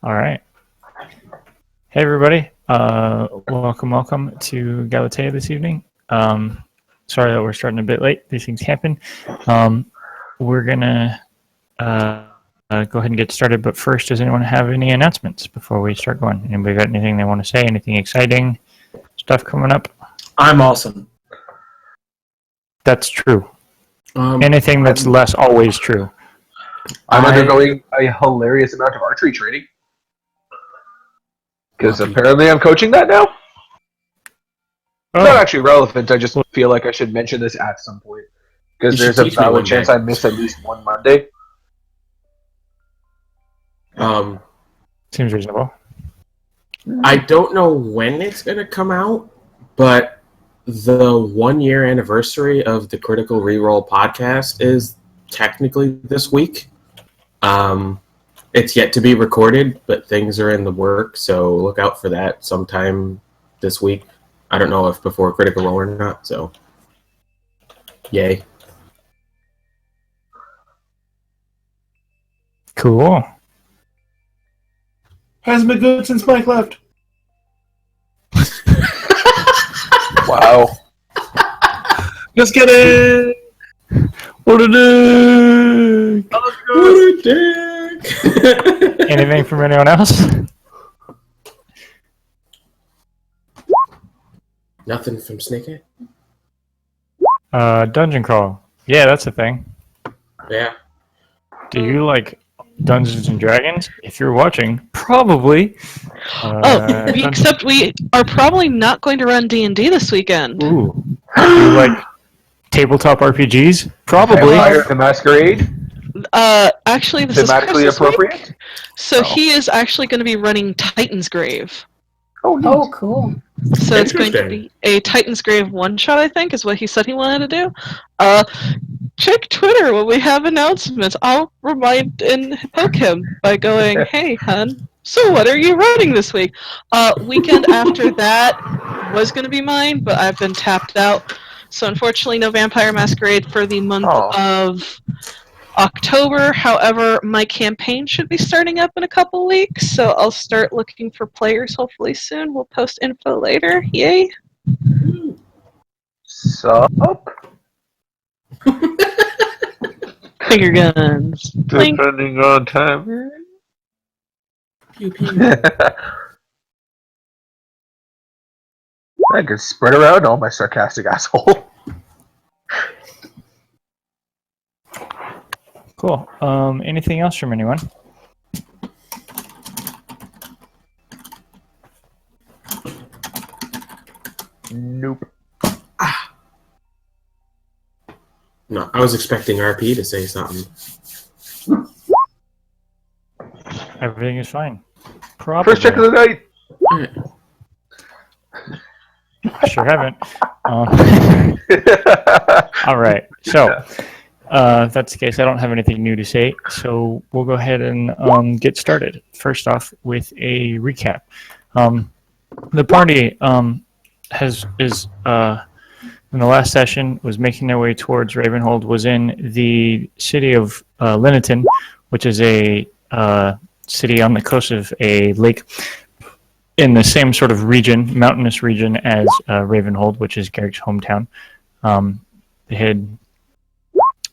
All right. Hey, everybody. Welcome to Galitaia this evening. Sorry that we're starting a bit late. These things happen. We're going to go ahead and get started. But first, does anyone have any announcements before we start going? Anybody got anything they want to say? Anything exciting? Stuff coming up? I'm awesome. That's true. Anything that's less always true. I'm undergoing a hilarious amount of archery training. Because apparently I'm coaching that now. Oh. Not actually relevant, I just feel like I should mention this at some point. Because there's a valid chance I miss at least one Monday. Seems reasonable. I don't know when it's going to come out, but the 1-year anniversary of the Critical Reroll podcast is technically this week. It's yet to be recorded, but things are in the works, so look out for that sometime this week. I don't know if before Critical Role or not, so yay. Cool. Hasn't been good since Mike left. Wow. Just kidding! What a dick! What a dick! Anything from anyone else? Nothing from Snakehead? Dungeon crawl. Yeah, that's a thing. Yeah. Do you like Dungeons and Dragons? If you're watching, probably. Except we are probably not going to run D&D this weekend. Ooh. You like tabletop RPGs? Probably. Vampire the Masquerade? Actually, this is Thematically Christmas appropriate? week, so he is actually going to be running Titan's Grave. Oh, Cool. So it's going to be a Titan's Grave one-shot, I think, is what he said he wanted to do. Check Twitter when we have announcements. I'll remind and poke him by going, hey, hun, so what are you running this week? Weekend after that was going to be mine, but I've been tapped out. So unfortunately, no Vampire Masquerade for the month of October. However, my campaign should be starting up in a couple weeks, so I'll start looking for players hopefully soon. We'll post info later. Yay! Sup? Finger guns. Blink. Depending on time. Pew, pew. I can spread around all my sarcastic asshole. Cool. Anything else from anyone? Nope. No, I was expecting RP to say something. Everything is fine. Probably. First check of the night. Sure haven't. All right. So, if that's the case, I don't have anything new to say. So we'll go ahead and get started. First off, with a recap. The party in the last session was making their way towards Ravenhold. Was in the city of Liniton, which is a city on the coast of a lake in the same sort of region, mountainous region as Ravenhold, which is Garrick's hometown. They had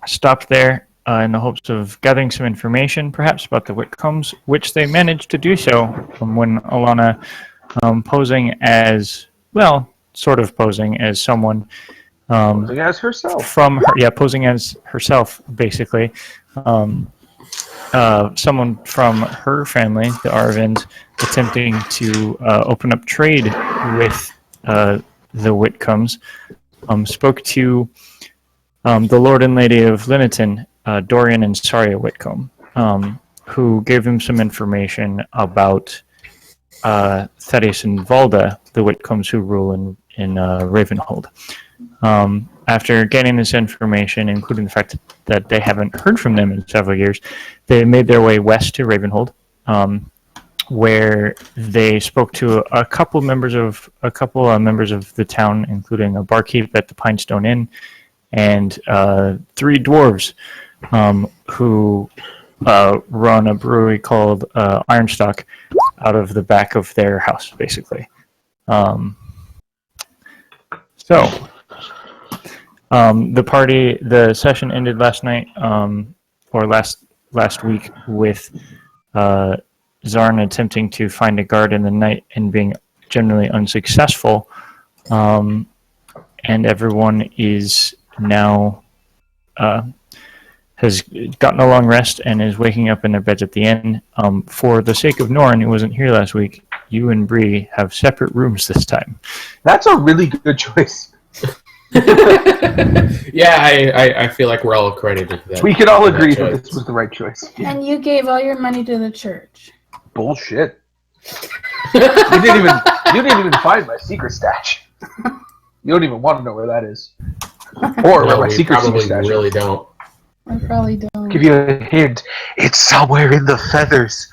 stopped there in the hopes of gathering some information, perhaps about the Whitcombs, which they managed to do so when Alana, posing as someone. Posing as herself. Posing as herself, basically. Someone from her family, the Arvins, attempting to open up trade with the Whitcombs, spoke to the Lord and Lady of Liniton, Dorian and Saria Whitcomb, who gave him some information about Thaddeus and Valda, the Whitcombs who rule in Ravenhold. After getting this information, including the fact that they haven't heard from them in several years, they made their way west to Ravenhold, where they spoke to a couple members of the town, including a barkeep at the Pinestone Inn, and 3 dwarves who run a brewery called Ironstock out of the back of their house, basically. The session ended last night, or last week, with Zarn attempting to find a guard in the night and being generally unsuccessful. And everyone is now has gotten a long rest and is waking up in their beds at the inn. For the sake of Norn, who wasn't here last week, you and Bree have separate rooms this time. That's a really good choice. Yeah, I feel like we're all credited for that. We can all agree that this was the right choice. And you gave all your money to the church. Bullshit. You didn't even find my secret stash. You don't even want to know where that is. Or where my secret stash really is. don't. I probably don't. Give you a hint. It's somewhere in the feathers.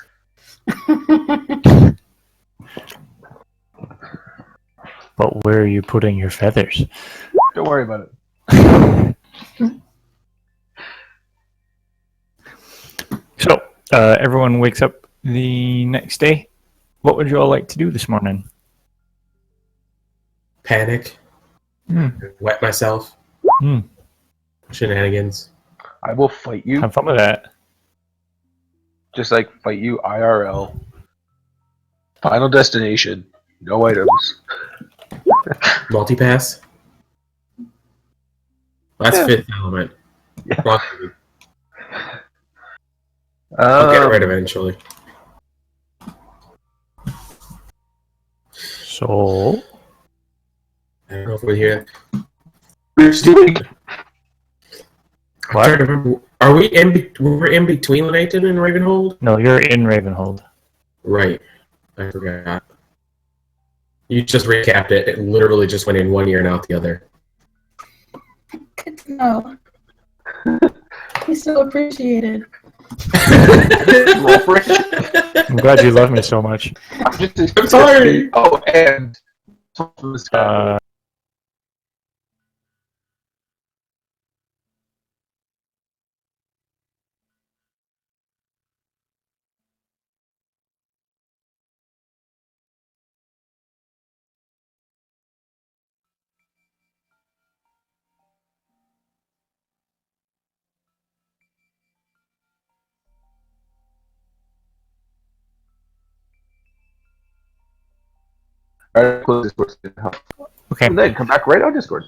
But where are you putting your feathers? Don't worry about it. So, everyone wakes up the next day. What would you all like to do this morning? Panic. Wet myself. Shenanigans. I will fight you. Have fun with that. Just like fight you IRL. Final destination. No items. Multipass. That's Fifth Element. Yeah. I'll get rid eventually. So, I don't know if we're here. We're stealing. I'm trying to remember. Are we we're in between Leighton and Ravenhold? no, you're in Ravenhold. Right. I forgot. You just recapped it. It literally just went in one ear and out the other. Good to know. We so appreciate it. Roll for it. I'm glad you love me so much. I'm sorry. Oh, and close Discord. Okay. And then come back right on Discord.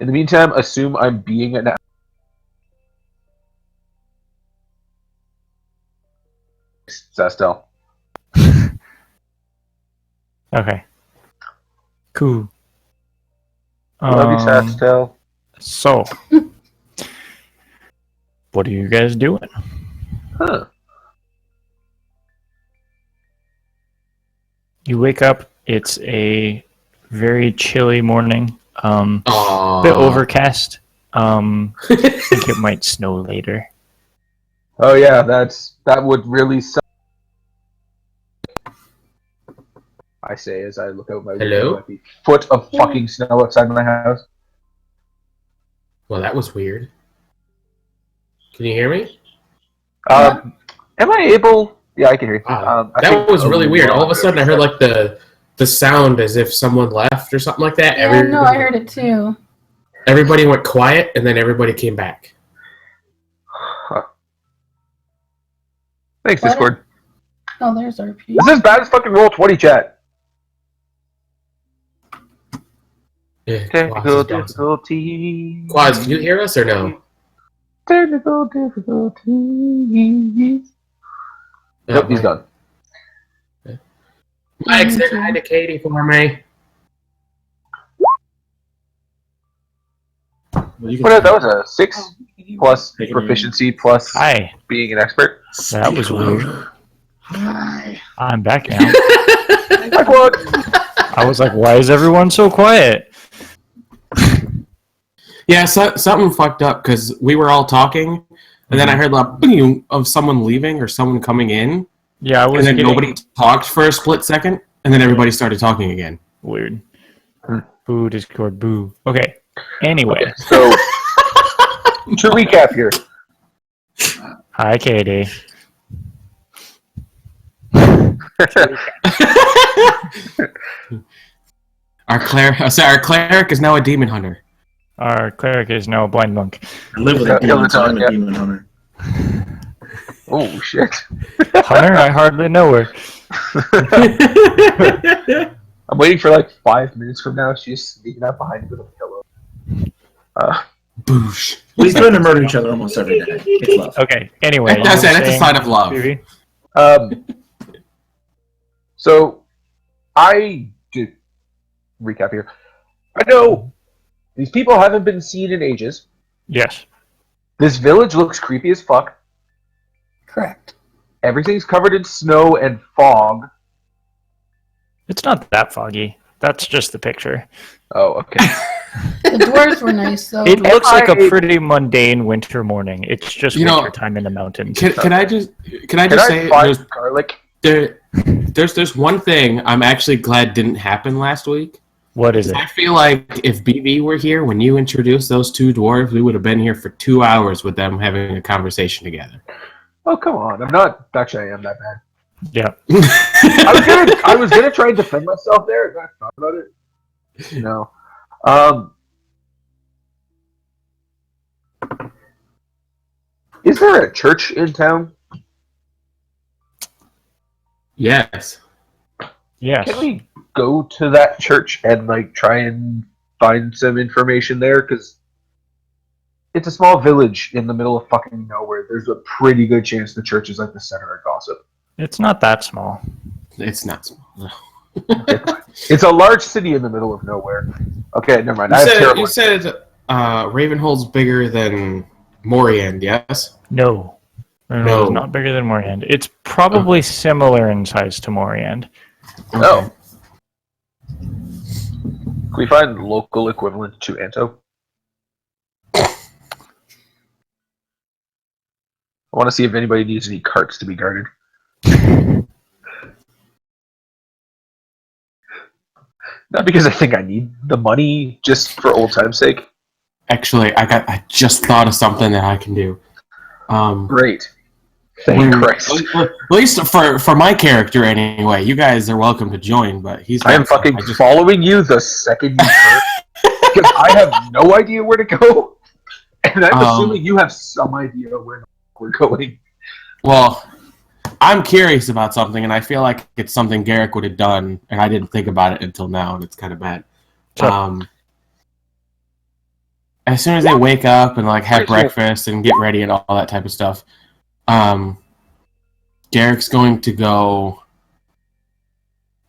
In the meantime, assume I'm being an Sastel. Okay. Cool. Love you, Sastel. So, what are you guys doing? Huh. You wake up. It's a very chilly morning. A Aww. bit overcast. I think it might snow later. Oh yeah, that would really suck. I say as I look out my window at the foot of fucking snow outside my house. Well, that was weird. Can you hear me? Am I able? Yeah, I can hear you. That was really weird. All of a sudden, I heard like the sound as if someone left or something like that. Yeah, no, I heard it too. Everybody went quiet, and then everybody came back. Huh. Thanks, What? Discord. Oh, there's RP. This is bad as fucking Roll20 chat. Yeah, Technical difficulties. Quads, can you hear us or no? Technical difficulties. Nope, he's done. Mike, say hi to Katie for me. What? That was a 6 plus proficiency plus Hi. being an expert. That was weird. Hi. I'm back now. Hi, Quad. Mm-hmm. I was like, why is everyone so quiet? Yeah, something fucked up because we were all talking, and then I heard like boom of someone leaving or someone coming in, Yeah, I was and then getting nobody talked for a split second, and then everybody started talking again. weird. Boo, Discord, boo. Okay. Anyway. So, to recap here, Hi, Katie. Our cleric is now a demon hunter. Our cleric is now a blind monk. I live with a demon, so I'm a demon hunter. Oh shit! Hunter, I hardly know her. I'm waiting for like 5 minutes from now. She's sneaking up behind me with a pillow. Boosh. We threaten to murder each other almost every day. It's love. Okay, anyway. That's you were it. That's a saying, sign of love. Phoebe? So I do recap here. I know these people haven't been seen in ages. Yes. This village looks creepy as fuck. Correct. Everything's covered in snow and fog. It's not that foggy. That's just the picture. Oh, okay. The dwarves were nice, though. It looks like a I- pretty mundane winter morning. It's just winter time in the mountains. Can I just Can I say find garlic? there's one thing I'm actually glad didn't happen last week. What is it? I feel like if BB were here when you introduced those two dwarves, we would have been here for 2 hours with them having a conversation together. Oh, come on. I'm not. Actually, I am that bad. Yeah. I was gonna try and defend myself there. And I thought about it. No. Is there a church in town? Yes. Yes. Can we go to that church and like try and find some information there? Because it's a small village in the middle of fucking nowhere. There's a pretty good chance the church is like the center of gossip. It's not that small. It's not small. No. It's a large city in the middle of nowhere. Okay, never mind. I have terrible. You said Ravenhold's bigger than Moriend, yes? No. No. It's not bigger than Moriend. It's probably similar in size to Moriend. Oh. Can we find local equivalent to Anto? I want to see if anybody needs any carts to be guarded. Not because I think I need the money, just for old time's sake. Actually, I just thought of something that I can do. Great. Thank Christ. At least for my character anyway. You guys are welcome to join, but he's. I am fucking following you the second you turn because I have no idea where to go, and I'm assuming you have some idea where we're going. Well, I'm curious about something, and I feel like it's something Garrick would have done, and I didn't think about it until now, and it's kind of bad. Sure. As soon as they wake up and like have breakfast and get ready and all that type of stuff, Garrick's going to go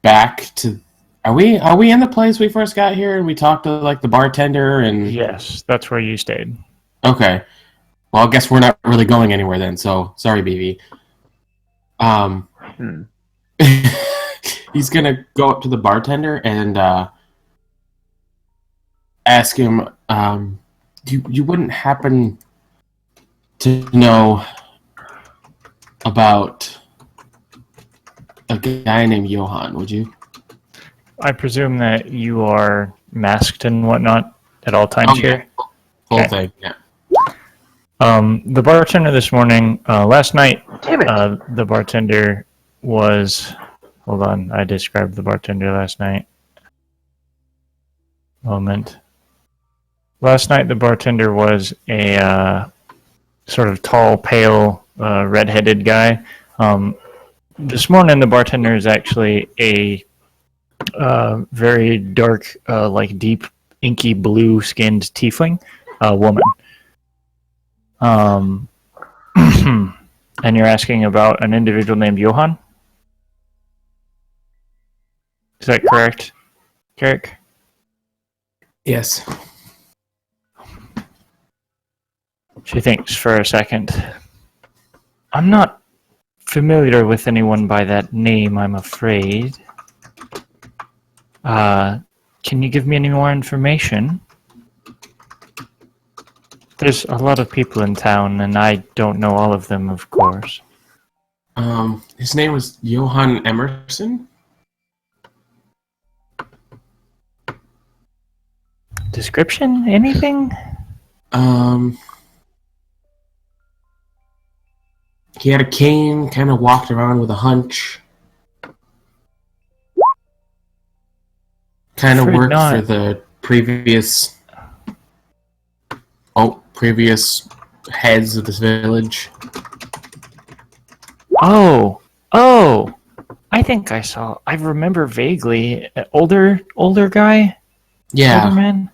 back to. Are we in the place we first got here and we talked to like the bartender and? Yes, that's where you stayed. Okay. Well, I guess we're not really going anywhere then. So sorry, BB. He's gonna go up to the bartender and ask him. You wouldn't happen to know about a guy named Johan, would you? I presume that you are masked and whatnot at all times here. Whole Okay. thing, yeah. The bartender this morning, last night, Damn it. the bartender was. Hold on, I described the bartender last night. Moment. Last night, the bartender was a sort of tall, pale, red-headed guy. This morning, the bartender is actually a very dark, like deep, inky blue-skinned tiefling woman. And you're asking about an individual named Johan? Is that correct, Carrick? Yes. She thinks for a second. I'm not familiar with anyone by that name, I'm afraid. Can you give me any more information? There's a lot of people in town, and I don't know all of them, of course. His name was Johan Emerson. Description? Anything? He had a cane, kind of walked around with a hunch. Kind of Afraid worked not. for the previous heads of this village. Oh, I think I remember vaguely. Older guy? Older Yeah, man?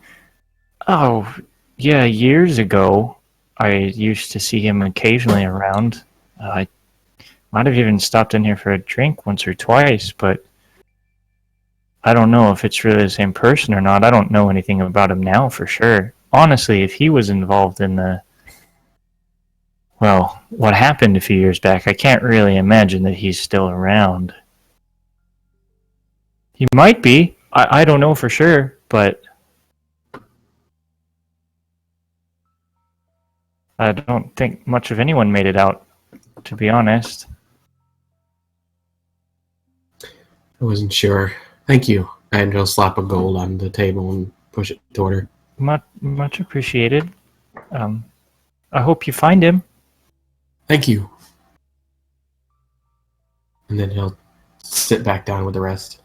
Oh, yeah, years ago, I used to see him occasionally around. I might have even stopped in here for a drink once or twice, but I don't know if it's really the same person or not. I don't know anything about him now for sure. Honestly, if he was involved in what happened a few years back, I can't really imagine that he's still around. He might be. I don't know for sure, but I don't think much of anyone made it out, to be honest. I wasn't sure. Thank you. And he'll slap a gold on the table and push it toward her. Much appreciated. I hope you find him. Thank you. And then he'll sit back down with the rest.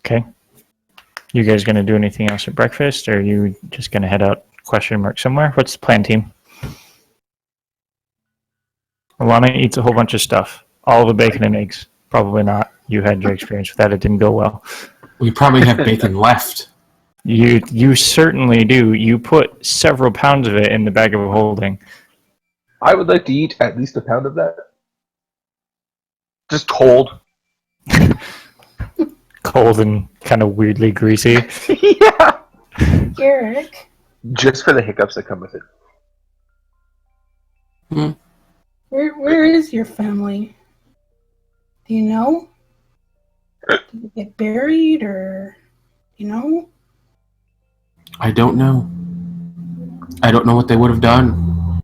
Okay. You guys gonna do anything else at breakfast, or are you just gonna head out question mark somewhere? What's the plan, team? Alana eats a whole bunch of stuff. All the bacon and eggs. Probably not. You had your experience with that. It didn't go well. We probably have bacon left. You certainly do. You put several pounds of it in the bag of holding. I would like to eat at least a pound of that. Just cold. Cold and kind of weirdly greasy. Yeah. Garrick, Just for the hiccups that come with it. where is your family? Do you know? Did they get buried, or you know? I don't know. I don't know what they would have done.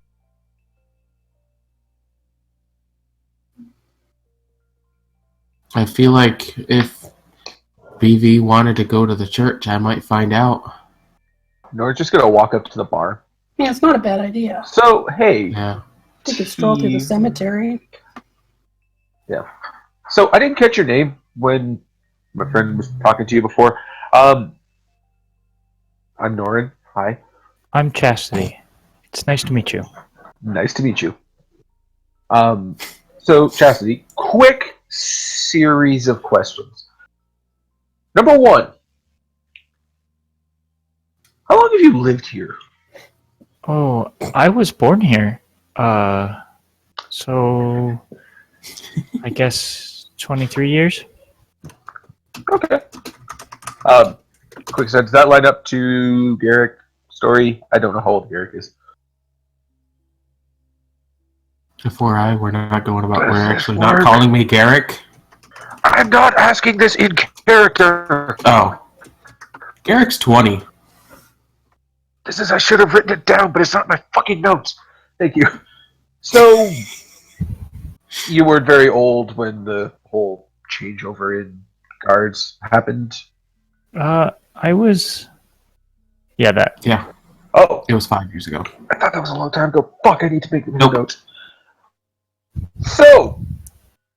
I feel like if BV wanted to go to the church, I might find out. Nora's just gonna walk up to the bar. Yeah, it's not a bad idea. So, hey. Yeah. Take a stroll through the Team. cemetery. Yeah. So, I didn't catch your name when my friend was talking to you before. I'm Norin. Hi. I'm Chastity. It's nice to meet you. Nice to meet you. So, Chastity, quick series of questions. Number one, how long have you lived here? Oh, I was born here. So I guess 23 years. Okay. Quick side, does that line up to Garrick's story? I don't know how old Garrick is. FYI, we're not going about. We're actually not calling me Garrick. I'm not asking this in character. Oh. Garrick's 20. I should have written it down, but it's not in my fucking notes. Thank you. So, you were very old when the whole changeover in guards happened? I was. Yeah, that. Yeah, Oh, it was 5 years ago. I thought that was a long time ago. Fuck, I need to make Nope. notes. So,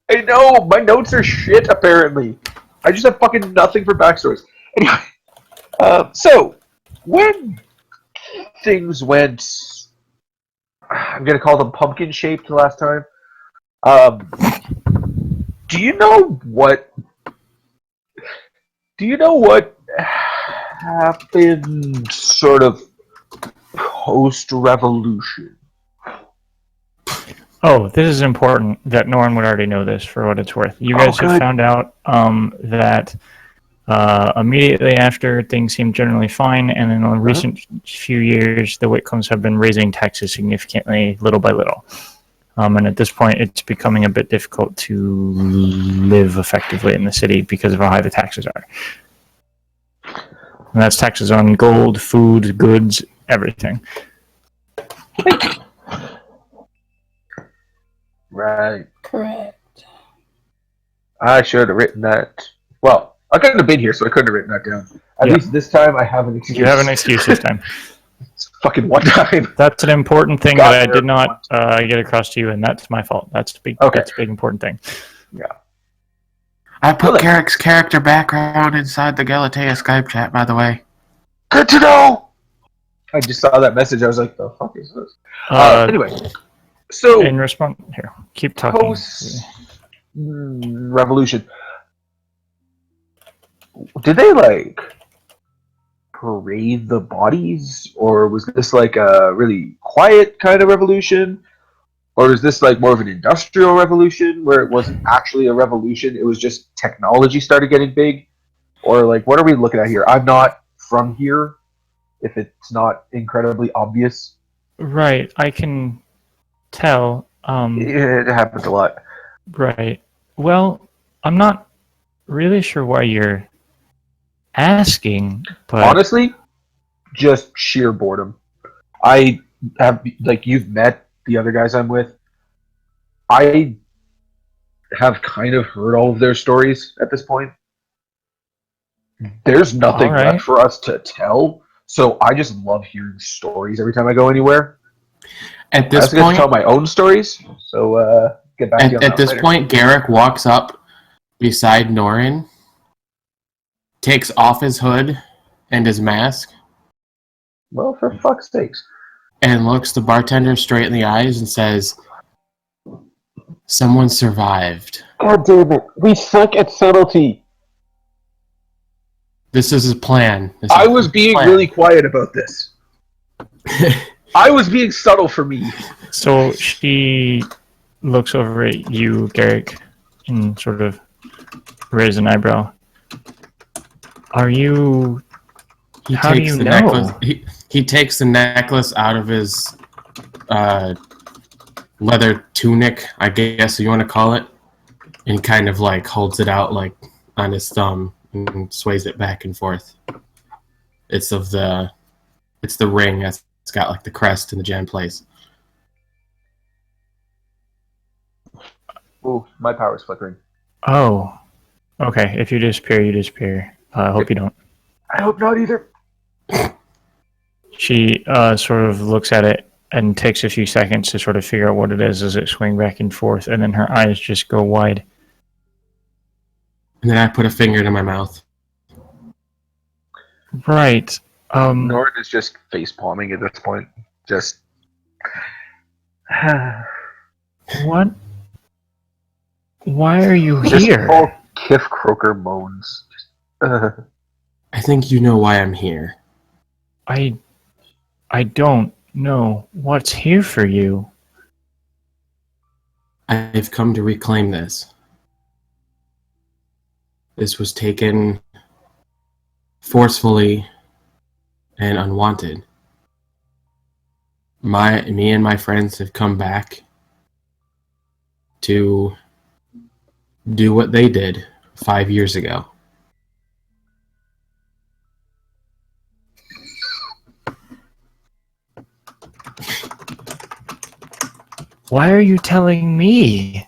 I know, my notes are shit, apparently. I just have fucking nothing for backstories. Anyway, so, when things went, I'm gonna call them pumpkin-shaped last time, do you know what happened sort of post-revolution? Oh, this is important that Norn would already know this for what it's worth. You guys have good. found out that immediately after things seemed generally fine, and in the recent few years, the Whitcombs have been raising taxes significantly, little by little. And at this point, it's becoming a bit difficult to live effectively in the city because of how high the taxes are. And that's taxes on gold, food, goods, everything. Right. Correct. I should have written that. Well, I couldn't have been here, so I couldn't have written that down. At Yeah. least this time I have an excuse. You have an excuse this time. It's fucking one time. That's an important thing Got that I there. did not get across to you, and that's my fault. That's big. Okay. That's a big important thing. I put Well, Garrick's character background inside the Galitaia Skype chat, by the way. Good to know! I just saw that message. I was like, the fuck is this? Anyway, so in response, here, keep talking. post revolution, did they like parade the bodies, or was this like a really quiet kind of revolution, or is this like more of an industrial revolution where it wasn't actually a revolution, it was just technology started getting big, or like what are we looking at here? I'm not from here, if it's not incredibly obvious. Right, I can tell. It happens a lot. Right. Well, I'm not really sure why you're asking, but Honestly, just sheer boredom. I have, like, you've met the other guys I'm with. I have kind of heard all of their stories at this point. There's nothing All right. left for us to tell, so I just love hearing stories every time I go anywhere. At I this also get to point, tell my own stories, so get back to you on at that this later. point, Garrick walks up beside Norin, takes off his hood and his mask, Well, for fuck's sakes. and looks the bartender straight in the eyes and says, "Someone survived. God damn it, we suck at subtlety. This is his plan." I was being plan. really quiet about this. I was being subtle for me. so she looks over at you, Garrick, and sort of raises an eyebrow. Are you? He How do takes you the know? necklace. He takes the necklace out of his leather tunic, I guess you want to call it, and kind of like holds it out like on his thumb and sways it back and forth. It's the ring that's got like the crest and the gem place. Ooh, my power's flickering. Oh, okay. If you disappear, you disappear. I hope you don't. I hope not either. She sort of looks at it and takes a few seconds to sort of figure out what it is as it swings back and forth, and then her eyes just go wide. And then I put a finger to my mouth. Right. Nord is just face palming at this point. Just. What? Why are you Just here? full Kif Croaker moans. I think you know why I'm here. I don't know what's here for you. I've come to reclaim this. This was taken forcefully and unwanted. Me and my friends have come back to do what they did 5 years ago. Why are you telling me?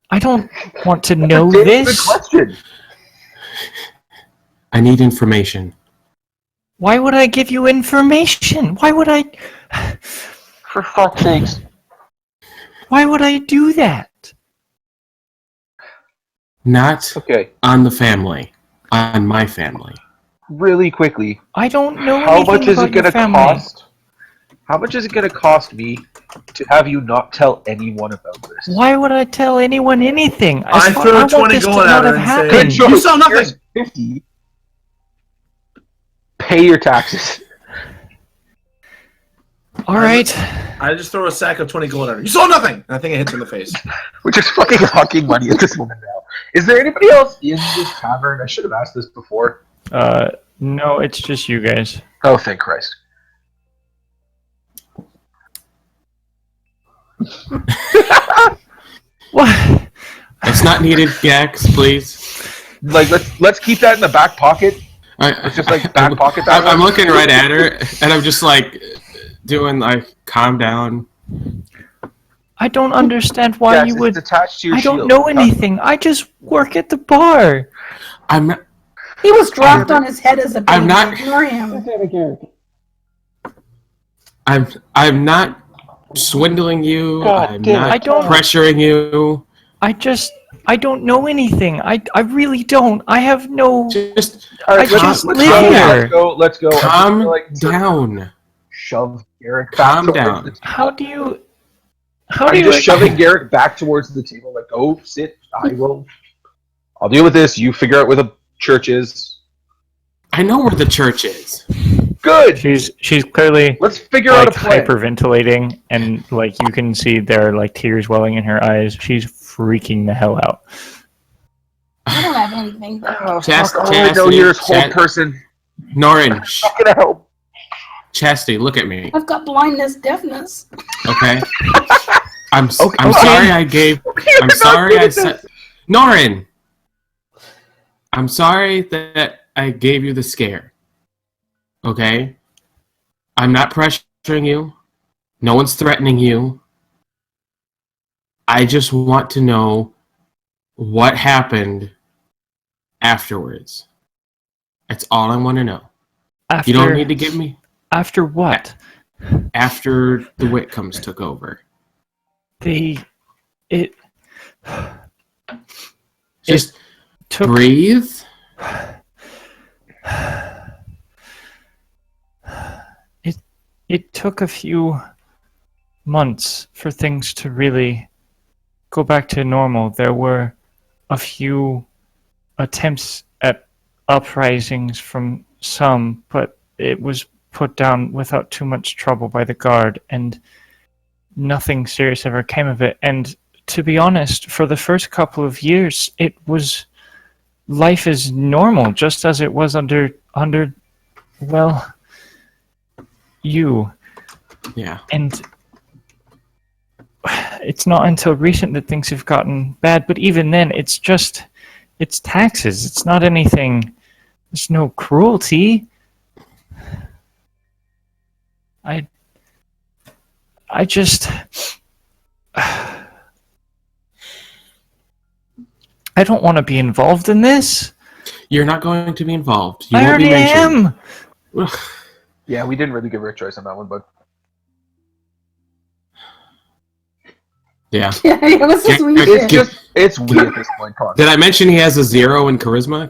I don't want to know Good this. question. I need information. Why would I give you information? Why would I? For fuck's sakes. Why would I do that? Not Okay, on the family, on my family. really quickly. I don't know How anything much is about it your going to family. cost? How much is it going to cost me to have you not tell anyone about this? Why would I tell anyone anything? I throw want 20 this to gold not at have her and say, happened. Good choice. You saw nothing. Here's 50. Pay your taxes. All right. I just throw a sack of 20 gold at her. You saw nothing! And I think it hits her in the face. Which is fucking hawking money at this moment now. Is there anybody else in this tavern? I should have asked this before. No, it's just you guys. Oh, thank Christ. What? It's not needed, Gax, please. Like, let's keep that in the back pocket. It's just like back pocket that I'm one. looking right at her, and I'm just like doing like, calm down. I don't understand why Yes, you it's would. attached to your I shield. don't know anything. I just work at the bar. I'm not. He was dropped on his head as a baby. I'm not- Ignore him. I'm not swindling you. God I'm damn it. not I don't- pressuring you. I don't know anything. I really don't. I have no. Just All I right, just let's live go. here. Let's go. calm I'm just gonna, down. shove Garrick back Calm towards down. the table. How do you? How do I'm you? just shoving Garrick back towards the table. Like, go sit. I'll deal with this. You figure out where the church is. I know where the church is. Good. She's clearly Let's figure out like a plan. hyperventilating, and like you can see there are like tears welling in her eyes. She's freaking the hell out. I don't have anything. But Oh, Chast- fuck, all I know Chastity, here is hold Chast- person. Norrin, shh. Not gonna help. Chastity, look at me. I've got blindness, deafness. Okay. I'm Okay. sorry I gave. I'm You're not sorry good I at said. this. Norrin, I'm sorry that I gave you the scare. Okay. I'm not pressuring you. No one's threatening you. I just want to know what happened afterwards. That's all I want to know. After, You don't need to give me After what? after the Whitcombs took over. It Just took. breathe. It took a few months for things to really go back to normal. There were a few attempts at uprisings from some, but it was put down without too much trouble by the guard, and nothing serious ever came of it. And to be honest, for the first couple of years, it was life as normal, just as it was under well, you. Yeah. And it's not until recent that things have gotten bad, but even then, it's taxes. It's not anything. There's no cruelty. I just I don't want to be involved in this. You're not going to be involved. You I won't be already mentioned. am. Yeah, we didn't really give her a choice on that one, but Yeah. Yeah, it was just weird. it's we at this point. Con. Did I mention he has a 0 in charisma?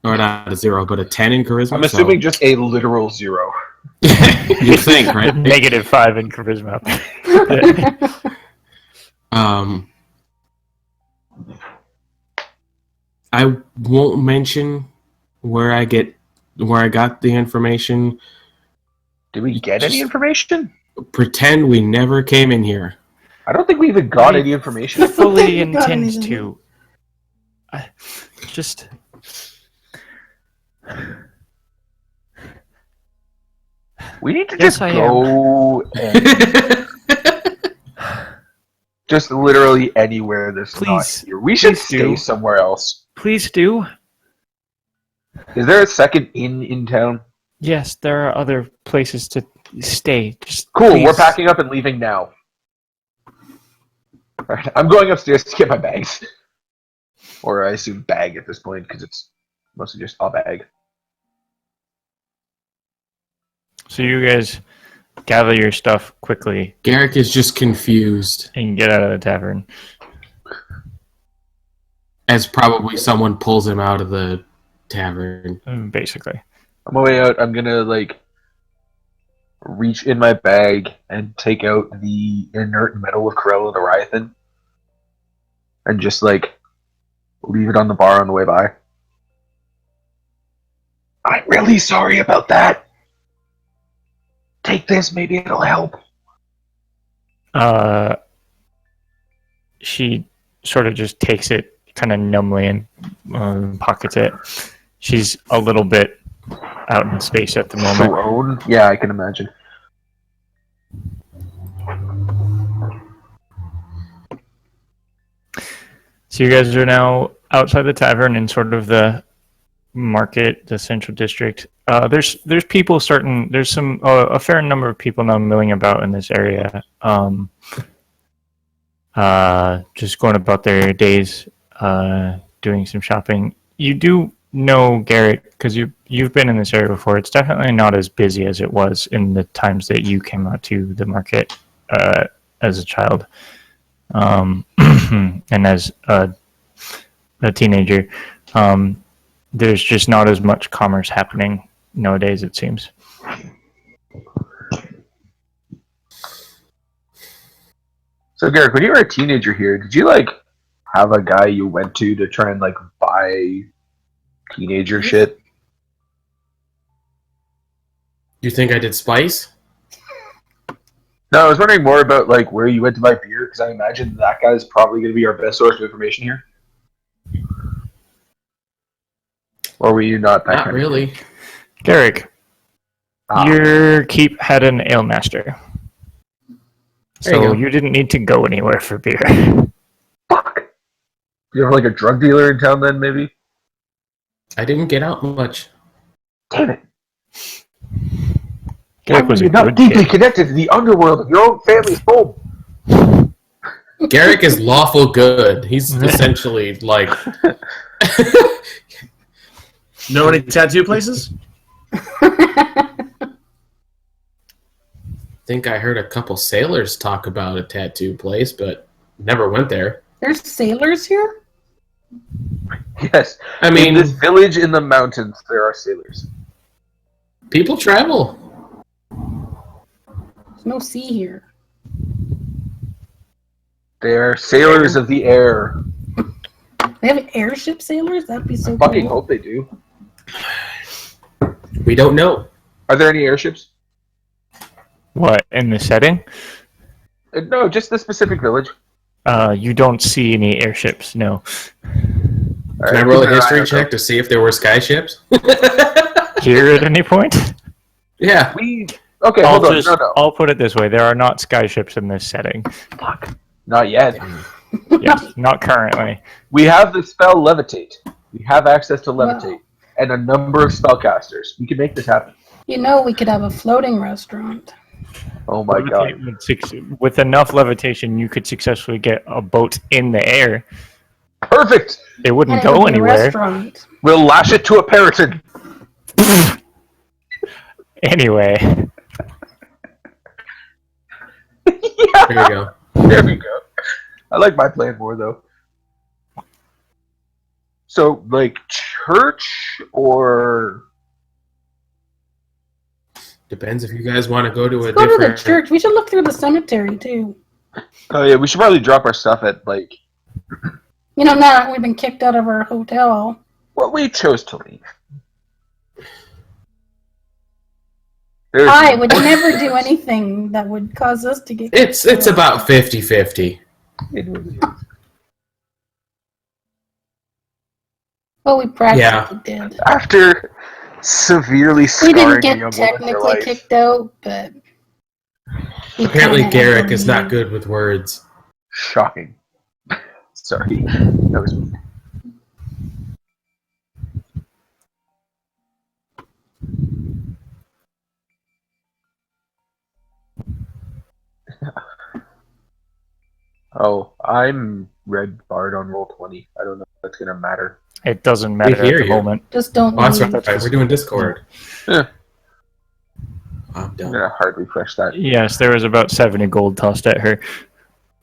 Or not a 0, but a 10 in charisma? I'm assuming just a literal 0. You think, right? -5 in charisma. I won't mention where I got the information. Did we get any information? Pretend we never came in here. I don't think we even got any information. Fully Got intend anything. to. Just. We need to Yes, just I go and just literally anywhere that's not Please. here. We should Please stay do. somewhere else. Please do. Is there a second inn in town? Yes, there are other places to stay. Just Cool, please. we're packing up and leaving now. Alright, I'm going upstairs to get my bags. Or I assume bag at this point, because it's mostly just a bag. So you guys gather your stuff quickly Garrick is just confused, and get out of the tavern. as probably someone pulls him out of the tavern. Basically. On my way out, I'm gonna, reach in my bag and take out the inert metal of Corella the Ryathan. And just, leave it on the bar on the way by. I'm really sorry about that. Take this, maybe it'll help. She sort of just takes it kind of numbly and pockets it. She's a little bit out in space at the moment. Thrown? Yeah, I can imagine. So you guys are now outside the tavern in sort of the market, the central district. There's people starting. There's some a fair number of people now milling about in this area. Just going about their days, doing some shopping. You do know Garrett because you've been in this area before. It's definitely not as busy as it was in the times that you came out to the market as a child, and as a teenager. There's just not as much commerce happening nowadays, it seems. So Garrick, when you were a teenager here, did you like have a guy you went to try and like buy teenager shit? You think I did spice? No, I was wondering more about like where you went to buy beer because I imagine that guy is probably going to be our best source of information here. Or were you not that Not kind really. Garrick, your keep had an ale master. There you So go. you didn't need to go anywhere for beer. Fuck. You have like a drug dealer in town then, maybe? I didn't get out much. Damn it. Garrick was a You're not good deeply kid. connected to the underworld of your own family's home. Garrick is lawful good. He's essentially like. Know any tattoo places? Think I heard a couple sailors talk about a tattoo place, but never went there. There's sailors here? Yes. I In mean, this village in the mountains, there are sailors. people travel. There's no sea here. They are sailors of the air. They have airship sailors? That'd be so Fucking cool. hope they do. We don't know. Are there any airships? What, in the setting? No, just the specific village. You don't see any airships, no. Can I roll a history check to see if there were skyship? Here at any point? Yeah. Okay, hold on. No. I'll put it this way. There are not skyships in this setting. Fuck. Not yet. Yes, not currently. We have the spell Levitate. We have access to Levitate. And a number of spellcasters. We can make this happen. You know, we could have a floating restaurant. Oh my god. With enough levitation, you could successfully get a boat in the air. Perfect! It wouldn't And it go would be a anywhere. restaurant. We'll lash it to a peloton. Anyway, Yeah, There you go. there we go. I like my plan more, though. So, like, church or... Depends if you guys want to go to a Let's go to the different. church. We should look through the cemetery, too. Oh, yeah, we should probably drop our stuff at, like... You know, now that we've been kicked out of our hotel. Well, we chose to leave. There's I would never do anything that would cause us to get It's about 50-50. Well, we practically did. After severely We scarring didn't a young get woman in her technically life. kicked out, but... we Apparently, kinda Garrick had to is not leave. good with words. Shocking. Sorry. That was mean. Oh, I'm red barred on roll 20. I don't know if that's gonna matter. it doesn't matter hear at the you. moment. Just don't Oh, that's leave. right. We're doing Discord. Yeah. I'm I'm done. gonna hard refresh that. Yes, there was about 70 gold tossed at her.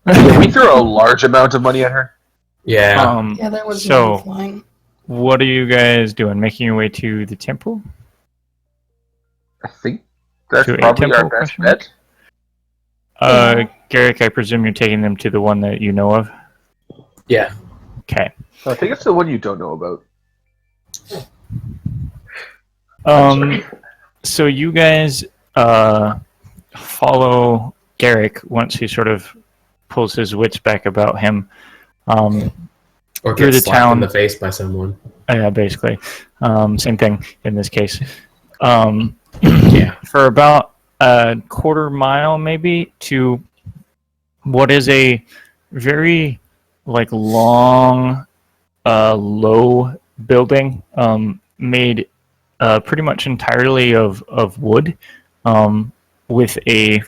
We threw a large amount of money at her. Yeah. Yeah, there was So- no flying. What are you guys doing? Making your way to the temple? I think that's To a probably our temple, best question mark? bet. Yeah. Garrick, I presume you're taking them to the one that you know of? Yeah. Okay. I think it's the one you don't know about. So you guys follow Garrick once he sort of pulls his wits back about him. Or Through get the slapped town. in the face by someone. Yeah, basically. Same thing in this case. Yeah. For about a quarter mile, maybe, to what is a very long, low building. made pretty much entirely of wood, with a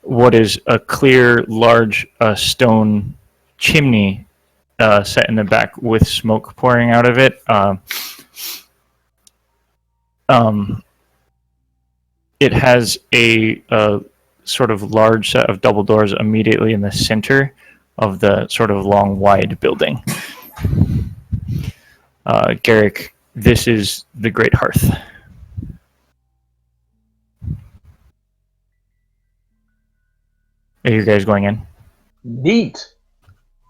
what is a clear, large stone chimney set in the back with smoke pouring out of it. It has a sort of large set of double doors immediately in the center of the sort of long, wide building. Garrick, this is the Great Hearth. Are you guys going in? Neat.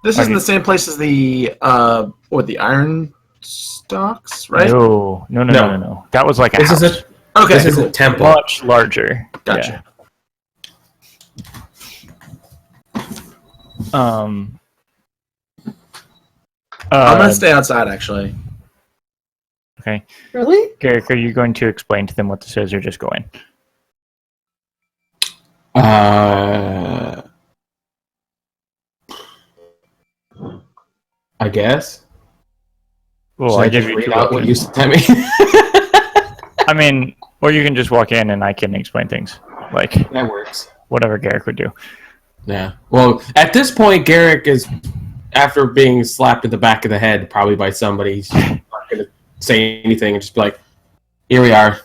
This isn't the same place as the Iron Stocks, right? No. That was like a This house. is Okay, this is cool. a temple. Much larger. Gotcha. Yeah. I'm gonna stay outside, actually. Okay. Really? Garrick, are you going to explain to them what this is, or just go in? I guess. Well, Should I I give just you read two out what you options. sent me? I mean, or you can just walk in and I can explain things. Like, That works. whatever Garrick would do. Yeah. Well, at this point, Garrick is, after being slapped in the back of the head, probably by somebody, he's not going to say anything and just be like, "Here we are.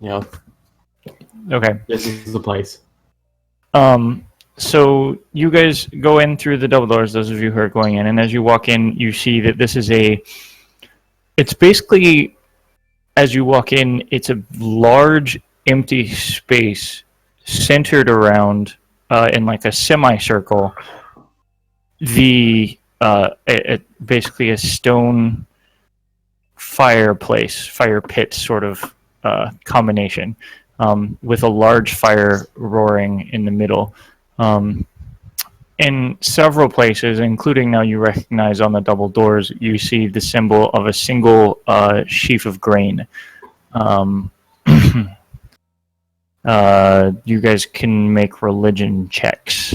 You know, Okay. this is the place." So you guys go in through the double doors, those of you who are going in, and as you walk in, you see that this is it's basically, as you walk in, it's a large empty space centered around, in like a semicircle, basically a stone fire pit sort of combination, with a large fire roaring in the middle. In several places, including now you recognize on the double doors, you see the symbol of a single sheaf of grain. You guys can make religion checks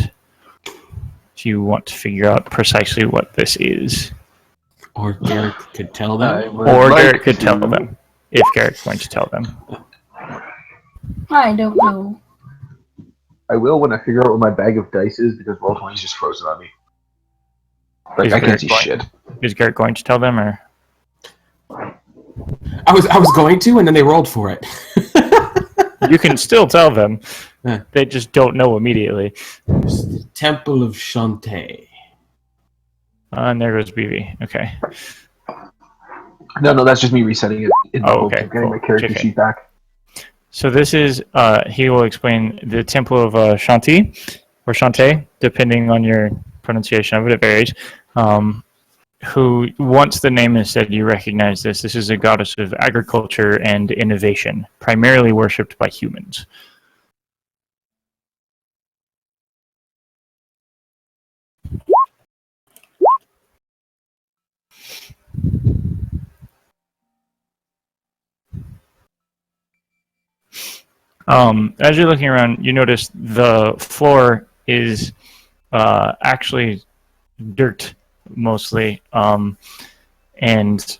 if you want to figure out precisely what this is. Or Garrick could tell them. Or Garrick could tell them, if Garrick's going to tell them. I don't know. I will when I figure out what my bag of dice is, because Roll20's just frozen on me. Like, Is I Garrick can't see going- shit. Is Garrick going to tell them, or? I was going to, and then they rolled for it. You can still tell them. Yeah. They just don't know immediately. It's the Temple of Shantae. And there goes BB. Okay. No, that's just me resetting it in the hopes Okay, of getting cool. my character JK. sheet back. So this is, he will explain the Temple of Shanti, or Shantae, depending on your pronunciation of it, it varies. Who, once the name is said, you recognize this. This is a goddess of agriculture and innovation, primarily worshipped by humans. As you're looking around, you notice the floor is actually dirt mostly, and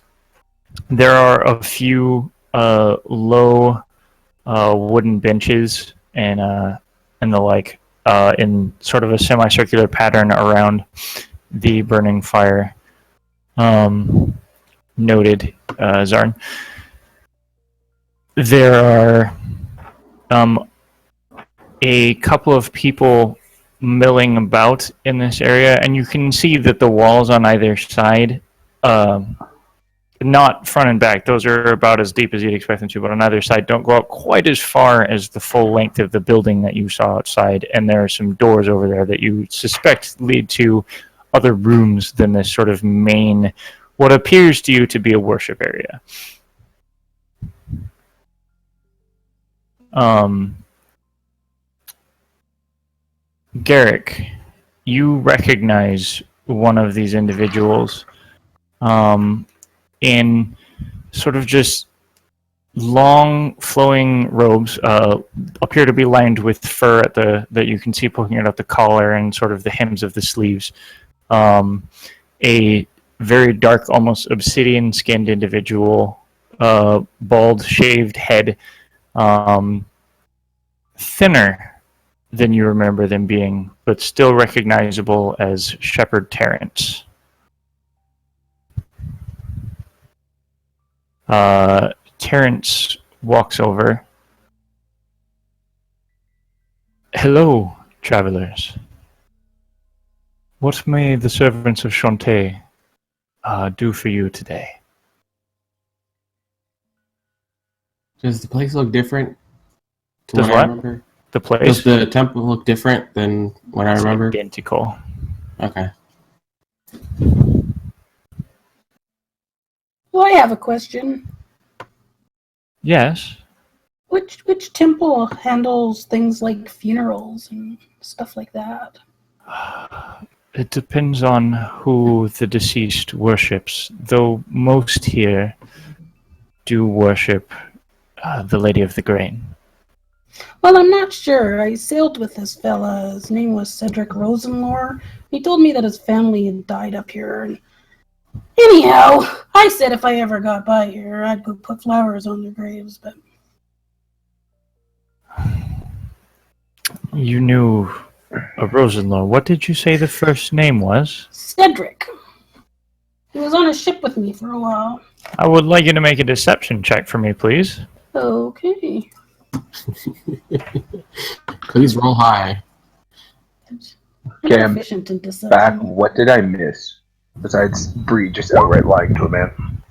there are a few low wooden benches and the like in sort of a semicircular pattern around the burning fire. Noted, Zarn. There are a couple of people milling about in this area, and you can see that the walls on either side, not front and back, those are about as deep as you'd expect them to, but on either side don't go out quite as far as the full length of the building that you saw outside, and there are some doors over there that you suspect lead to other rooms than this sort of main, what appears to you to be a worship area. Garrick, you recognize one of these individuals in sort of just long flowing robes, appear to be lined with fur at that you can see poking out the collar and sort of the hems of the sleeves. A very dark, almost obsidian-skinned individual, bald, shaved head, thinner than you remember them being, but still recognizable as Shepherd Terrence. Terrence walks over. Hello, travelers. What may the servants of Shantae do for you today? Does the place look different to Does what I what? remember? The place? Does the temple look different than what I It's remember? identical. Okay. Well, I have a question. Yes. Which temple handles things like funerals and stuff like that? It depends on who the deceased worships, though most here do worship the Lady of the Grain. Well, I'm not sure. I sailed with this fella. His name was Cedric Rosenlore. He told me that his family had died up here. And anyhow, I said if I ever got by here, I'd go put flowers on their graves. But You knew a Rosenlaw. What did you say the first name was? Cedric, he was on a ship with me for a while. I would like you to make a deception check for me, please. Okay. Please roll high. Okay, I'm Proficient in deception. back. What did I miss? Besides Bree just outright lying to a man.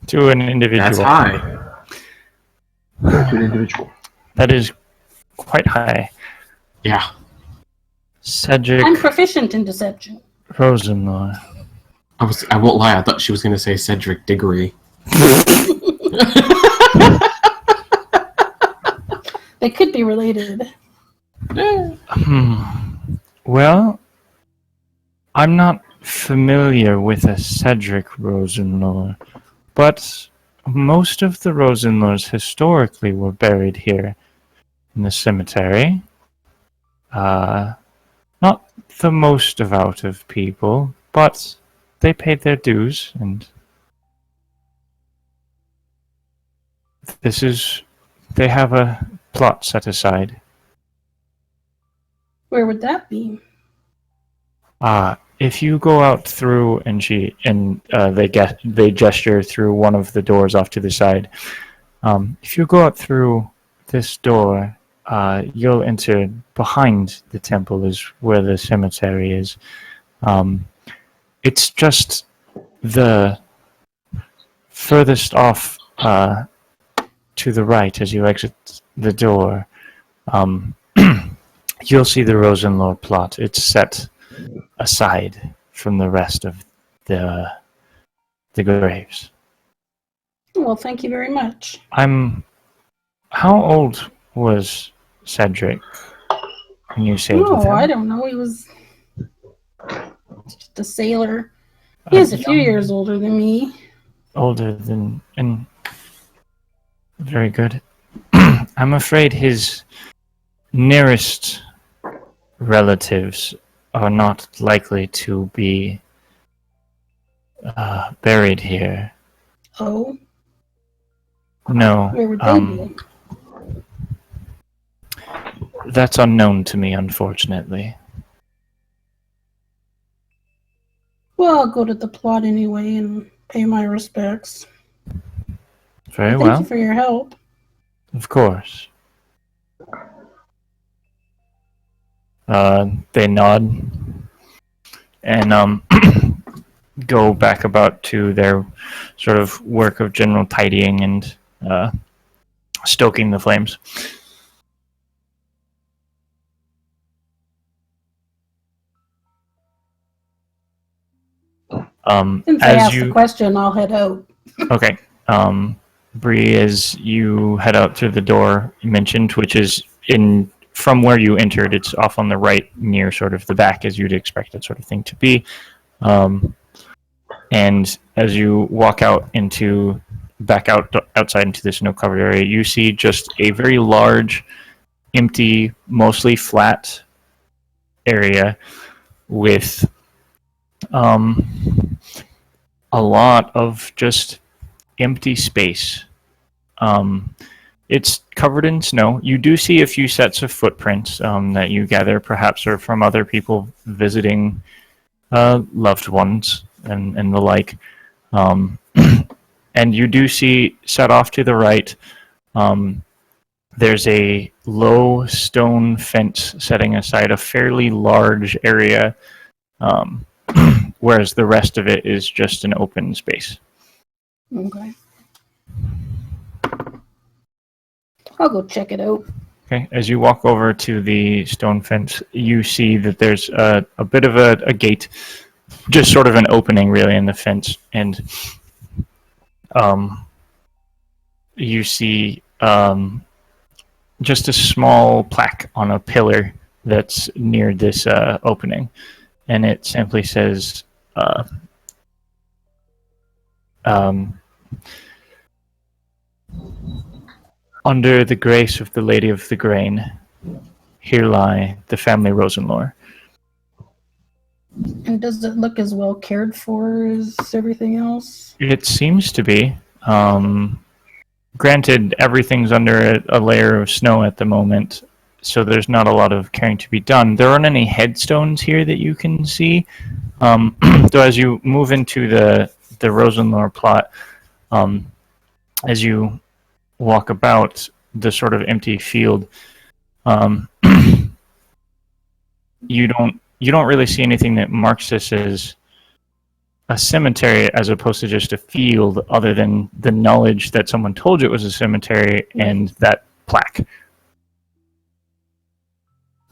To an individual. That's high. To an individual. That is quite high. Yeah. Cedric I'm proficient in deception. Rosenlaw. I won't lie, I thought she was gonna say Cedric Diggory. They could be related. Well, I'm not familiar with a Cedric Rosenlaw, but most of the Rosenlaws historically were buried here in the cemetery. Not the most devout of people, but they paid their dues, and they have a plot set aside. Where would that be? If you go out through, they gesture through one of the doors off to the side. If you go out through this door, you'll enter behind the temple is where the cemetery is. It's just the furthest off to the right as you exit the door. You'll see the Rosenlaw plot. It's set aside from the rest of the graves. Well, thank you very much. How old was Cedric when you sailed with Oh, him? I don't know. He was just a sailor. He is a few years older than me. Older than... and very good. I'm afraid his nearest relatives are not likely to be buried here. Oh, No. where would they be? That's unknown to me, unfortunately. Well, I'll go to the plot anyway and pay my respects. Very Thank well. you for your help. Of course. They nod and go back about to their sort of work of general tidying and stoking the flames. Since I asked the question, I'll head out. Okay. Bree, as you head out through the door you mentioned, which is from where you entered, it's off on the right near sort of the back as you'd expect that sort of thing to be. And as you walk out outside into this snow-covered area, you see just a very large, empty, mostly flat area with a lot of just empty space. It's covered in snow. You do see a few sets of footprints that you gather perhaps are from other people visiting loved ones and the like. And you do see, set off to the right, there's a low stone fence setting aside a fairly large area, whereas the rest of it is just an open space. Okay. I'll go check it out. Okay, as you walk over to the stone fence, you see that there's a bit of a gate, just sort of an opening really in the fence, and you see just a small plaque on a pillar that's near this opening, and it simply says, "Under the grace of the Lady of the Grain, here lie the family Rosenlore." And does it look as well cared for as everything else? It seems to be. Granted, everything's under a layer of snow at the moment, so there's not a lot of caring to be done. There aren't any headstones here that you can see. Though as you move into the Rosenlore plot, as you walk about the sort of empty field, you don't really see anything that marks this as a cemetery as opposed to just a field, other than the knowledge that someone told you it was a cemetery and that plaque.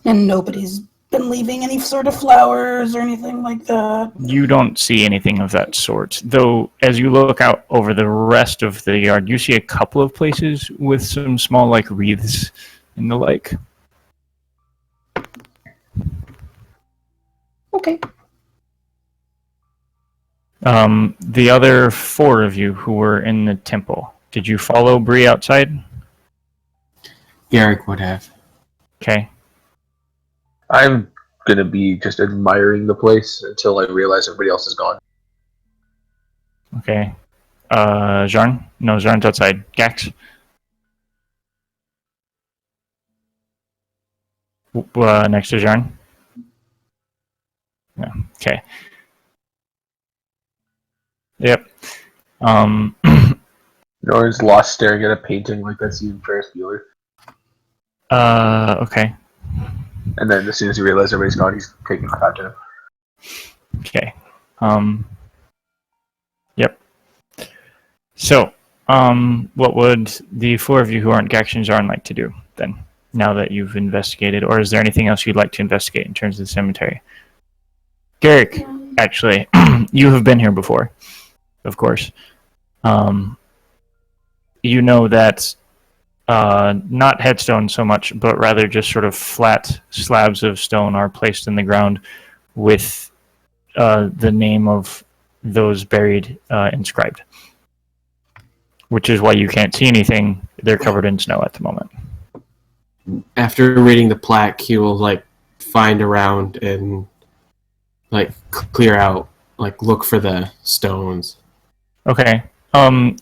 And nobody's been leaving any sort of flowers or anything like that. You don't see anything of that sort, though as you look out over the rest of the yard, you see a couple of places with some small like wreaths and the like. Okay. The other four of you who were in the temple, did you follow Bree outside? Garrick would have. Okay. I'm gonna be just admiring the place until I realize everybody else is gone. Okay. Jarn? No, Jarn's outside. Gax? Next to Jarn? No. Okay. Yep. Norton's lost staring at a painting like that's even Ferris Bueller. Okay. And then as soon as he realizes everybody's gone, he's taking the cat to him. Okay. Yep. So, what would the four of you who aren't Gax and Jarn like to do then, now that you've investigated? Or is there anything else you'd like to investigate in terms of the cemetery? Garrick, actually, you have been here before, of course. You know that not headstones so much, but rather just sort of flat slabs of stone are placed in the ground with the name of those buried inscribed. Which is why you can't see anything. They're covered in snow at the moment. After reading the plaque, he will find around and clear out, look for the stones. Okay.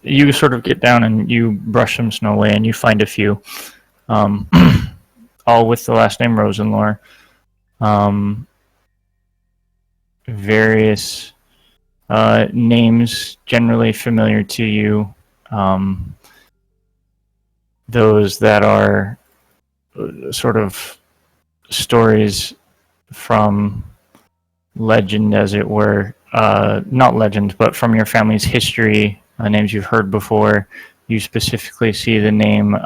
You sort of get down and you brush some snow away, and you find a few, all with the last name Rosenlore. Various names generally familiar to you. Those that are sort of stories from legend, as it were. Not legend, but from your family's history, names you've heard before. You specifically see the name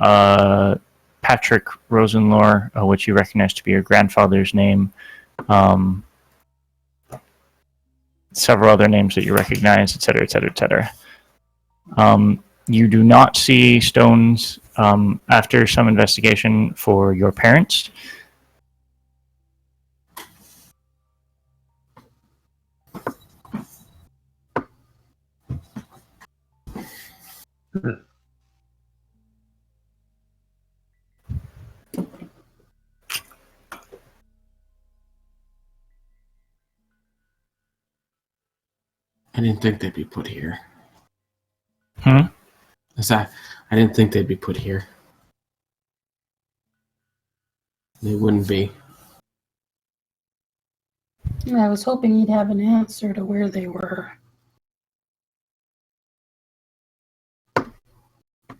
Patrick Rosenlore, which you recognize to be your grandfather's name. Several other names that you recognize, etc., etc., etc. You do not see stones after some investigation for your parents. I didn't think they'd be put here. Hmm? I didn't think they'd be put here. They wouldn't be. I was hoping he'd have an answer to where they were.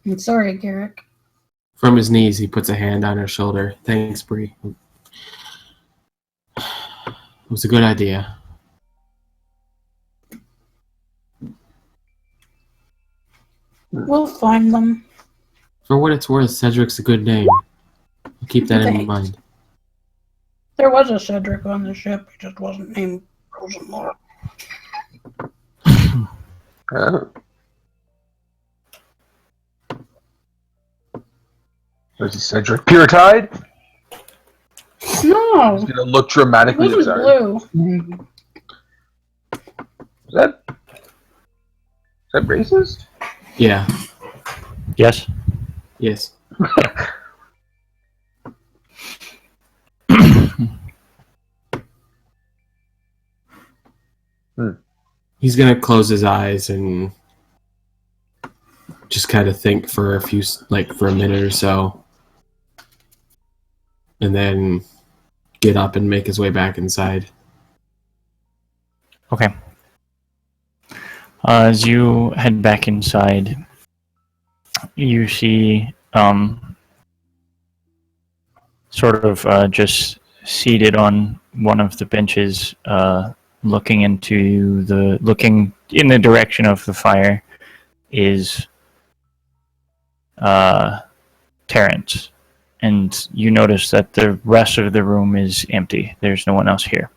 I'm sorry, Garrick. From his knees, he puts a hand on her shoulder. Thanks, Bree. It was a good idea. We'll find them. For what it's worth, Cedric's a good name. I'll keep that in Thanks. mind. There was a Cedric on the ship. He just wasn't named Rosenmore. Oh. Was he Cedric Puretide? No, He's gonna look it dramatically wasn't excited. blue. Is that racist? Yeah. Yes. Yes. He's gonna close his eyes and just kind of think for for a minute or so, and then get up and make his way back inside. Okay. As you head back inside, you see sort of just seated on one of the benches, looking in the direction of the fire, is Terrence. And you notice that the rest of the room is empty. There's no one else here.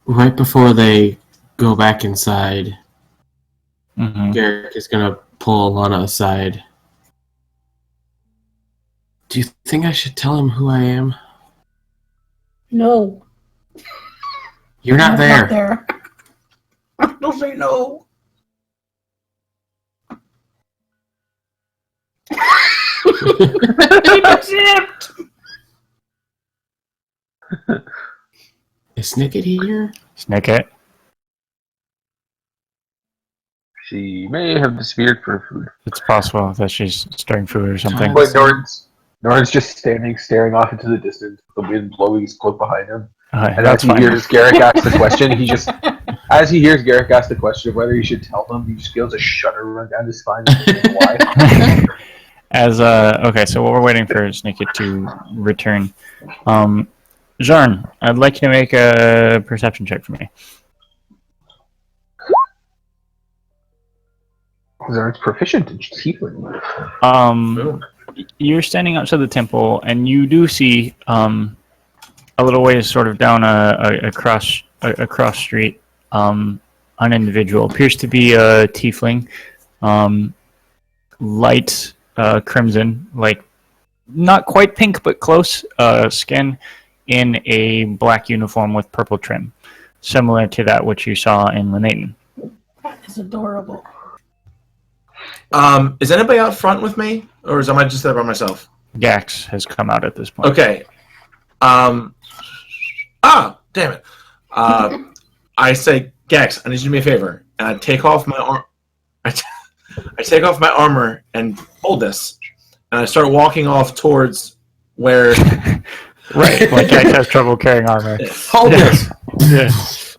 Right before they go back inside, Mm-hmm. Garrick is gonna pull Lana aside. Do you think I should tell him who I am? No. You're not I'm there. Not there. Don't say no. Keep it zipped. Is Snicket here? Snicket. She may have disappeared for food. It's possible that she's stirring food or something. But Norton's just standing, staring off into the distance, the wind blowing his cloak behind him. And That's as he fine. hears Garrick ask the question, as he hears Garrick ask the question of whether he should tell him, he just feels a shudder run down his spine. Why? Okay, so while we're waiting for Snicket to return, Jarn, I'd like you to make a perception check for me. Zarn's proficient in tiefling. You're standing outside the temple, and you do see a little ways, sort of down a cross street, an individual appears to be a tiefling, light crimson, like not quite pink but close skin, in a black uniform with purple trim, similar to that which you saw in Lenaton. It's adorable. Is anybody out front with me, or am I just there by myself? Gax has come out at this point. Okay. Damn it. I say, Gax, I need you to do me a favor, and I take off my arm. I take off my armor and hold this, and I start walking off towards where. Right, like Gax has trouble carrying armor. Hold this.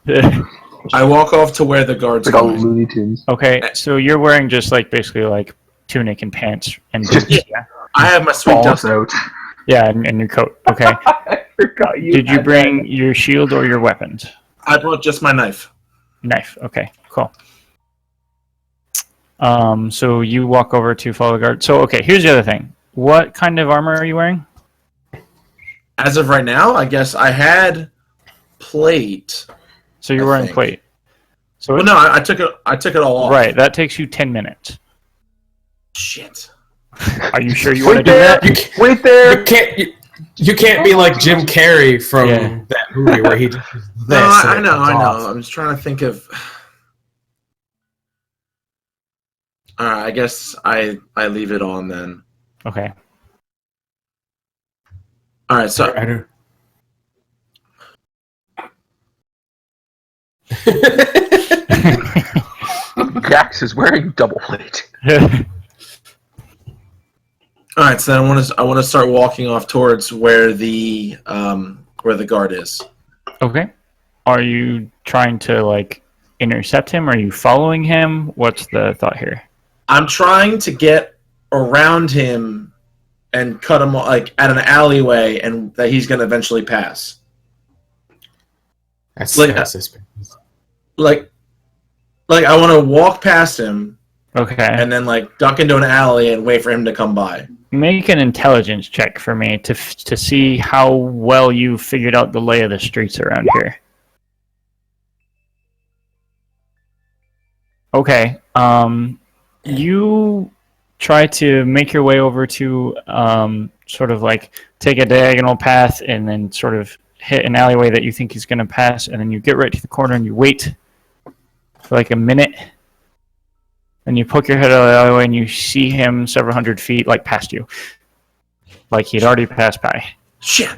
Yeah. I walk off to where the guards It's like all are. Looney Tunes. Okay, so you're wearing just like basically like tunic and pants and boots. Yeah, I have my sweet Balls dust. out. yeah, and your coat. Okay. I forgot you. Did you had bring your shield or your weapons? I brought just my knife. Knife. Okay, cool. So you walk over to follow the guard. So okay, here's the other thing. What kind of armor are you wearing? As of right now, I guess I had plate. So you're I wearing think. plate. So Well, no, I took it all off. right, that takes you 10 minutes. Shit. Are you sure you Wait want to do there. that? Wait there. You can't be like Jim Carrey from Yeah. that movie where he does this. No, and I it know. comes off. I'm just trying to think of. I guess I leave it on then. Okay. All right, so I don't. Jax is wearing double plate. all right, so then I want to start walking off towards where the guard is. Okay. Are you trying to like intercept him? Are you following him? What's the thought here? I'm trying to get around him and cut him like at an alleyway, and that he's going to eventually pass. That's Like- suspicious. Like I want to walk past him Okay. and then like duck into an alley and wait for him to come by. Make an intelligence check for me to see how well you figured out the lay of the streets around here. Okay. You try to make your way over to sort of like take a diagonal path and then sort of hit an alleyway that you think he's going to pass, and then you get right to the corner and you wait for like a minute. And you poke your head out of the alleyway and you see him several hundred feet like past you. Like he'd already passed by. Shit.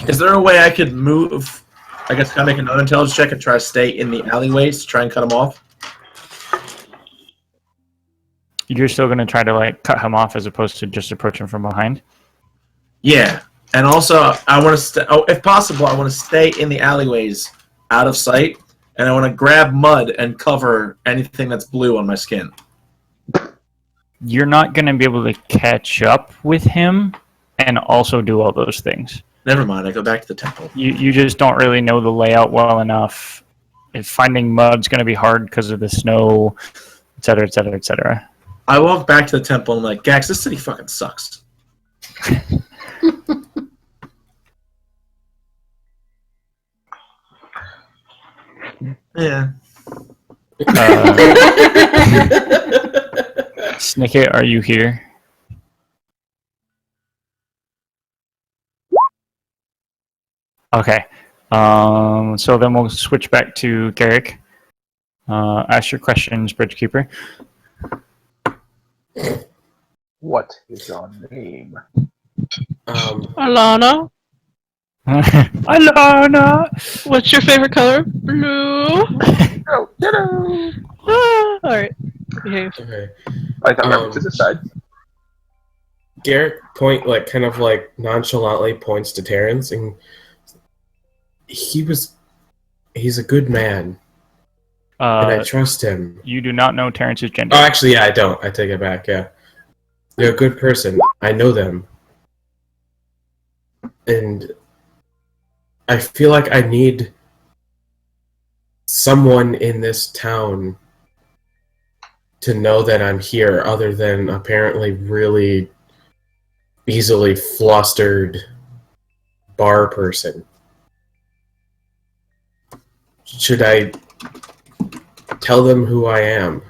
Is there a way I could move? I guess can I make another intelligence check and try to stay in the alleyways to try and cut him off? You're still going to try to like cut him off as opposed to just approach him from behind? Yeah, and also I want to, if possible, I want to stay in the alleyways, out of sight, and I want to grab mud and cover anything that's blue on my skin. You're not going to be able to catch up with him and also do all those things. Never mind, I go back to the temple. You just don't really know the layout well enough. If finding mud's going to be hard because of the snow, et cetera, et cetera, et cetera. I walk back to the temple and I'm like, Gax, this city fucking sucks. Yeah. Snicket, are you here? Okay. So then we'll switch back to Garrick. Ask your questions, Bridgekeeper. What is your name? Alana, Alana! what's your favorite color? Blue. Oh, hello. Ah, all right. Behave. Okay. I thought that was to the side. Garrett kind of nonchalantly points to Terrence, and he's a good man, and I trust him. You do not know Terrence's gender. Oh, actually, yeah, I don't. I take it back. Yeah, they're a good person. I know them, and I feel like I need someone in this town to know that I'm here, other than apparently really easily flustered bar person. Should I tell them who I am?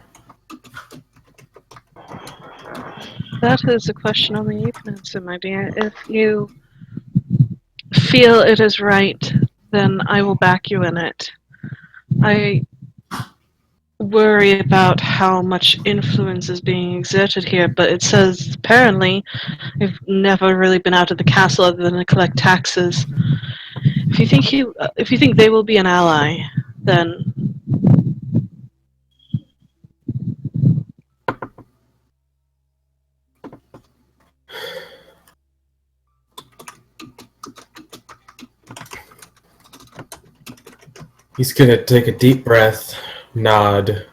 That is a question only you can answer, my dear. If you feel it is right, then I will back you in it. I worry about how much influence is being exerted here, but it says apparently you've never really been out of the castle other than to collect taxes. If you think they will be an ally, then He's gonna take a deep breath, nod,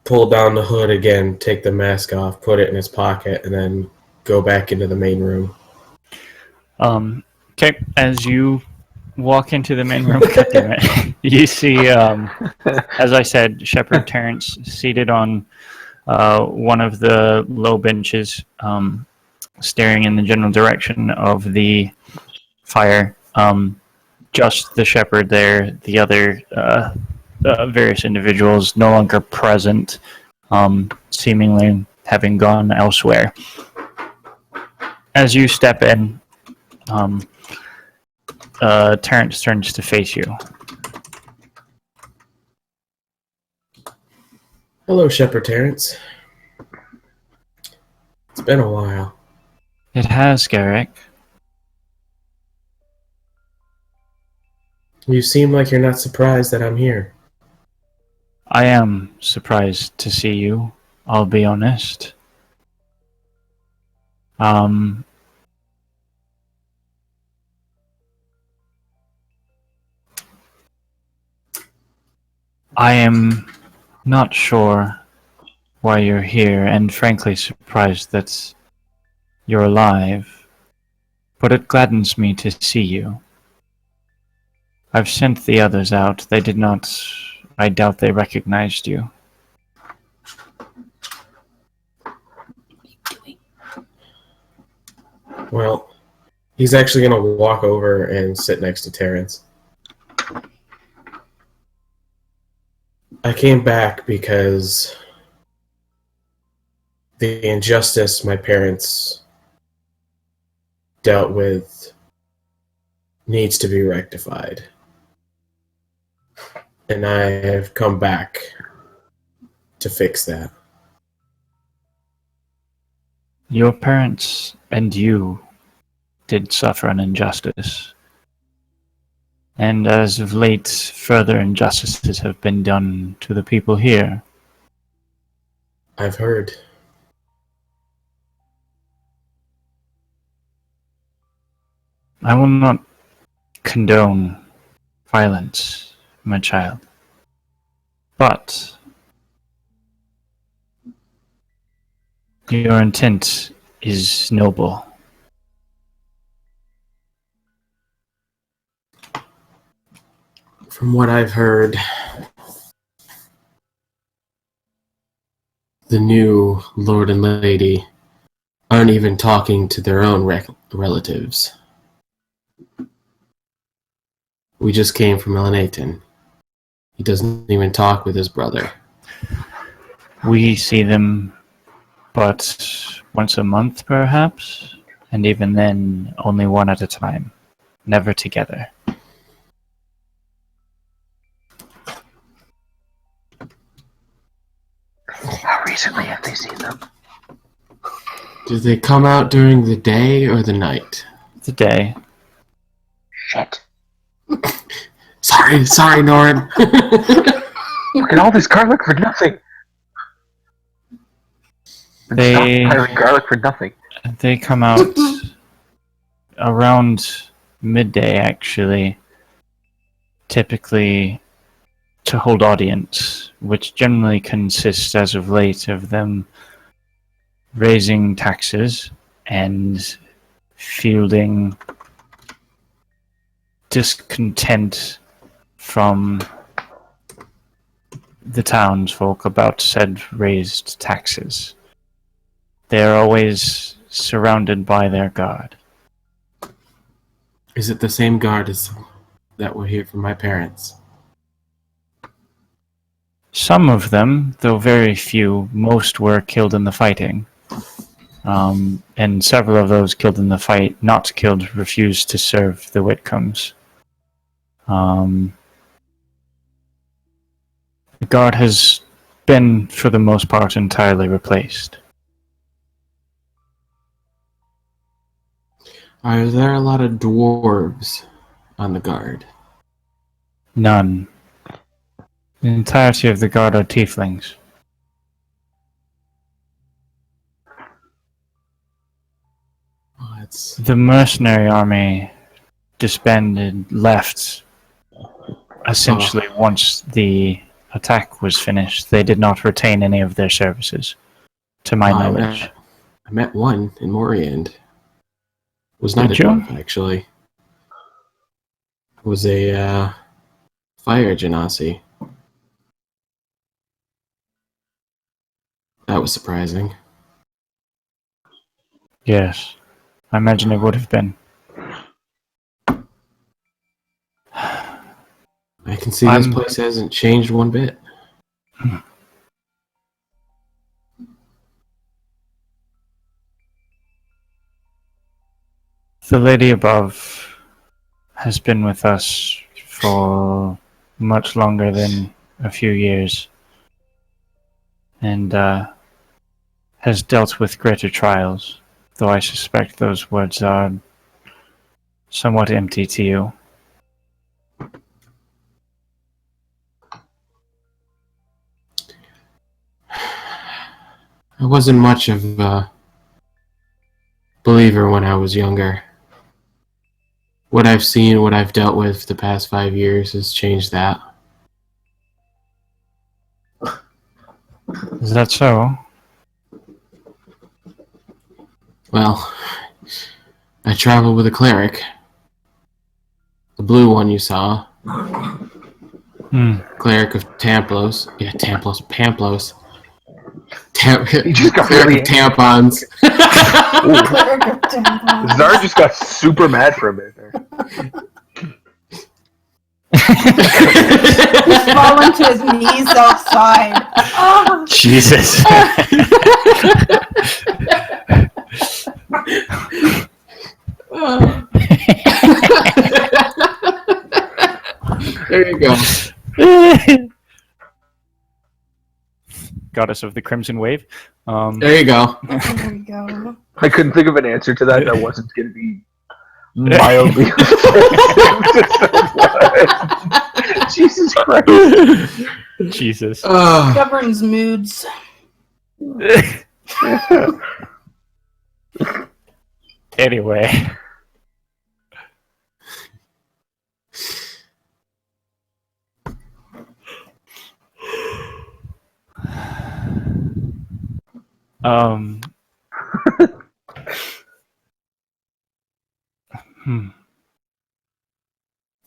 pull down the hood again, take the mask off, put it in his pocket, and then go back into the main room. Okay, as you walk into the main room, you see, as I said, Shepherd Terrence seated on one of the low benches, staring in the general direction of the fire. Just the shepherd there, the other various individuals no longer present, seemingly having gone elsewhere. As you step in, Terrence turns to face you. Hello, Shepherd Terrence. It's been a while. It has, Garrick. You seem like you're not surprised that I'm here. I am surprised to see you, I'll be honest. I am not sure why you're here, and frankly surprised that you're alive, but it gladdens me to see you. I've sent the others out. They did not. I doubt they recognized you. Well, he's actually going to walk over and sit next to Terrence. I came back because the injustice my parents dealt with needs to be rectified. And I have come back to fix that. Your parents and you did suffer an injustice. And as of late, further injustices have been done to the people here. I've heard. I will not condone violence, my child. But your intent is noble. From what I've heard, the new Lord and Lady aren't even talking to their own relatives. We just came from Elanaton. He doesn't even talk with his brother. We see them but once a month, perhaps, and even then, only one at a time, never together. How recently have they seen them? Do they come out during the day or the night? The day. Shit. Sorry, Norin. Look at all this garlic for nothing. They Stockpiling garlic for nothing. They come out around midday, actually, typically to hold audience, which generally consists, as of late, of them raising taxes and fielding discontent from the townsfolk about said raised taxes. They are always surrounded by their guard. Is it the same guard as that were here for my parents? Some of them, though very few, most were killed in the fighting. And several of those killed in the fight, not killed, refused to serve the Whitcombs. The guard has been, for the most part, entirely replaced. Are there a lot of dwarves on the guard? None. The entirety of the guard are tieflings. Oh, it's... The mercenary army disbanded, left, essentially once the attack was finished. They did not retain any of their services, to my knowledge. I met one in Moriand. Was not Did a you? dwarf, actually. Was a fire genasi. That was surprising. Yes, I imagine it would have been. I can see this place hasn't changed one bit. The lady above has been with us for much longer than a few years, and has dealt with greater trials, though I suspect those words are somewhat empty to you. I wasn't much of a believer when I was younger. What I've seen, what I've dealt with the past 5 years has changed that. Is that so? Well, I traveled with a cleric. The blue one you saw. Cleric of Tamplos. Yeah, Pamplos. He just got Cleric really of tampons. Cleric of tampons. Zar just got super mad for a minute there. He's fallen to his knees outside. Oh. Jesus. There you go. Goddess of the Crimson Wave. There you go. There we go. I couldn't think of an answer to that wasn't going to be mildly Jesus Christ. Jesus. Governs moods. Anyway.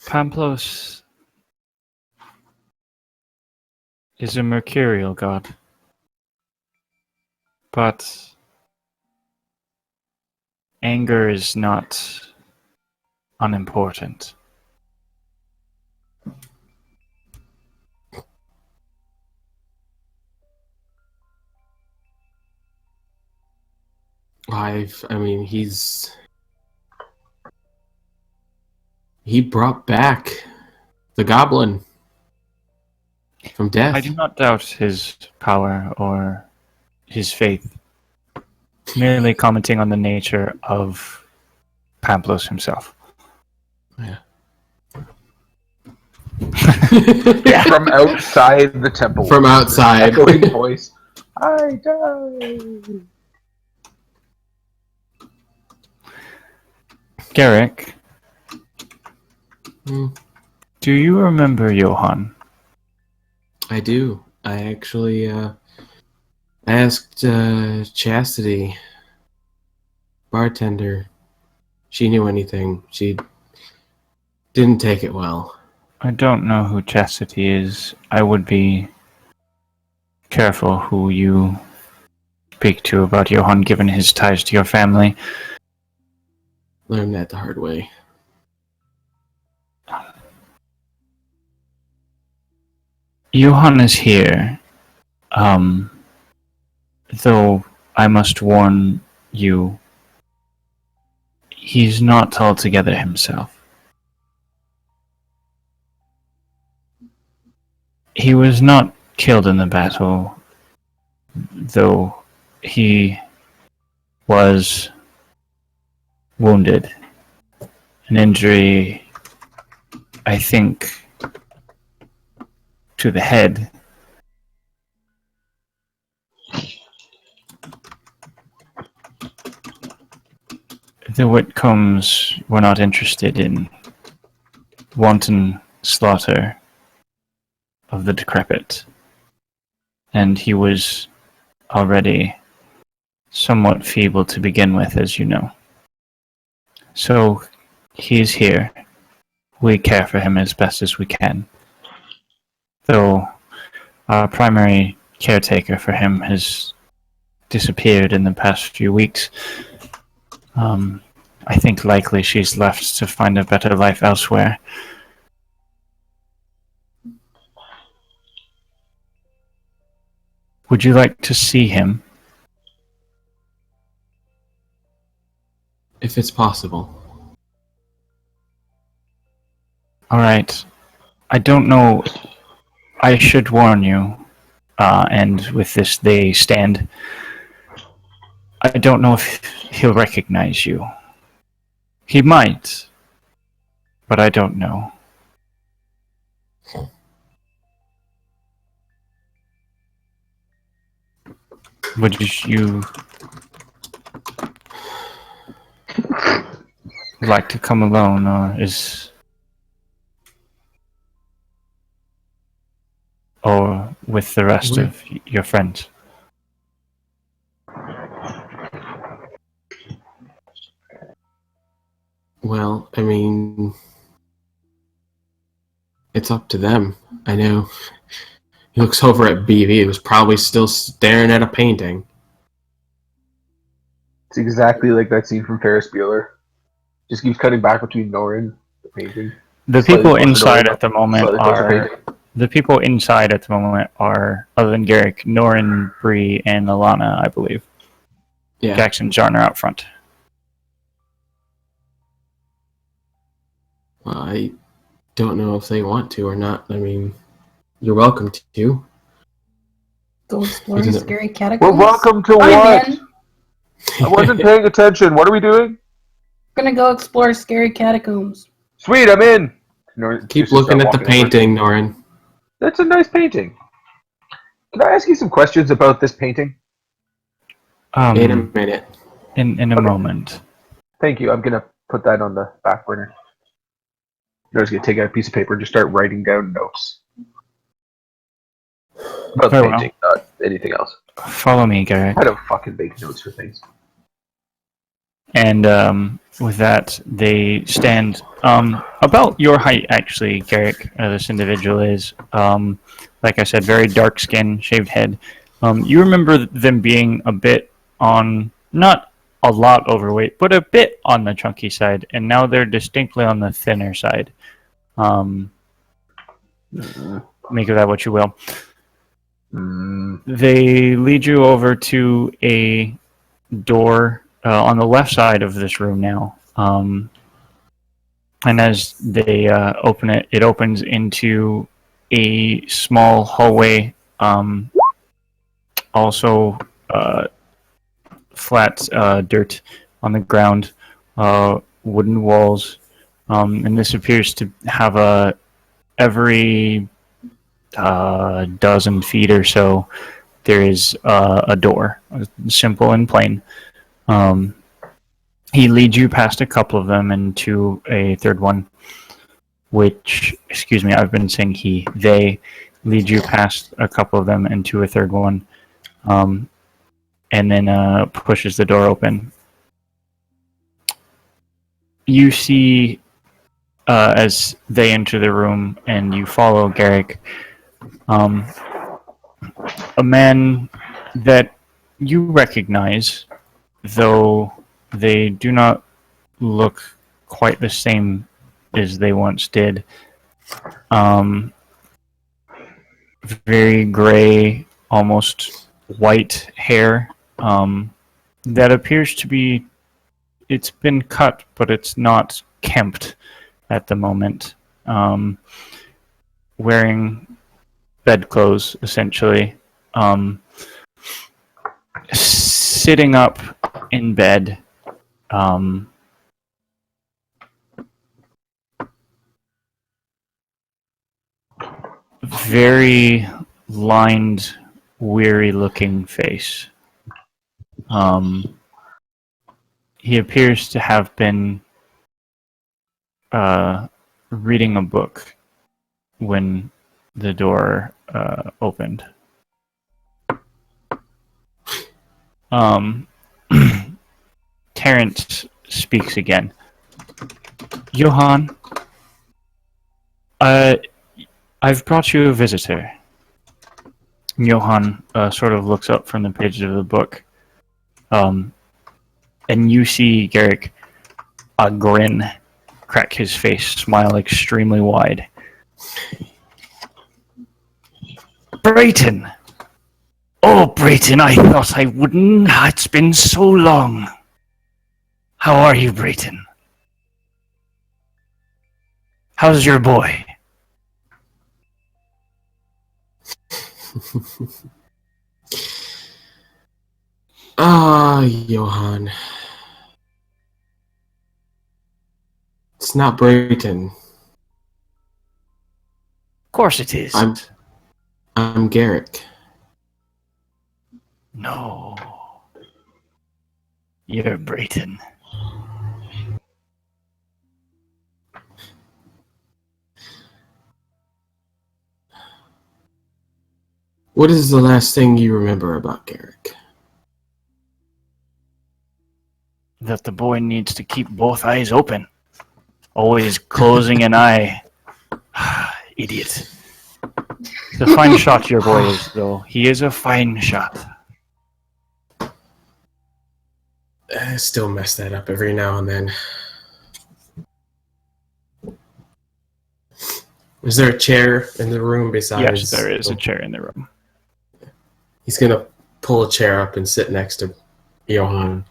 Pamplos is a mercurial god, but anger is not unimportant. He brought back the goblin from death. I do not doubt his power or his faith, merely commenting on the nature of Pamplos himself. Yeah. From outside the temple. From outside. Echoing voice. I die. Garrick, do you remember Johann? I do. I actually asked Chastity, bartender, she knew anything. She didn't take it well. I don't know who Chastity is. I would be careful who you speak to about Johann, given his ties to your family. Learned that the hard way. Johann is here. Though I must warn you, he's not altogether himself. He was not killed in the battle, though he was wounded. An injury, I think, to the head. The Whitcombs were not interested in wanton slaughter of the decrepit, and he was already somewhat feeble to begin with, as you know. So he's here. We care for him as best as we can, though our primary caretaker for him has disappeared in the past few weeks. I think likely she's left to find a better life elsewhere. Would you like to see him? If it's possible. Alright. I don't know. I should warn you, and with this they stand. I don't know if he'll recognize you. He might, but I don't know. Would you like to come alone, or with the rest of your friends? Well, I mean, it's up to them. I know. He looks over at BV, who's probably still staring at a painting. It's exactly like that scene from Ferris Bueller. Just keeps cutting back between Norin, the painting. The Slightly people closer to inside Norin, at the moment slightly closer are painting. the people inside at the moment are, other than Garrick, Norin, Bree, and Alana, I believe. Yeah. Jackson, John are out front. Well, I don't know if they want to or not. I mean, you're welcome to. Go exploring Isn't it- scary catacombs. We're welcome to I'm what? in. I wasn't paying attention. What are we doing? We're gonna go explore scary catacombs. Sweet, I'm in. Norin, Keep just looking start at the walking over. painting, Norin. That's a nice painting. Can I ask you some questions about this painting? In a minute. In a Okay. moment. Thank you. I'm gonna put that on the back burner. I'm just gonna take out a piece of paper and just start writing down notes about the Very well. painting, not anything else. Follow me, Garrick. I don't fucking make notes for things. And with that, they stand about your height, actually, Garrick. This individual is, like I said, very dark skin, shaved head. You remember them being a bit on, not a lot overweight, but a bit on the chunky side, and now they're distinctly on the thinner side. Make of that what you will. They lead you over to a door on the left side of this room now. And as they open it, it opens into a small hallway, also flat dirt on the ground, wooden walls, and this appears to have every dozen feet or so, there is a door, simple and plain. He leads you past a couple of them and to a third one, which, excuse me, I've been saying they lead you past a couple of them and to a third one, and then pushes the door open. You see, as they enter the room and you follow Garrick, a man that you recognize, though they do not look quite the same as they once did. Very gray, almost white hair, that appears to be, it's been cut, but it's not kempt at the moment. Wearing bedclothes, essentially. Sitting up in bed. Very lined, weary-looking face. He appears to have been reading a book when the door opened. Terrence speaks again. Johann, I've brought you a visitor. Johann sort of looks up from the pages of the book. And you see Garrick, a grin, crack his face, smile extremely wide. Brayton! Oh, Brayton, I thought I wouldn't. It's been so long. How are you, Brayton? How's your boy? Ah, Johann. It's not Brayton. Of course it is. I'm Garrick. No. You're Brayton. What is the last thing you remember about Garrick? That the boy needs to keep both eyes open. Always closing an eye. Idiot. He's a fine shot, your boy is, though. He is a fine shot. I still mess that up every now and then. Is there a chair in the room besides? Yes, there is a chair in the room. He's gonna pull a chair up and sit next to Johann.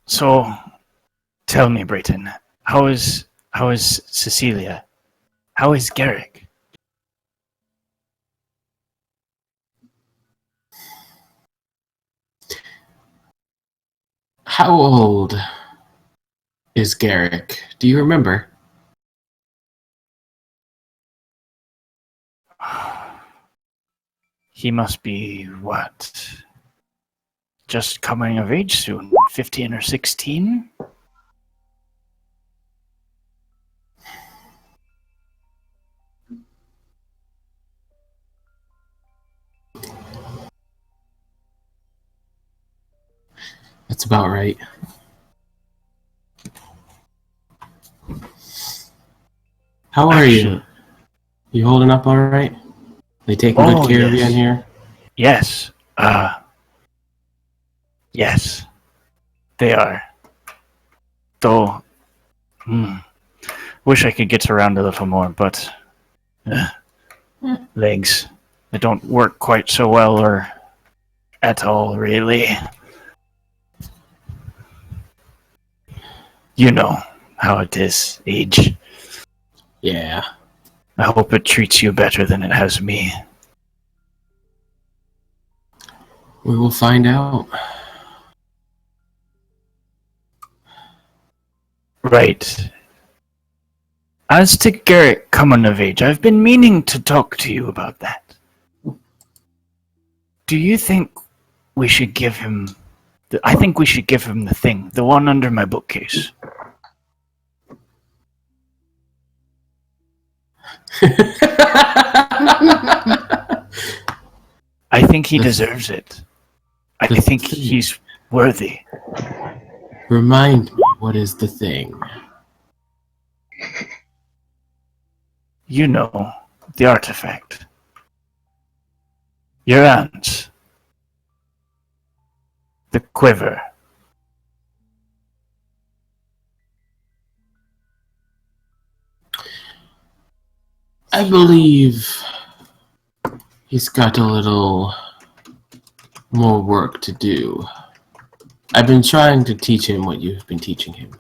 So, tell me, Brayton, how is Cecilia? How is Garrick? How old is Garrick? Do you remember? He must be, what? Just coming of age soon? 15 or 16? That's about right. How are you? You holding up all right? They taking good care of you in here? Yes. Yes. They are. Though, wish I could get around a little more, but legs, they don't work quite so well or at all, really. You know how it is, age. Yeah. I hope it treats you better than it has me. We will find out. Right. As to Garrett coming of age, I've been meaning to talk to you about that. Do you think we should give him... I think we should give him the thing, the one under my bookcase. I think he deserves it. I think he's worthy. Remind me, what is the thing? You know, the artifact. Your aunt's. The quiver. I believe he's got a little more work to do. I've been trying to teach him what you've been teaching him.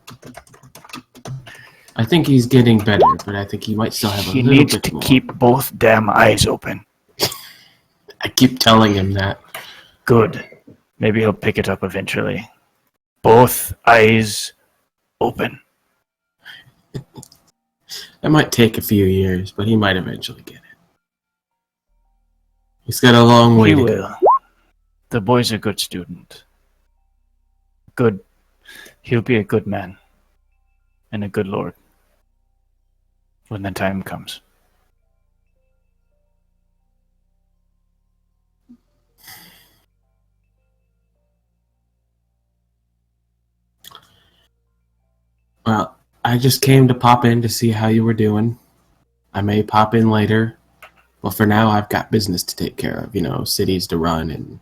I think he's getting better, but I think he might still have a little bit more. He needs to keep both damn eyes open. I keep telling him that. Good. Maybe he'll pick it up eventually. Both eyes open. It might take a few years, but he might eventually get it. He's got a long way to go. He will. The boy's a good student. Good. He'll be a good man. And a good lord. When the time comes. Well, I just came to pop in to see how you were doing. I may pop in later. Well, for now, I've got business to take care of. You know, cities to run and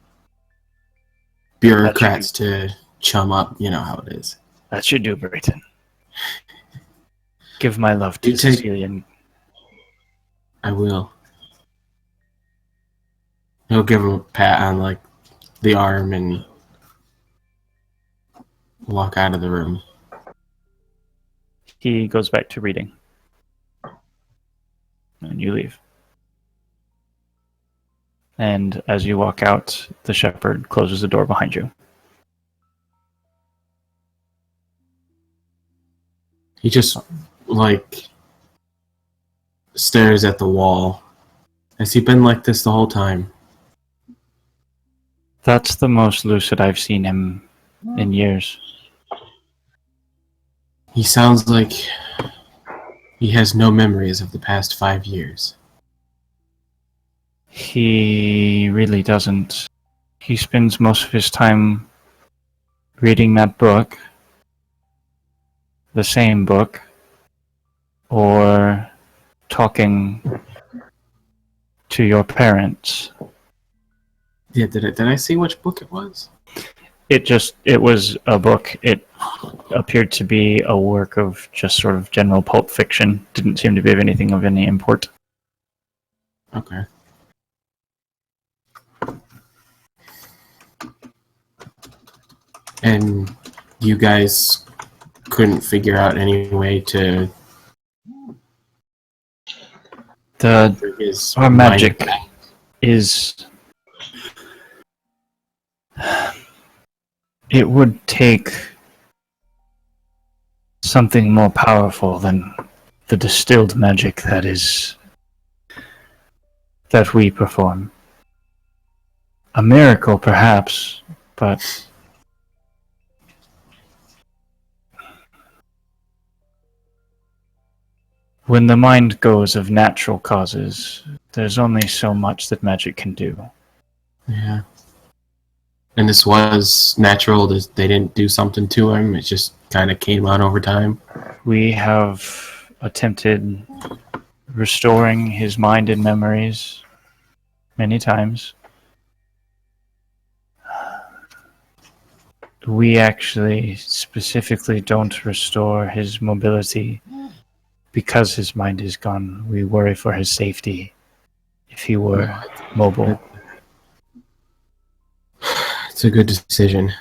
bureaucrats to chum up. You know how it is. That should do, Brayton. Give my love to Cecilia. I will. He'll give him a pat on, like, the arm and walk out of the room. He goes back to reading. And you leave. And as you walk out, the shepherd closes the door behind you. He just, stares at the wall. Has he been like this the whole time? That's the most lucid I've seen him in years. He sounds like he has no memories of the past 5 years. He really doesn't. He spends most of his time reading that book, the same book, or talking to your parents. Yeah, did I see which book it was? It was a book. It appeared to be a work of just sort of general pulp fiction. Didn't seem to be of anything of any import. Okay. And you guys couldn't figure out any way to Our magic is... It would take something more powerful than the distilled magic that we perform. A miracle, perhaps, but when the mind goes of natural causes, there's only so much that magic can do. Yeah. And this was natural. They didn't do something to him. It just kind of came out over time. We have attempted restoring his mind and memories many times. We actually specifically don't restore his mobility because his mind is gone. We worry for his safety if he were mobile. It's a good decision.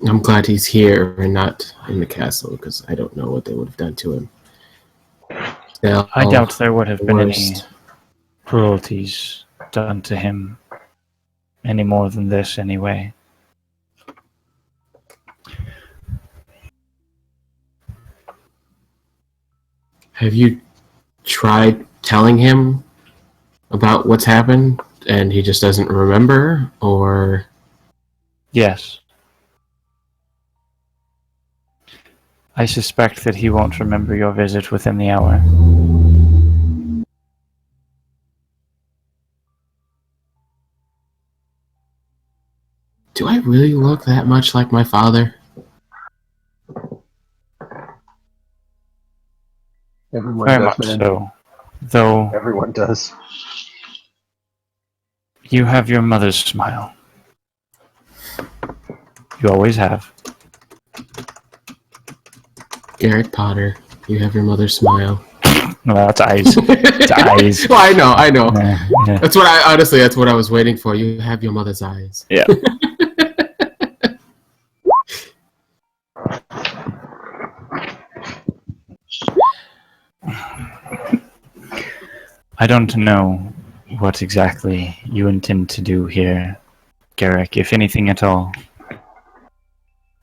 I'm glad he's here and not in the castle, because I don't know what they would have done to him. I doubt there would have been any worst. cruelties done to him any more than this anyway. Have you tried telling him about what's happened and he just doesn't remember, or... Yes. I suspect that he won't remember your visit within the hour. Do I really look that much like my father? Everyone Very does, much man. so. Though Everyone does. you have your mother's smile. You always have. Garrett Potter, you have your mother's smile. No, that's eyes. It's eyes. Well, I know. Yeah. That's what I was waiting for. You have your mother's eyes. Yeah. I don't know what exactly you intend to do here, Garrick, if anything at all.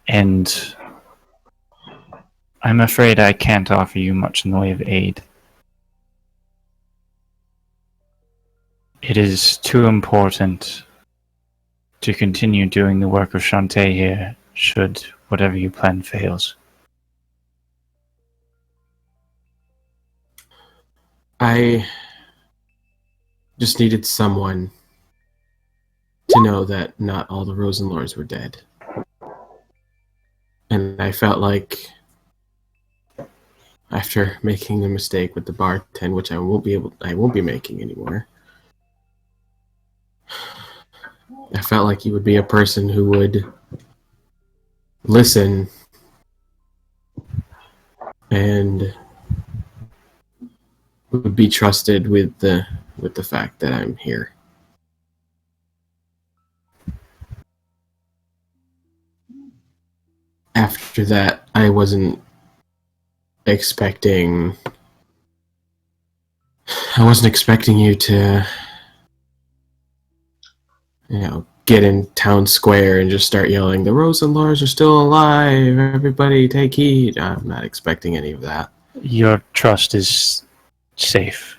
And I'm afraid I can't offer you much in the way of aid. It is too important to continue doing the work of Shantae here, should whatever you plan fails. I just needed someone to know that not all the Rosenlords were dead. And I felt like after making the mistake with the bartend, which I won't be making anymore, I felt like you would be a person who would listen and would be trusted with the fact that I'm here. After that, I wasn't expecting I wasn't expecting you to, get in town square and just start yelling, "The Rosenlars are still alive! Everybody take heed!" I'm not expecting any of that. Your trust is safe.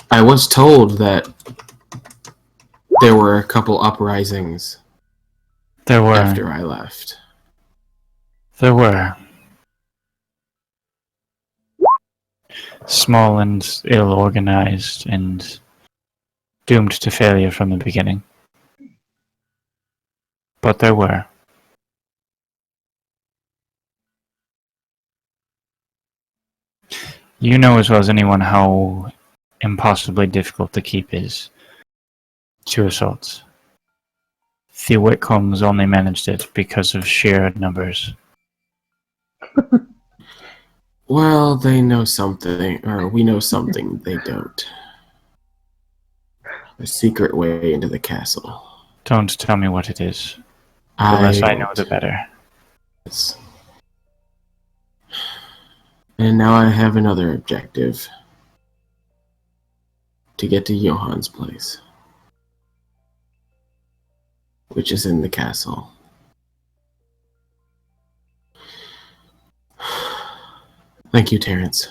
I was told that there were a couple uprisings There were. after I left. There were. Small and ill-organized and doomed to failure from the beginning. But there were. You know as well as anyone how impossibly difficult the keep is to assault. The Whitcombs only managed it because of sheer numbers. Well, they know something, or we know something they don't. A secret way into the castle. Don't tell me what it is. The less I know, the better. Yes. And now I have another objective. To get to Johann's place. Which is in the castle. Thank you, Terrence.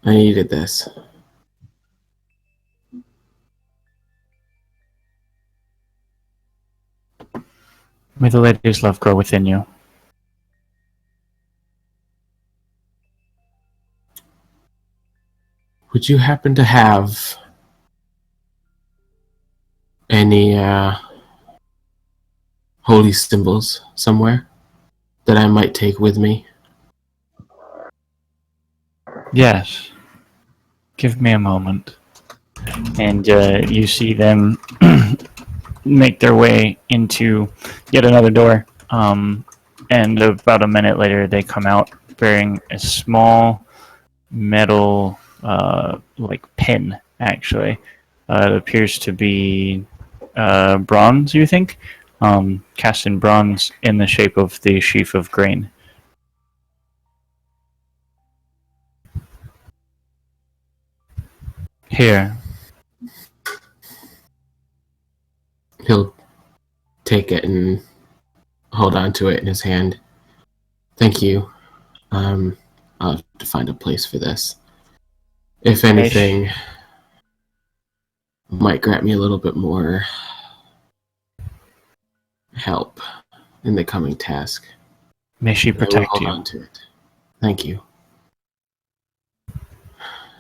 I needed this. May the lady's love grow within you. Would you happen to have any holy symbols somewhere that I might take with me? Yes. Give me a moment. And you see them make their way into yet another door. And about a minute later, they come out bearing a small metal, pin, actually. It appears to be bronze, you think? Cast in bronze in the shape of the sheaf of grain. Here. He'll take it and hold on to it in his hand. Thank you. I'll have to find a place for this. If anything, might grant me a little bit more help in the coming task. May she protect hold you. on to it. Thank you.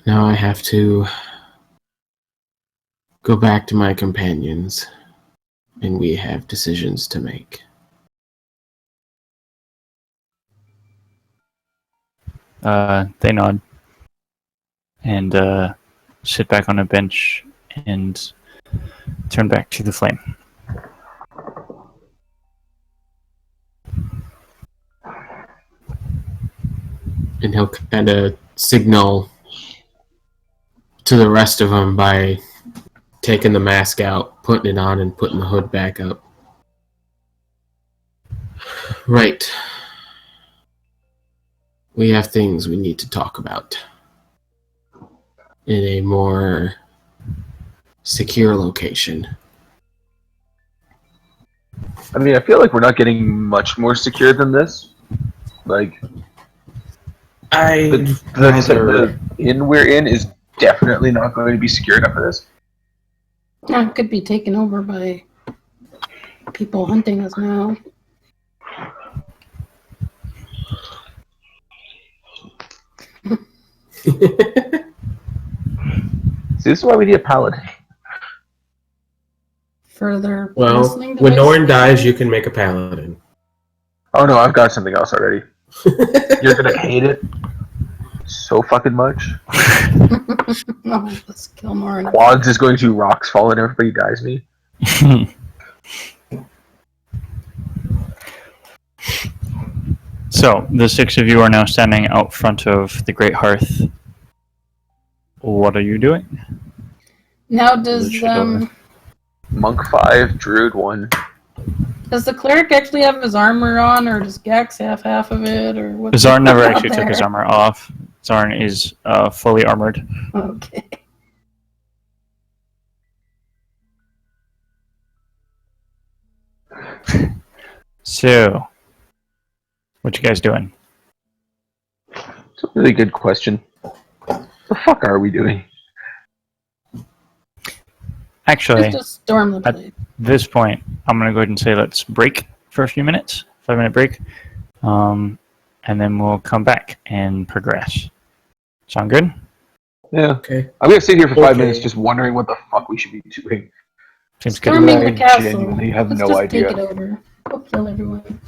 Now I have to go back to my companions, and we have decisions to make. They nod and sit back on a bench and turn back to the flame. And he'll kind of signal to the rest of them by taking the mask out, putting it on, and putting the hood back up. Right. We have things we need to talk about in a more secure location. I mean, I feel like we're not getting much more secure than this. Like, the inn we're in is definitely not going to be secure enough for this. Yeah, it could be taken over by people hunting us now. See, this is why we need a paladin. Further Well, listening when device? Norn dies, you can make a paladin. Oh no, I've got something else already. You're gonna hate it so fucking much. No, let's kill more. Quads is going to rocks fall and everybody dies me. So, the six of you are now standing out front of the great hearth. What are you doing? Now does Monk 5, Druid 1. does the cleric actually have his armor on, or does Gax have half of it, or what? Zarn never actually took his armor off. Zarn is fully armored. Okay. So, what you guys doing? It's a really good question. The fuck are we doing? Actually, Just storm the place. at this point, I'm going to go ahead and say let's break for a few minutes, 5-minute break, and then we'll come back and progress. Sound good? Yeah. Okay. I'm gonna sit here for 5 Okay. minutes just wondering what the fuck we should be doing. Seems good. Storming I the castle. genuinely have Let's no just idea. take it over. Go kill everyone.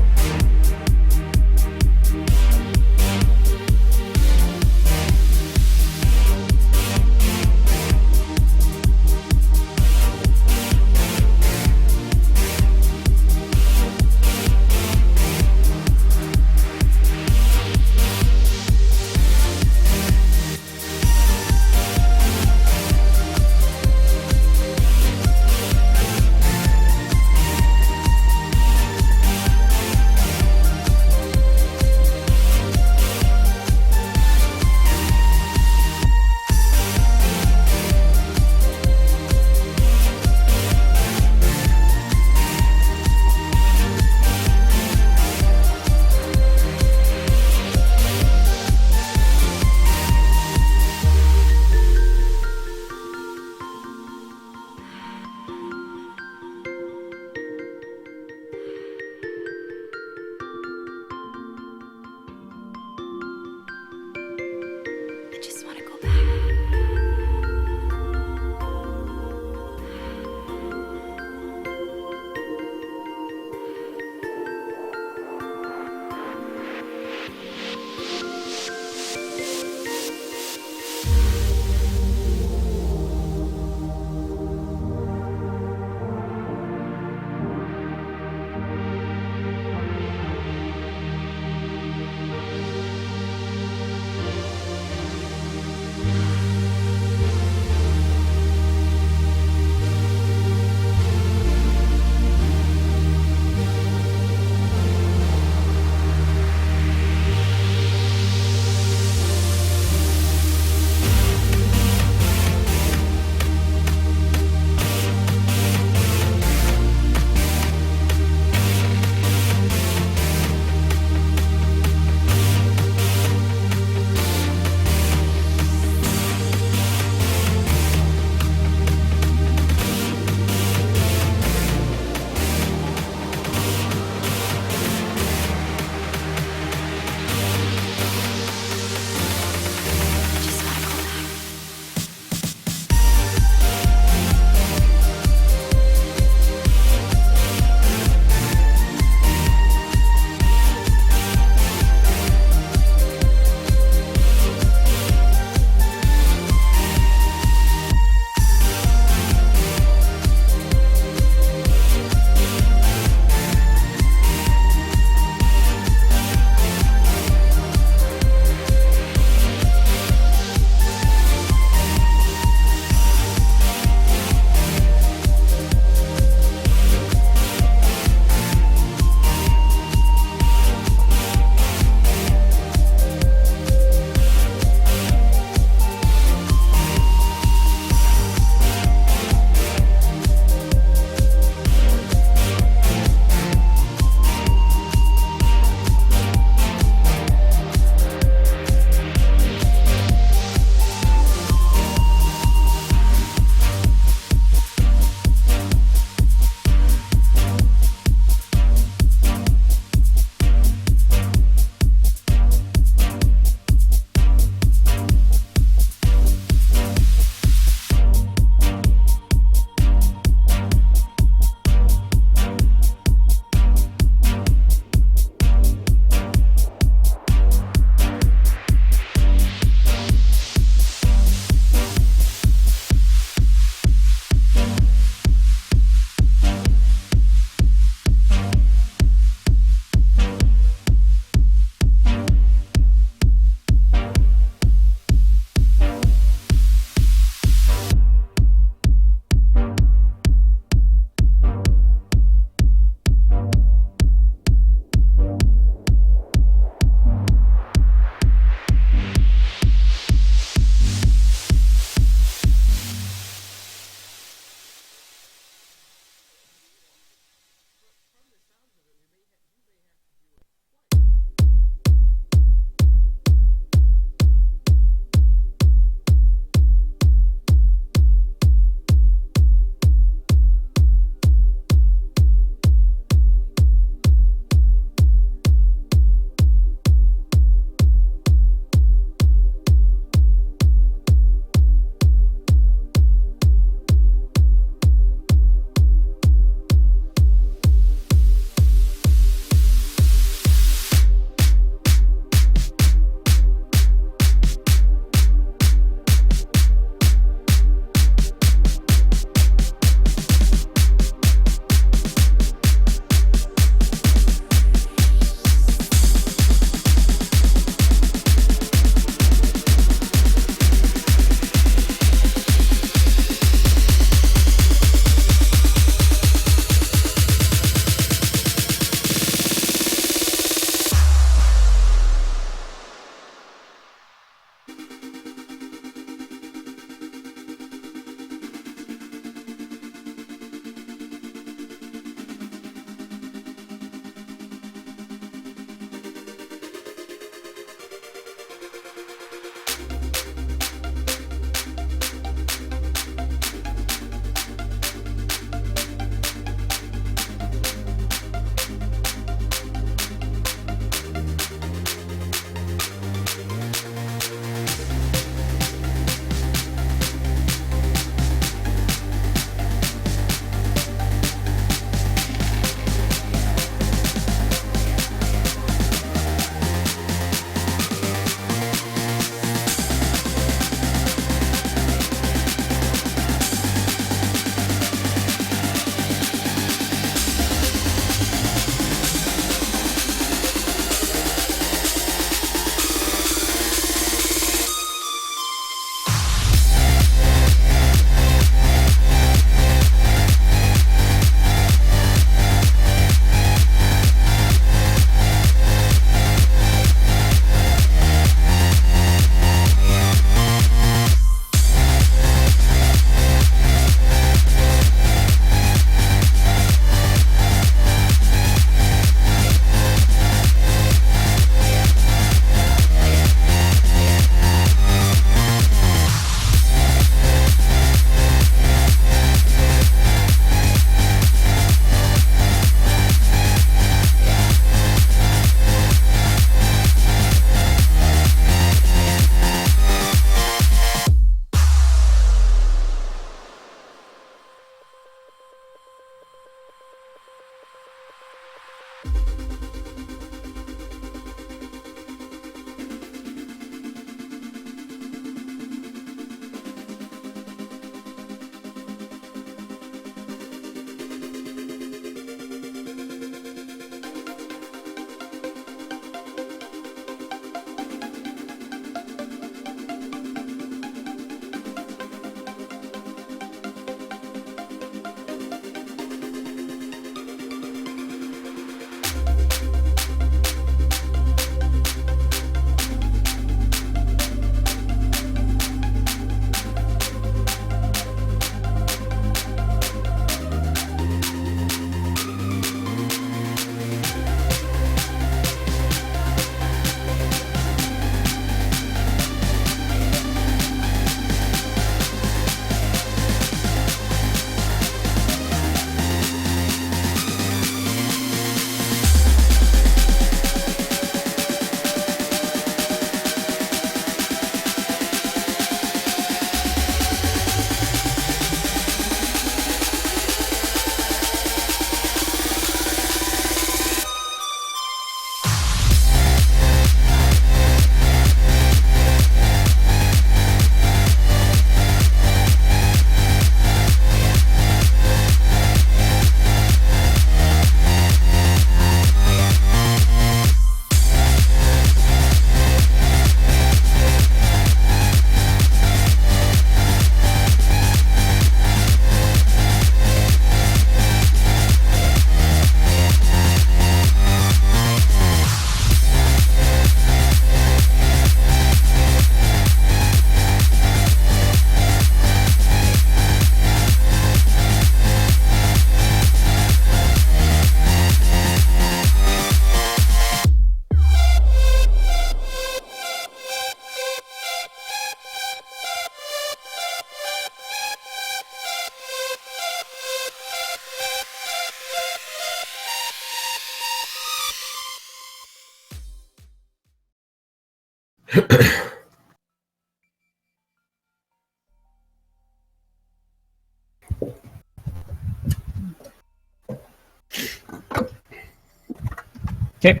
Okay.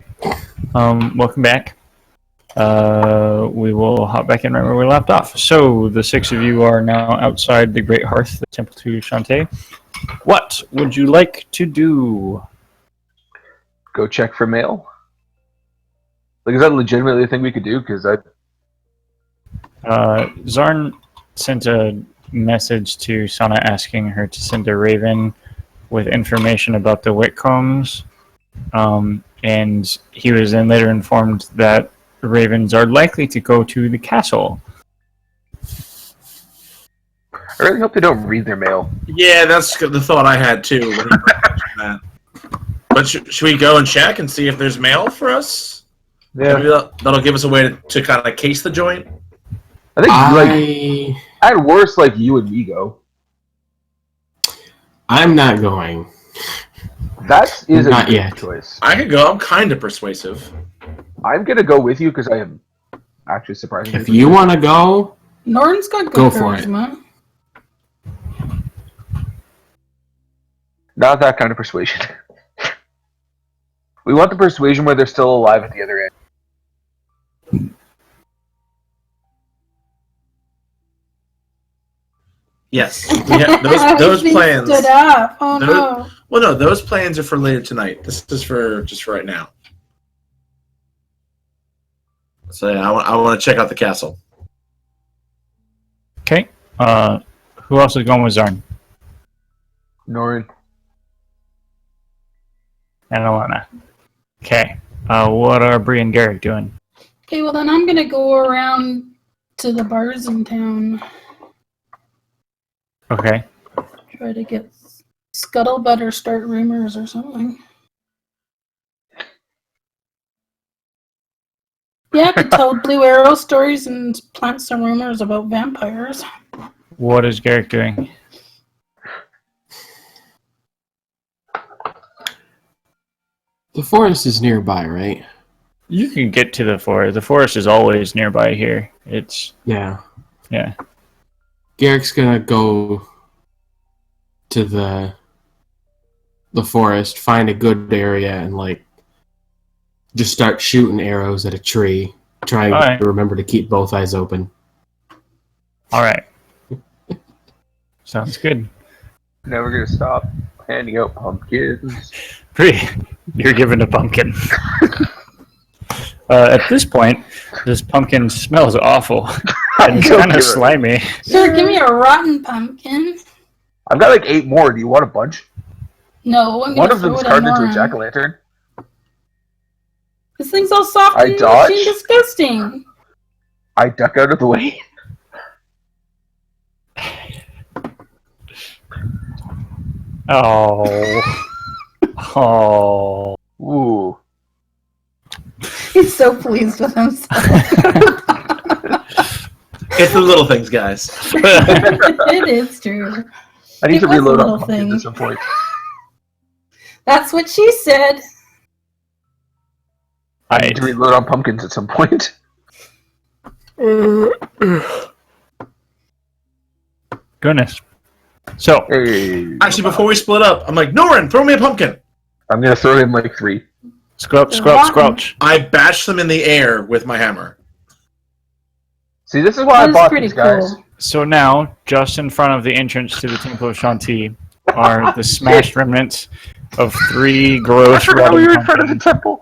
Welcome back. We will hop back in right where we left off. So the 6 of you are now outside the Great Hearth, the Temple to Shantae. What would you like to do? Go check for mail. Like, is that legitimately a thing we could do? Because Zarn sent a message to Sana asking her to send a raven with information about the Whitcombs. And he was then later informed that ravens are likely to go to the castle. I really hope they don't read their mail. Yeah, that's the thought I had too. When he mentioned that. But should we go and check and see if there's mail for us? Yeah. Maybe that'll give us a way to kind of case the joint. I think, at worst, you and me go. I'm not going. That is Not a good yet. choice. I could go. I'm kind of persuasive. I'm gonna go with you because I am actually surprisingly. If you want to go, Norton's got good Go for it. charisma. Not that kind of persuasion. We want the persuasion where they're still alive at the other end. Yes, yeah, those He plans. stood up. Oh Those- no. Well, no, those plans are for later tonight. This is for just for right now. So yeah, I want to check out the castle. Okay. Who else is going with Zarn? Norin. And Alana. Okay. What are Bree and Garrick doing? Okay, well then I'm gonna go around to the bars in town. Okay. Try to get scuttlebutt or start rumors or something. Yeah, I could tell Blue Arrow stories and plant some rumors about vampires. What is Garrick doing? the forest is nearby, right? You can get to the forest. The forest is always nearby here. It's Yeah. yeah. Garrick's gonna go to the forest, find a good area, and just start shooting arrows at a tree. Trying All right. to remember to keep both eyes open. All right. Sounds good. Never gonna stop handing out pumpkins. Bree, you're given a pumpkin. At this point, this pumpkin smells awful and Don't kind give of it. slimy. Sure, give me a rotten pumpkin. I've got 8 more. Do you want a bunch? No, I'm One gonna of throw them's it at carved into a Norrin. jack-o'-lantern. This thing's all soft I and dodge. mushy and disgusting. I duck out of the way. Oh. Oh. Ooh. He's so pleased with himself. It's the little things, guys. It is true. I need It to was a reload little on pumpkins thing. at some point. That's what she said. I Right. need to reload on pumpkins at some point. Goodness. So, Hey. Actually, before we split up, I'm like, Norin, throw me a pumpkin. I'm gonna throw in 3. squelch, squelch, squelch. I bash them in the air with my hammer. See, this is why I That was bought pretty these guys. cool. So now, just in front of the entrance to the Temple of Shanti are the smashed remnants of 3 I gross forgot we rotting were in front of the pumpkins. temple.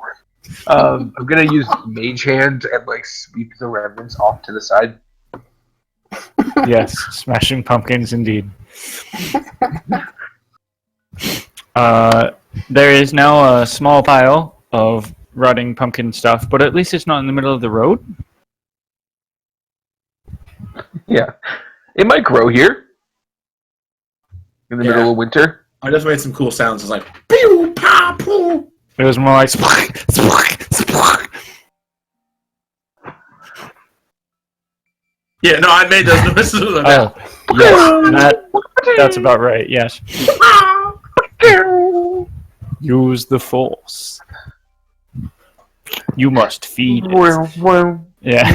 I'm gonna use Mage Hand and sweep the remnants off to the side. Yes, smashing pumpkins indeed. There is now a small pile of rotting pumpkin stuff, but at least it's not in the middle of the road. Yeah, it might grow here in the Yeah. middle of winter. I just made some cool sounds. It's like, pew, pow, poo. It was more like splook, splook, splook. Yeah, no, I made those noises. Oh, yes, that's about right. Yes. Use the force. You must feed it. Yeah.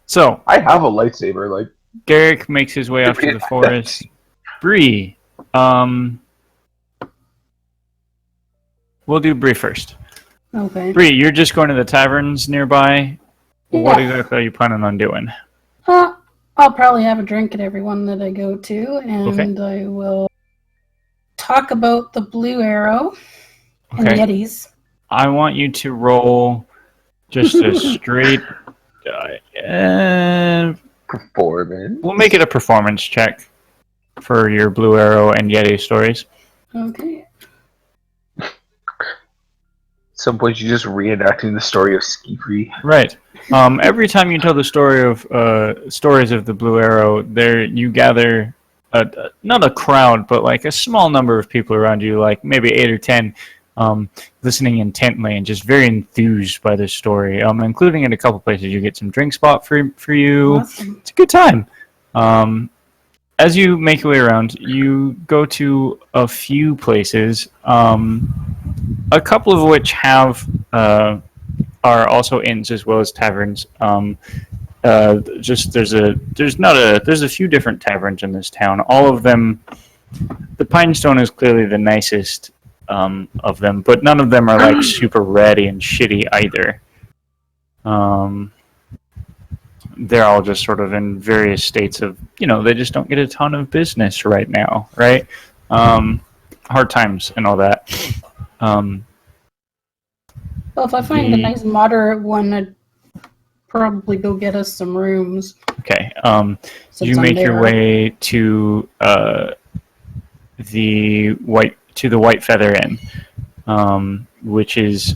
So I have a lightsaber. Like, Garrick makes his way off to the forest. Bree, we'll do Bree first. Okay. Bree, you're just going to the taverns nearby. What Yeah. exactly are you planning on doing? I'll probably have a drink at every one that I go to, and I will talk about the Blue Arrow and Okay. Yetis. I want you to roll just a straight. performance. We'll make it a performance check for your Blue Arrow and Yeti stories. Okay. At some point, you're just reenacting the story of Ski Free. Right. Every time you tell the story of stories of the Blue Arrow, there you gather not a crowd, but like a small number of people around you, like maybe 8 or 10, listening intently and just very enthused by this story. Including in a couple places, you get some drink spot for you. Awesome. It's a good time. As you make your way around, you go to a few places, a couple of which have are also inns as well as taverns. There's a few different taverns in this town. All of them, the Pinestone is clearly the nicest of them, but none of them are like super ratty and shitty either. They're all just sort of in various states of, they just don't get a ton of business right now, right? Hard times and all that. Well, if I find a nice moderate one, I'd probably go get us some rooms. Okay. Since You I'm make your there. way to the White Feather Inn, which is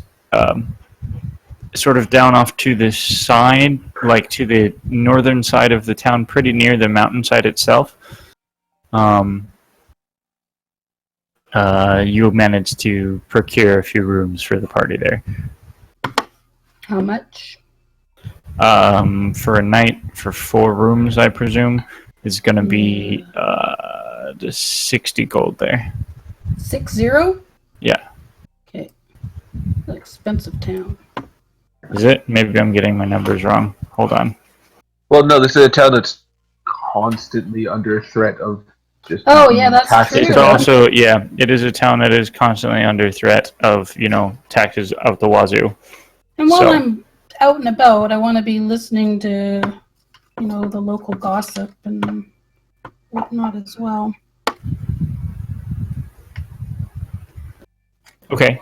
sort of down off to the side, like to the northern side of the town, pretty near the mountainside itself. You managed to procure a few rooms for the party there. How much? For a night, for 4 rooms, I presume, is going to be just 60 gold there. 60? Yeah. Okay. An expensive town. Is it? Maybe I'm getting my numbers wrong. Hold on. Well, no, this is a town that's constantly under threat of just. Oh, yeah, that's taxes. true. It's also, it is a town that is constantly under threat of, taxes out the wazoo. And while So- I'm out and about, I want to be listening to, the local gossip and whatnot as well. Okay.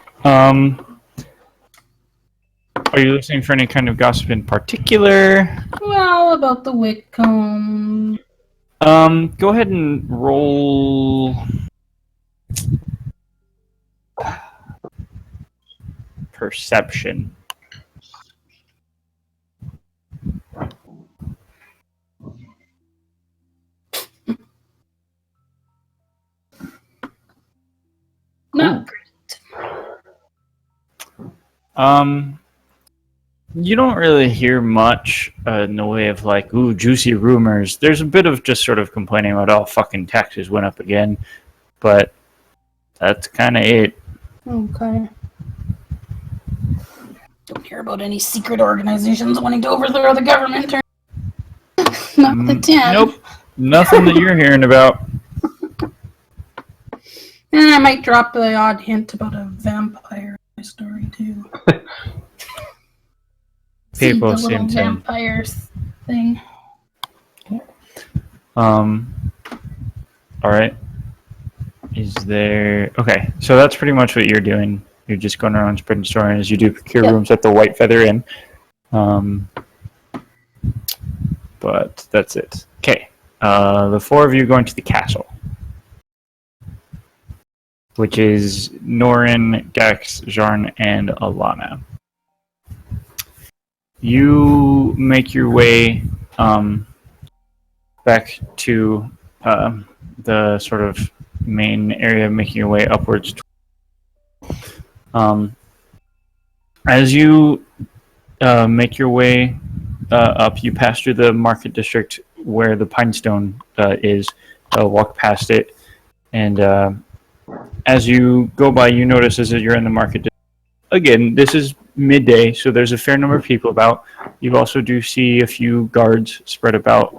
Are you listening for any kind of gossip in particular? Well, about the Whitcomb. Go ahead and roll perception. Not You don't really hear much in the way of like, ooh, juicy rumors. There's a bit of just sort of complaining about, oh, fucking taxes went up again, but that's kind of it. okay. Don't hear about any secret organizations wanting to overthrow the government or not the 10. Nope, nothing that you're hearing about. And I might drop the odd hint about a vampire in my story too. People the seem little to. vampires thing. All right. Is there? Okay, so that's pretty much what you're doing. You're just going around spreading stories. You do procure rooms at the White Feather Inn. But that's it. Okay. The 4 of you going to the castle, which is Norin, Gax, Jarn, and Alana. You make your way back to the sort of main area, making your way upwards. As you make your way up, you pass through the market district where the Pinestone is. Walk past it, and as you go by, you notice as you're in the market district. Again, this is midday, so there's a fair number of people about. You also do see a few guards spread about,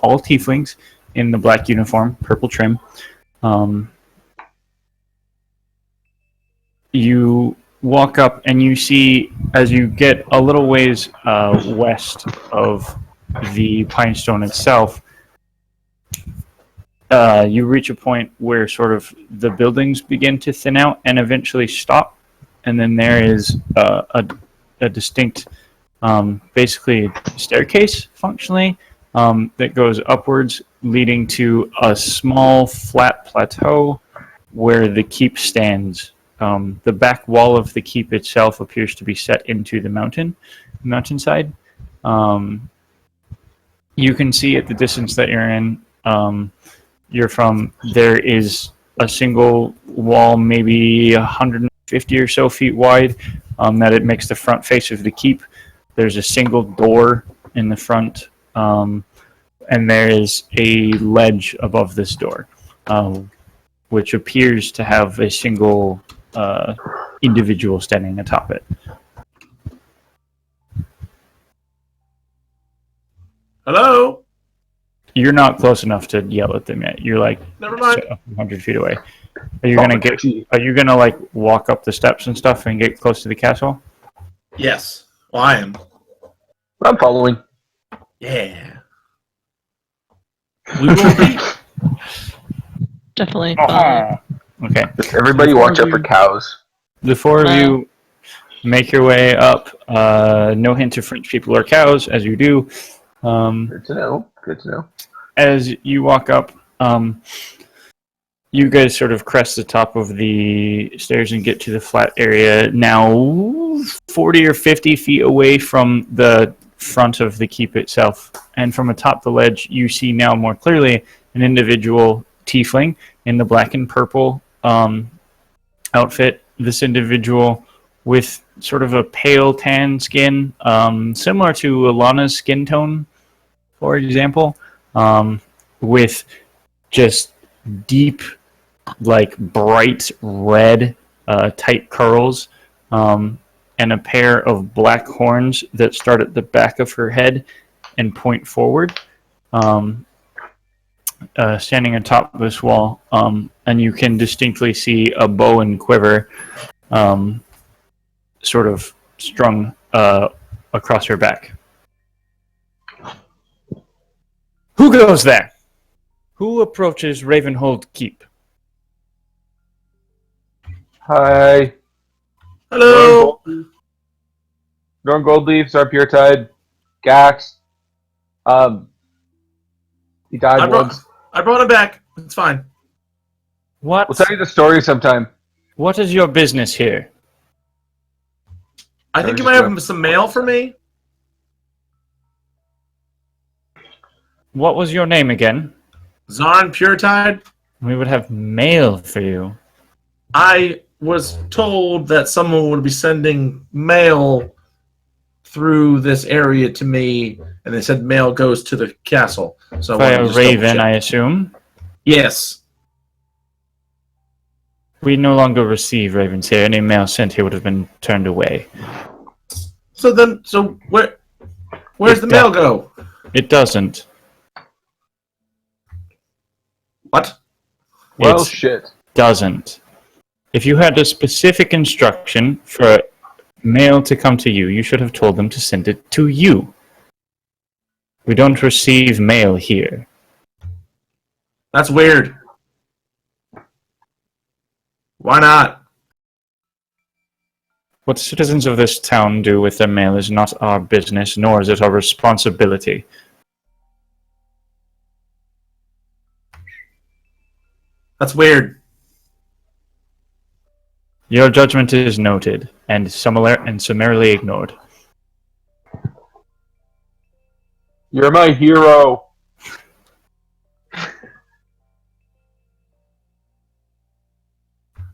all tieflings in the black uniform, purple trim. You walk up and you see, as you get a little ways west of the Pine Stone itself, you reach a point where sort of the buildings begin to thin out and eventually stop, and then there is a distinct, basically staircase, functionally, that goes upwards, leading to a small flat plateau where the keep stands. The back wall of the keep itself appears to be set into the mountainside. You can see at the distance that you're in, there is a single wall, maybe 150 or so feet wide, that it makes the front face of the keep. There's a single door in the front, and there is a ledge above this door, which appears to have a single individual standing atop it. Hello? You're not close enough to yell at them yet. You're like Never mind. 100 feet away. Are you gonna like walk up the steps and stuff and get close to the castle? Yes. Well, I am. I'm following. Yeah. We will be. Definitely. Okay. Everybody watch out for cows. The four of you make your way up. No hint of French people or cows, as you do. Good to know. Good to know. As you walk up, you guys sort of crest the top of the stairs and get to the flat area. Now 40 or 50 feet away from the front of the keep itself. And from atop the ledge, you see now more clearly an individual tiefling in the black and purple outfit. This individual with sort of a pale tan skin, similar to Alana's skin tone, for example, with just deep, like bright red, tight curls, and a pair of black horns that start at the back of her head and point forward, standing atop this wall, and you can distinctly see a bow and quiver sort of strung across her back. Who goes there? Who approaches Ravenhold Keep? Hi. Hello. Norm Goldleaf, Zarpure Tide, Gax. He died once. I brought him back. It's fine. What? We'll tell you the story sometime. What is your business here? I think you might have some mail for me. What was your name again? Zarn Puretide. We would have mail for you. I was told that someone would be sending mail through this area to me, and they said mail goes to the castle. So By a raven, I assume? Yes. We no longer receive ravens here. Any mail sent here would have been turned away. So where's the mail go? It doesn't. What? Well, It shit. doesn't. If you had a specific instruction for mail to come to you, you should have told them to send it to you. We don't receive mail here. That's weird. Why not? What citizens of this town do with their mail is not our business, nor is it our responsibility. That's weird. Your judgment is noted and summarily ignored. You're my hero.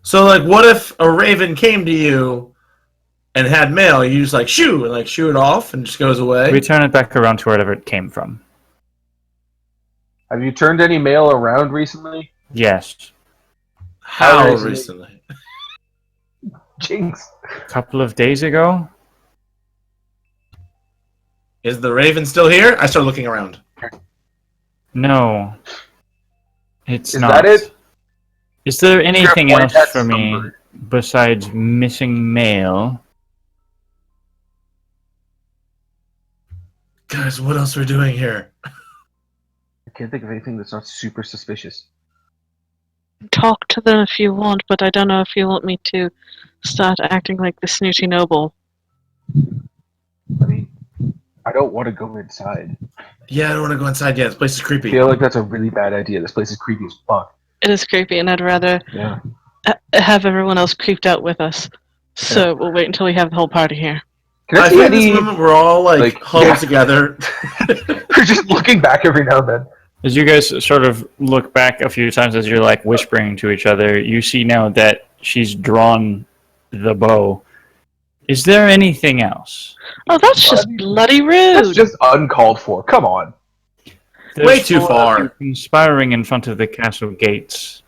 So, like, what if a raven came to you and had mail? You just, like, shoo, and, like, shoo it off and just goes away? Return it back around to wherever it came from. Have you turned any mail around recently? Yes. How recently? recently? Jinx. A couple of days ago? Is the Raven still here? I start looking around. No. It's Is not. that it? Is there anything point else at for me somebody. besides missing mail? Guys, what else are we doing here? I can't think of anything that's not super suspicious. Talk to them if you want, but I don't know if you want me to start acting like the snooty noble. I mean, I don't want to go inside. Yeah, I don't want to go inside yet. This place is I creepy. feel like that's a really bad idea. This place is creepy as fuck. It is creepy, and I'd rather Yeah. have everyone else creeped out with us. So we'll wait until we have the whole party here. Can I I see think at this any... moment we're all like huddled yeah. together. We're just looking back every now and then. As you guys sort of look back a few times as you're like whispering to each other, you see now that she's drawn the bow. Is there anything else? Oh, that's just bloody rude. That's just uncalled for. Come on. There's Way too 4 of far. you conspiring in front of the castle gates.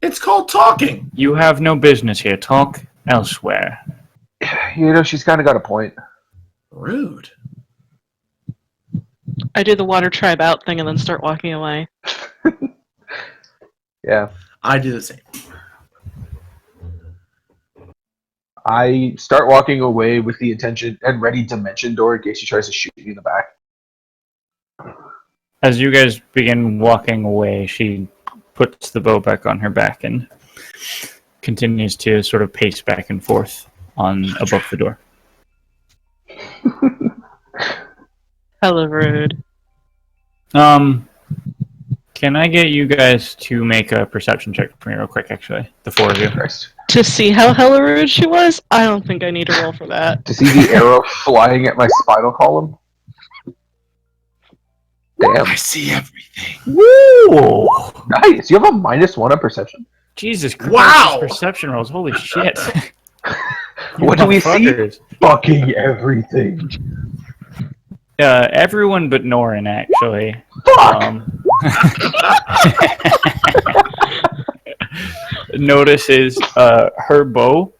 It's called talking. You have no business here. Talk elsewhere. You know, she's kind of got a point. Rude. I do the water tribe out thing and then start walking away. Yeah. I do the same. I start walking away with the intention and ready to mention door in case she tries to shoot me in the back. As you guys begin walking away, she puts the bow back on her back and continues to sort of pace back and forth on above the door. Hella rude. Can I get you guys to make a perception check for me real quick, actually? The 4 of you. Christ. To see how hella rude she was? I don't think I need a roll for that. To see the arrow flying at my spinal column? Damn. I see everything. Woo! Nice. You have a -1 on perception? Jesus Christ, Wow! these perception rolls. Holy shit. What do we see? Motherfuckers. Fucking everything. Everyone but Norin, actually. Fuck! Notices her bow.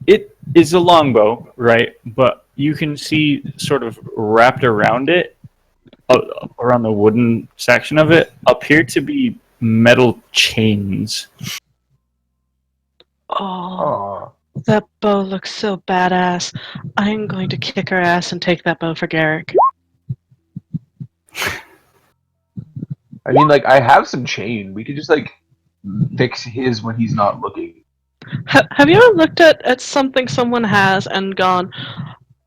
It is a longbow, right? But you can see sort of wrapped around it, around the wooden section of it, appear to be metal chains. Oh, Aw. that bow looks so badass. I'm going to kick her ass and take that bow for Garrick. I mean, like, I have some chain. We could just, like, fix his when he's not looking. Have you ever looked at something someone has and gone,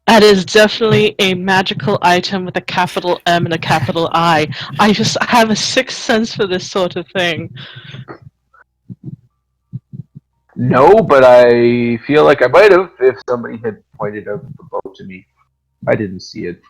that is definitely a magical item with a capital M and a capital I. I just have a sixth sense for this sort of thing. No, but I feel like I might have if somebody had pointed out the bow to me. I didn't see it.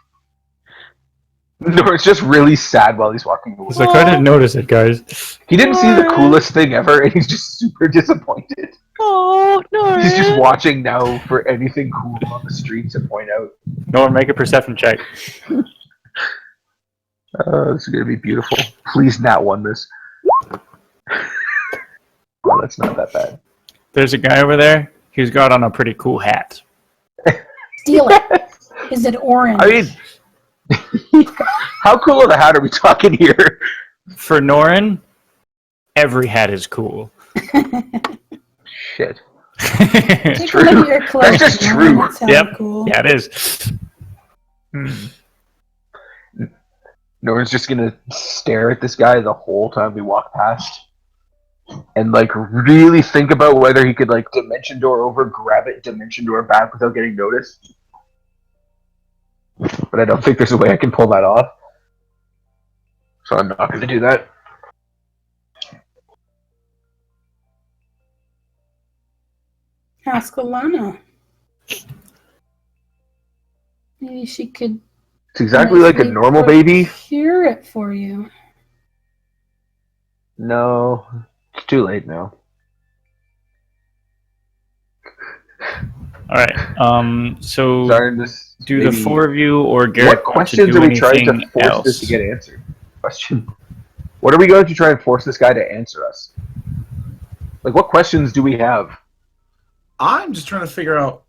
No, it's just really sad while he's walking away. It's like, I didn't notice it, guys. He didn't see the coolest thing ever, and he's just super disappointed. Oh, no. He's just watching now for anything cool on the street to point out. Norin, make a perception check. This is gonna be beautiful. Please not won this. Well, that's not that bad. There's a guy over there. He's got on a pretty cool hat. Steal it. Is it orange? I mean, how cool of a hat are we talking here? For Norin, every hat is cool. Shit. Take true. a look at your clothes. That's just man. true. That's hella Yep. cool. Yeah, it is. Nora's just gonna stare at this guy the whole time we walk past. And, like, really think about whether he could, like, dimension door over, grab it, dimension door back without getting noticed. But I don't think there's a way I can pull that off. So I'm not going to do that. Ask Alana. Maybe she could It's exactly like a nicely normal baby. procure it for you. No, it's too late now. All right. So Sorry, this do the maybe- four of you or Garrett What want to questions do are we trying to anything force else? this to get answered? Question. What are we going to try and force this guy to answer us? Like, what questions do we have? I'm just trying to figure out.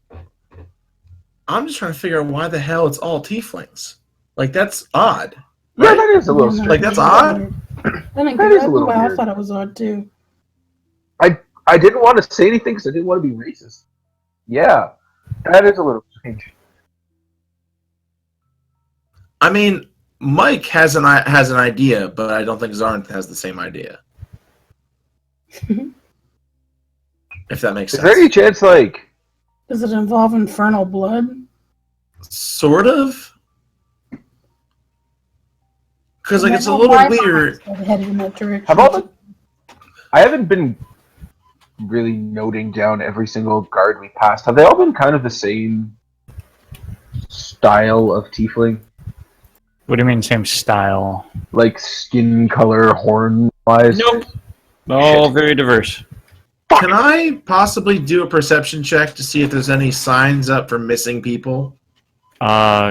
I'm just trying to figure out why the hell it's all tieflings. Like, that's odd. Yeah, Right? that is a little Yeah, no, strange. Like, that's odd. I think That is a little I weird. thought it was odd too. I didn't want to say anything because I didn't want to be racist. Yeah, that is a little strange. I mean, Mike has an idea, but I don't think Zarn has the same idea. If that makes Is sense. there any chance, like, Does it involve infernal blood? Sort of. Because, like, I it's a know little my weird. mind's headed in that direction. have all the? I haven't been really noting down every single guard we passed. Have they all been kind of the same style of tiefling? What do you mean, same style? Like skin color, horn wise? Nope. All very diverse. Can I possibly do a perception check to see if there's any signs up for missing people?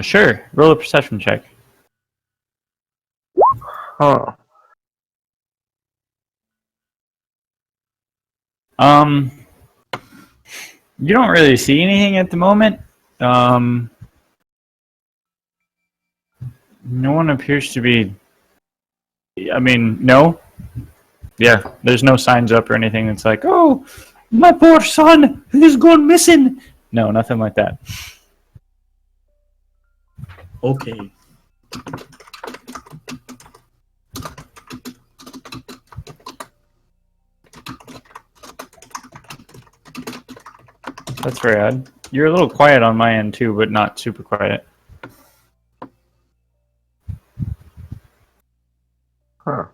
Sure. Roll a perception check. Huh. You don't really see anything at the moment. No one appears to be. I mean, no. Yeah, there's no signs up or anything that's like, oh, my poor son, he's gone missing. No, nothing like that. Okay. That's very odd. You're a little quiet on my end too, but not super quiet. Huh.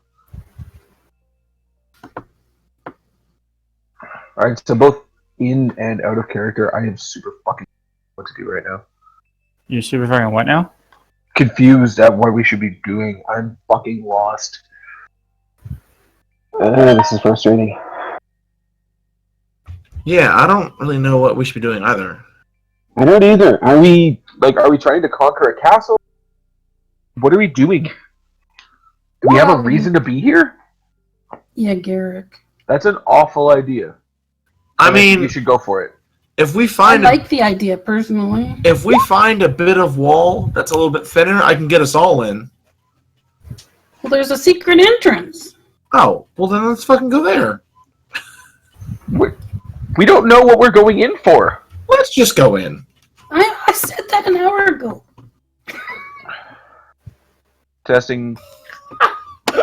Alright, so both in and out of character, I am super fucking what to do right now. You're super fucking what now? Confused at what we should be doing. I'm fucking lost. This is frustrating. Yeah, I don't really know what we should be doing either. I don't either. Are we trying to conquer a castle? What are we doing? Do we have a reason to be here? Yeah, Garrick. That's an awful idea. I And think mean, you should go for it. if we I find like the idea personally. if we find a bit of wall that's a little bit thinner, I can get us all in. Well, there's a secret entrance. Oh, well then let's fucking go there. We don't know what we're going in for. Let's just go in. I said that an hour ago. Testing.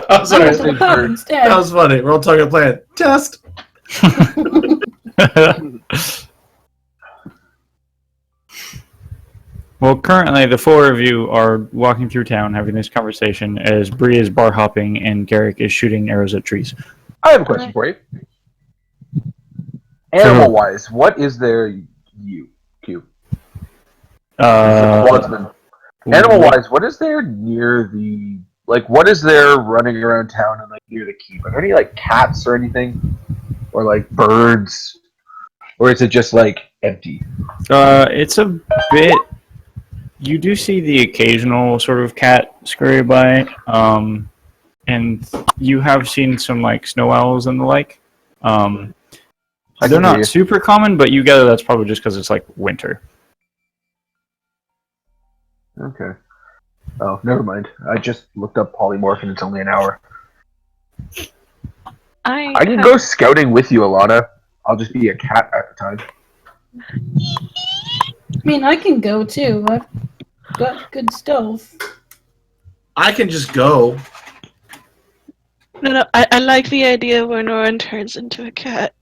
I'm I sorry. went to the pub instead. That was funny. We're all talking plan. Test. Well, currently the four of you are walking through town having this conversation as Bree is bar hopping and Garrick is shooting arrows at trees. I have a question for you. Animal wise, what is their Q? Quadsman. Animal wise, what is there near the what is there running around town and near the keep? Are there any cats or anything? Or birds? Or is it just empty? It's a bit. You do see the occasional sort of cat scurry by, and you have seen some snow owls and the like. They're not super common, but you gather that's probably just because it's winter. Okay. Oh, never mind. I just looked up polymorph and it's only an hour. I can go scouting with you, Alana. I'll just be a cat at the time. I mean, I can go too. I've got good stealth. I can just go. No, I like the idea where Norin turns into a cat.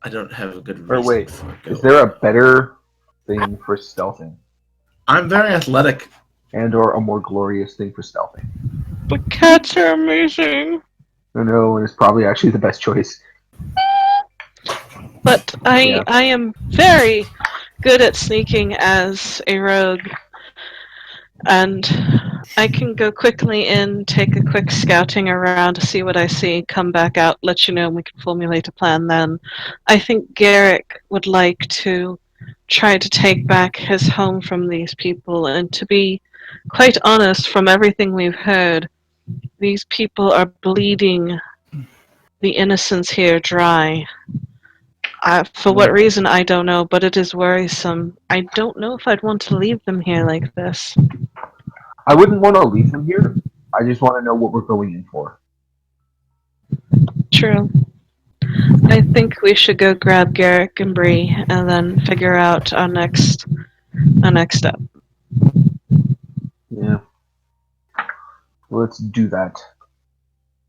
I don't have a good Or reason. wait, before I go. is there a better thing for stealthing? I'm very athletic. And or a more glorious thing for stealthing? But cats are amazing. No, and it's probably actually the best choice. But I am very good at sneaking as a rogue. And I can go quickly in, take a quick scouting around to see what I see, come back out, let you know, and we can formulate a plan then. I think Garrick would like to try to take back his home from these people, and to be quite honest, from everything we've heard, these people are bleeding the innocents here dry. For what reason, I don't know, but it is worrisome. I don't know if I'd want to leave them here like this. I wouldn't want to leave them here. I just want to know what we're going in for. True. I think we should go grab Garrick and Bree and then figure out our next step. Yeah. Let's do that.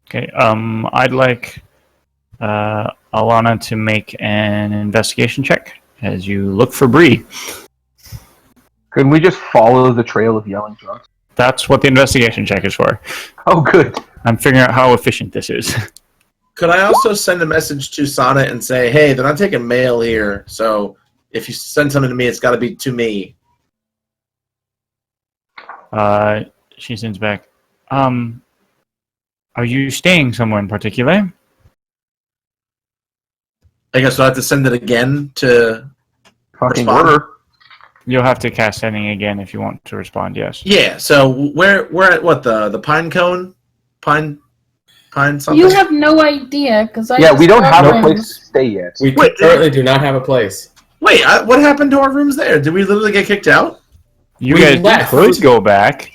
Okay. I'd like Alana to make an investigation check as you look for Bree. Can we just follow the trail of yelling drunks? That's what the investigation check is for. Oh, good. I'm figuring out how efficient this is. Could I also send a message to Sonnet and say, hey, they're not taking mail here, so if you send something to me, it's got to be to me. She sends back, are you staying somewhere in particular? I guess I'll have to send it again to Fucking respond. order. You'll have to cast sending again if you want to respond, yes. Yeah, so we're at what, the pine cone? Pine something? You have no idea, because I Yeah, just we don't got have a rooms. place to stay yet. We Wait, currently do not have a place. Wait, what happened to our rooms there? Did we literally get kicked out? You We guys left. could go back.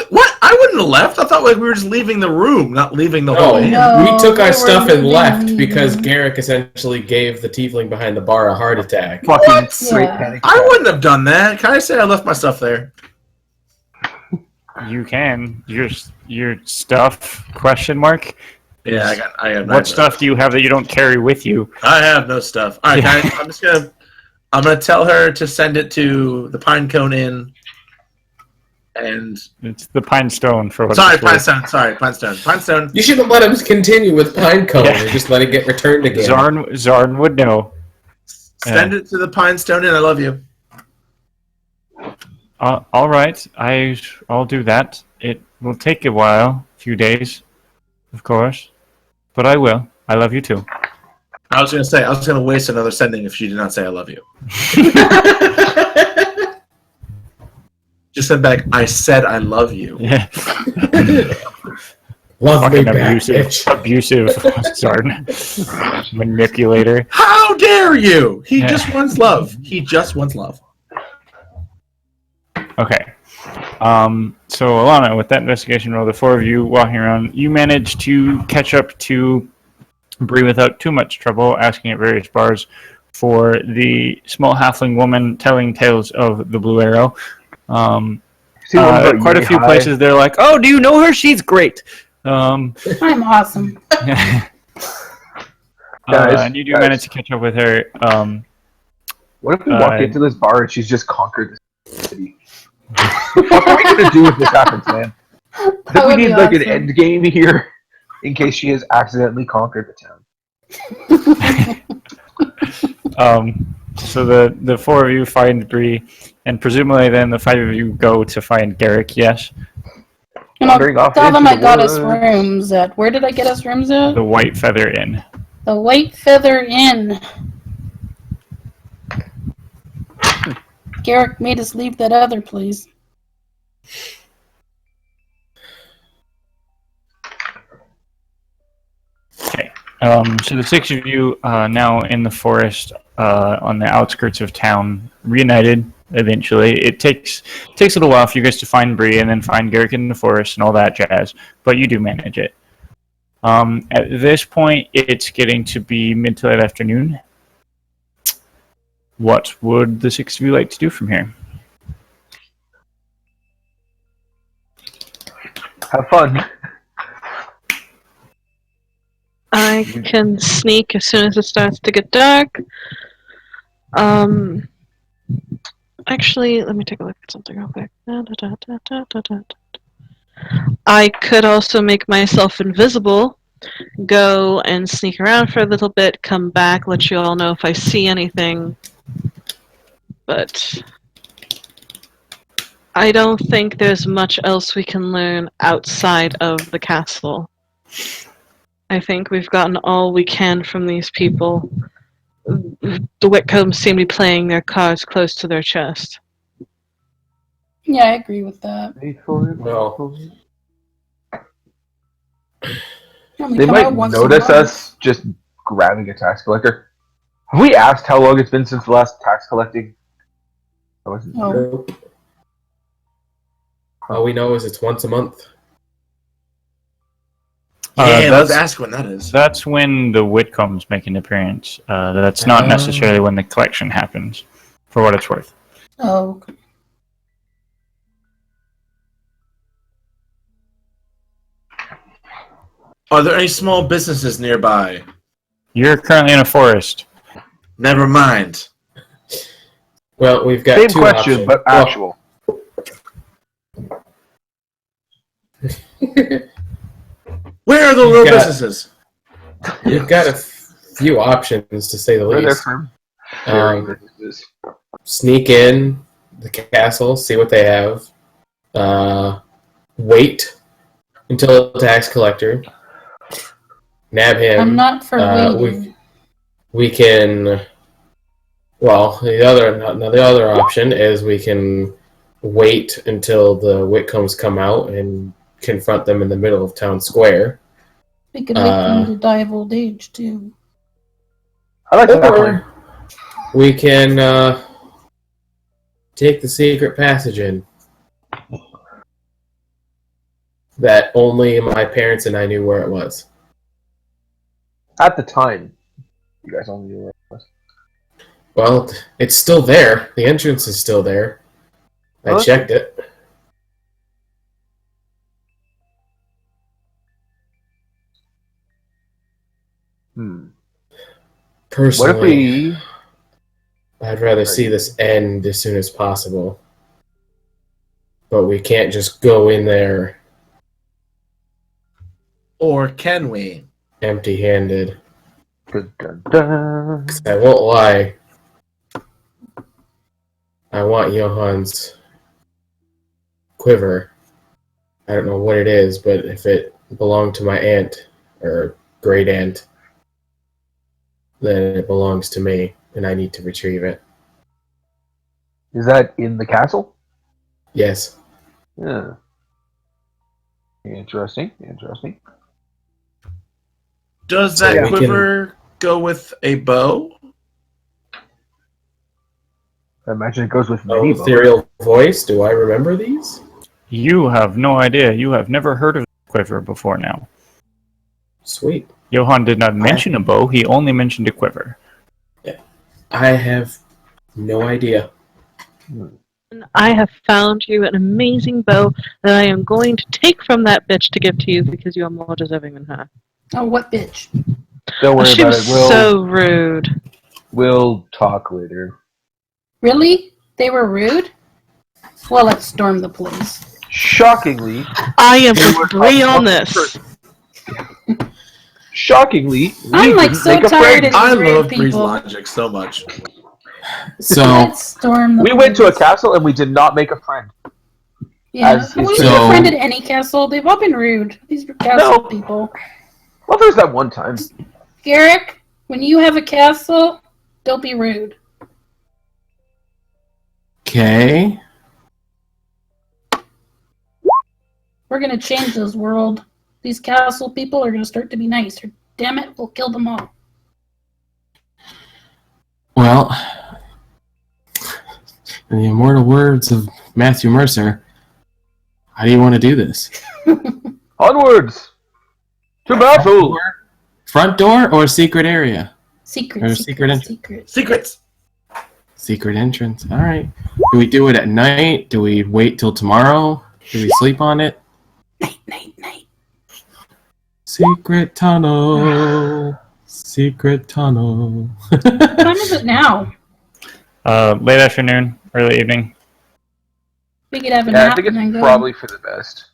What? I wouldn't have left. I thought we were just leaving the room, not leaving the Oh, whole inn. no. we took they our were stuff and leaving left me. because Garrick essentially gave the tiefling behind the bar a heart attack. Fucking straight Yeah. panic. I wouldn't have done that. Can I say I left my stuff there? You can. Your stuff, question mark? Yeah, I got What stuff do you have that you don't carry with you? I have no stuff. All right, guys, I'm gonna tell her to send it to the Pine Cone Inn. And It's the Pine Stone for what sorry, it's worth. Pinestone. Sorry, Pinestone. Pinestone. You should have let him continue with Pinecone Yeah. and just let it get returned again. Zarn would know. Send it to the Pinestone Inn. I love you. All right, I'll do that. It will take a while, a few days, of course, but I will. I love you too. I was gonna waste another sending if she did not say I love you. Just send back. I said I love you. Yeah, Love me fucking back, bitch. abusive Zarn manipulator. How dare you? He Yeah. just wants love. He just wants love. Okay. So Alana, with that investigation roll, the four of you walking around, you manage to catch up to Bree without too much trouble, asking at various bars for the small halfling woman telling tales of the Blue Arrow. Quite a few places they're like, "Oh, do you know her? She's great." I'm awesome. And you do manage to catch up with her. What if we walk into this bar and she's just conquered the city? What are we gonna do if this happens, man? I think That we would be need like an awesome. end game here in case she has accidentally conquered the town. So the four of you find Bree, and presumably then the five of you go to find Garrick. Yes, And I'll Wandering off tell them into I the got us woods. rooms at. Where did I get us rooms at? the White Feather Inn. The White Feather Inn. Garrick made us leave that other place. Okay. So the six of you now in the forest on the outskirts of town, reunited eventually. It takes a little while for you guys to find Bree and then find Garrick in the forest and all that jazz, but you do manage it. At this point, it's getting to be mid to late afternoon. What would the six of you like to do from here? Have fun. I can sneak as soon as it starts to get dark. Actually, let me take a look at something real quick. I could also make myself invisible, go and sneak around for a little bit, come back, let you all know if I see anything. But I don't think there's much else we can learn outside of the castle. I think we've gotten all we can from these people. The Whitcombs seem to be playing their cards close to their chest. Yeah, I agree with that. Well, Only They come out might once a notice month. us just grabbing a tax collector. Have we asked how long it's been since the last tax collecting? Oh, Nope. All we know is it's once a month. Yeah, let's that's- ask when that is. That's when the Whitcombs make an appearance. That's not necessarily when the collection happens, for what it's worth. oh, okay. Are there any small businesses nearby? You're currently in a forest. Never mind. Well, we've got Same two question, options. but actual. Where are the little got- businesses? You've got a few options, to say the Where they're least. from. Sharing Um, businesses. Sneak in the castle, see what they have. Wait until the tax collector. Nab him. I'm not for we waiting. we can. Well, the other option is we can wait until the Whitcombs come out and confront them in the middle of town square. We could wait for them to die of old age, too. I like that plan. Or we can take the secret passage in. That only my parents and I knew where it was. At the time, you guys only knew where it was. Well, it's still there. The entrance is still there. I Okay. checked it. What Personally, if we... I'd rather see this end as soon as possible. But we can't just go in there Or can we? empty-handed. Dun, dun, dun. I won't lie. I want Johan's quiver. I don't know what it is, but if it belonged to my aunt or great aunt, then it belongs to me, and I need to retrieve it. Is that in the castle? Yes. Yeah. Interesting. Does So that we quiver go with a bow? I imagine it goes with Oh, many bows. ethereal voice. Do I remember these? You have no idea. You have never heard of quiver before now. Sweet. Johann did not mention a bow. He only mentioned a quiver. I have no idea. And I have found you an amazing bow that I am going to take from that bitch to give to you because you are more deserving than her. Oh, what bitch? Don't worry She about was it. so rude. We'll talk later. Really? They were rude? Well, let's storm the place. Shockingly, I am They were with Bree on tough this. shockingly, we I'm like didn't so make a tired friend. of I these rude love Bree's people. logic so much. So, Let's storm the We went to a place. castle and we did not make a friend. Yeah, as we is would so- have befriended any castle. They've all been rude. These castle No. people. Well, there's that one time. Garrick, when you have a castle, don't be rude. okay. We're gonna change this world. These castle people are gonna start to be nice. Or damn it, we'll kill them all. Well, in the immortal words of Matthew Mercer, how do you want to do this? Onwards to battle. Front door or secret area? Secret, Or secret, secret entrance. secret. Secrets! Secret entrance. All right. Do we do it at night? Do we wait till tomorrow? Do we sleep on it? Night. Secret tunnel. Secret tunnel. What time is it now? Late afternoon, early evening. We could have a Yeah, I nap think and then it's go. probably for the best.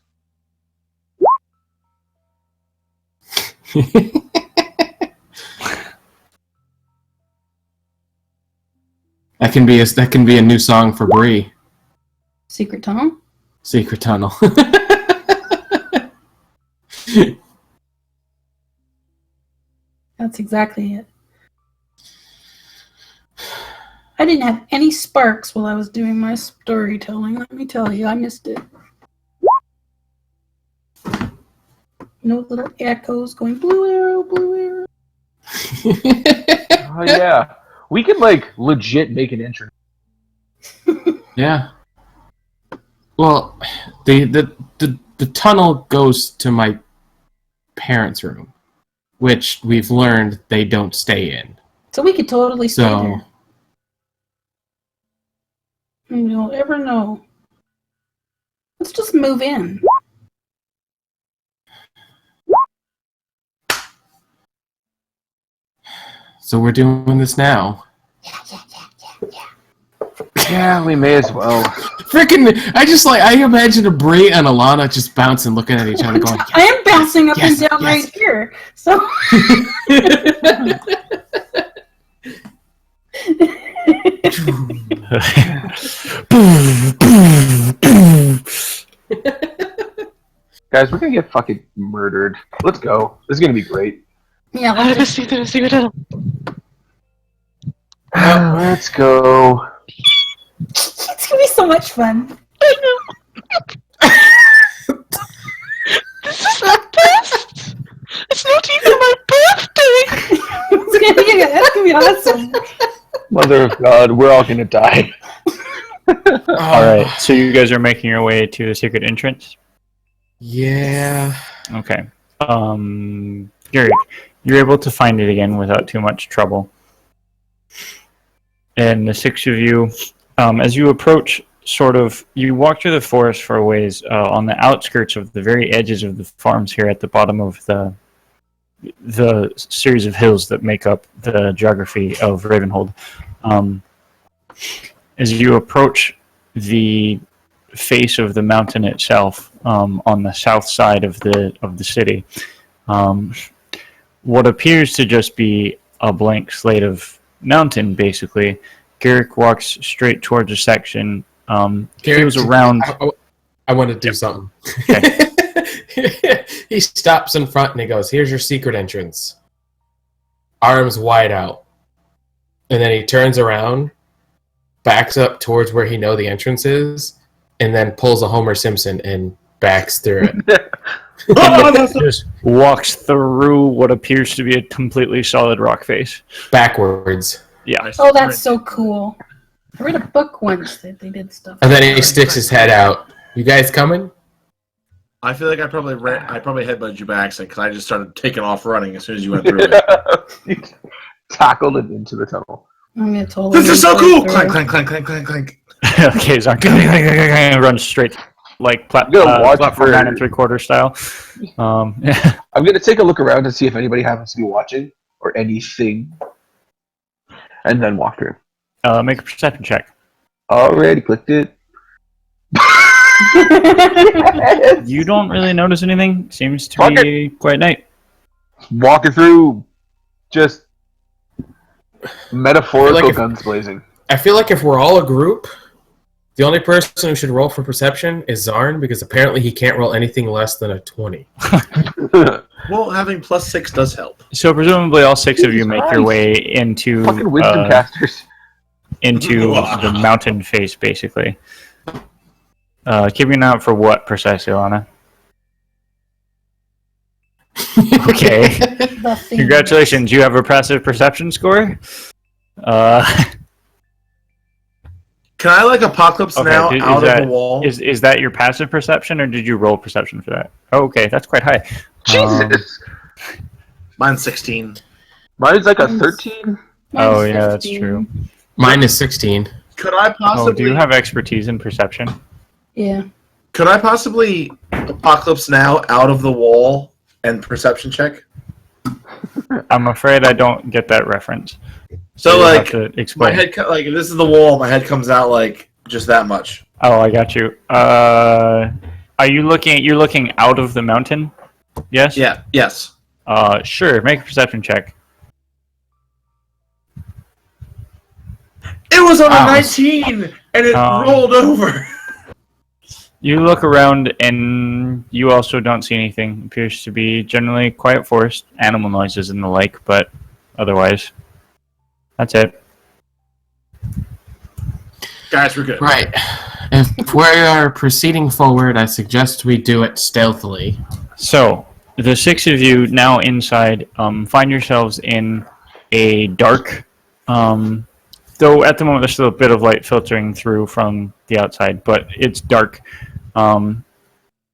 That can be a new song for Bree. Secret tunnel? Secret tunnel. That's exactly it. I didn't have any sparks while I was doing my storytelling. Let me tell you, I missed it. No little echoes going blue arrow, blue arrow. Oh yeah, we could like legit make an entrance. Yeah. Well, the tunnel goes to my parents' room, which we've learned they don't stay in. So we could totally stay So there. And you'll ever know. Let's just move in. so we're doing this now. Yeah, we may as well. Freaking! I imagine Brie and Alana just bouncing, looking at each other, going, I am bouncing up yes, and down yes. right here. So Guys, we're gonna get fucking murdered. Let's go. This is gonna be great. yeah, Let's see what tunnel. Let's go. it's gonna be so much fun. This is the best! It's not even my birthday! That's gonna be awesome. Mother of God, we're all gonna die. All right, so you guys are making your way to the secret entrance. Yeah. Okay. Gary, you're able to find it again without too much trouble. And the six of you, as you approach, you walk through the forest for a ways on the outskirts of the very edges of the farms here at the bottom of the series of hills that make up the geography of Ravenhold. As you approach the face of the mountain itself, on the south side of the city, what appears to just be a blank slate of mountain, basically, Garrick walks straight towards a section. Goes around. I want to do something. Okay. He stops in front and he goes, "Here's your secret entrance." Arms wide out. And then he turns around, backs up towards where he knows the entrance is, and then pulls a Homer Simpson and backs through it. Just walks through what appears to be a completely solid rock face. Backwards. Yeah. Oh, that's so cool. I read a book once that they did stuff. And then he sticks his head out. You guys coming? I feel like I probably headbutted you by accident because I just started taking off running as soon as you went through it. You tackled it into the tunnel. I'm gonna totally. This is so cool! through. Clank, clank, clank, clank, clank, clank. Okay, so runs straight like gonna watch platform for- 9 3/4 style. I'm gonna take a look around to see if anybody happens to be watching or anything, and then walk through. Make a perception check. Already clicked it. You don't really notice anything. Seems to Fuck be quite night. Walking through, just metaphorical Like if- guns blazing. I feel like if we're all a group, the only person who should roll for perception is Zarn, because apparently he can't roll anything less than a 20. Well, having +6 does help. So presumably all six of you make your Nice. way into Fucking wisdom casters. into the mountain face, basically. Keeping an eye out for what precisely, Lana? Okay. The thing. Congratulations, you have a passive perception score. Can I apocalypse Okay, now is out that- of the wall? Is that your passive perception, or did you roll perception for that? Oh, okay, that's quite high. Jesus. Mine's 16. Mine's like a 13. Oh yeah, that's true. Mine is 16. Could I possibly? Oh, do you have expertise in perception? Yeah. Could I possibly apocalypse now out of the wall and perception check? I'm afraid I don't get that reference. So you'll like have to my explain. head, if this is the wall, my head comes out just that much. Oh, I got you. Are you looking? You're looking out of the mountain? Yes. Yeah. Yes. Sure. Make a perception check. It was on Wow. a 19, and it Um, rolled over. You look around, and you also don't see anything. Appears to be generally quiet forest, animal noises and the like, but otherwise, that's it. Guys, we're good. Right. If we are proceeding forward, I suggest we do it stealthily. So, the six of you now inside find yourselves in a dark, though at the moment there's still a bit of light filtering through from the outside, but it's dark.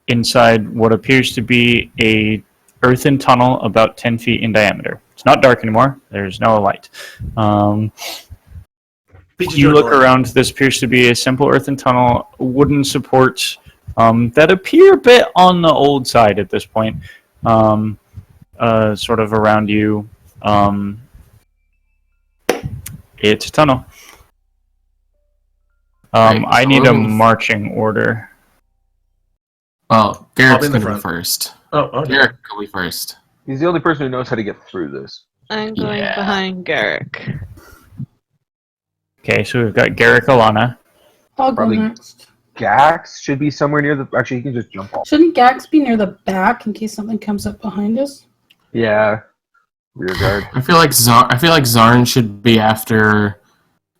Inside what appears to be a earthen tunnel about 10 feet in diameter. It's not dark anymore. There's no light. You look around. This appears to be a simple earthen tunnel, wooden supports that appear a bit on the old side at this point. Sort of around you. It's a tunnel. Right, I so need a moving- marching order. Well, be Garrett's in the going to be front. first. Oh, okay. Garrett will be first. He's the only person who knows how to get through this. I'm going Yeah. behind Garrick. Okay, so we've got Garrick, Alana. I'll go Probably- next. Gax should be somewhere near the. Actually, he can just jump off. Shouldn't Gax be near the back in case something comes up behind us? Yeah. Rear guard. I feel like Zarn should be after.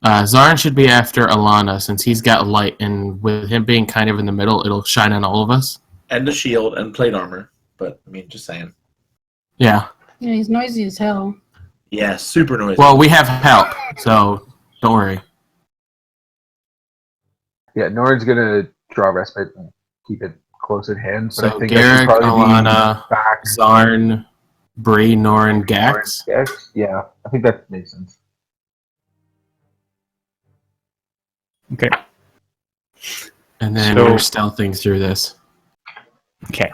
Zarn should be after Alana since he's got light, and with him being kind of in the middle, it'll shine on all of us. And the shield and plate armor. But, I mean, just saying. Yeah. Yeah, he's noisy as hell. Yeah, super noisy. Well, we have help, so don't worry. Yeah, Norrin's gonna draw respite and keep it close at hand. But So I think Garrick, that should probably Alana, be back. Zarn, Bree, Norin, Gax. Gax? Yeah, I think that makes sense. Okay. And then So- we're stealthing through this. Okay.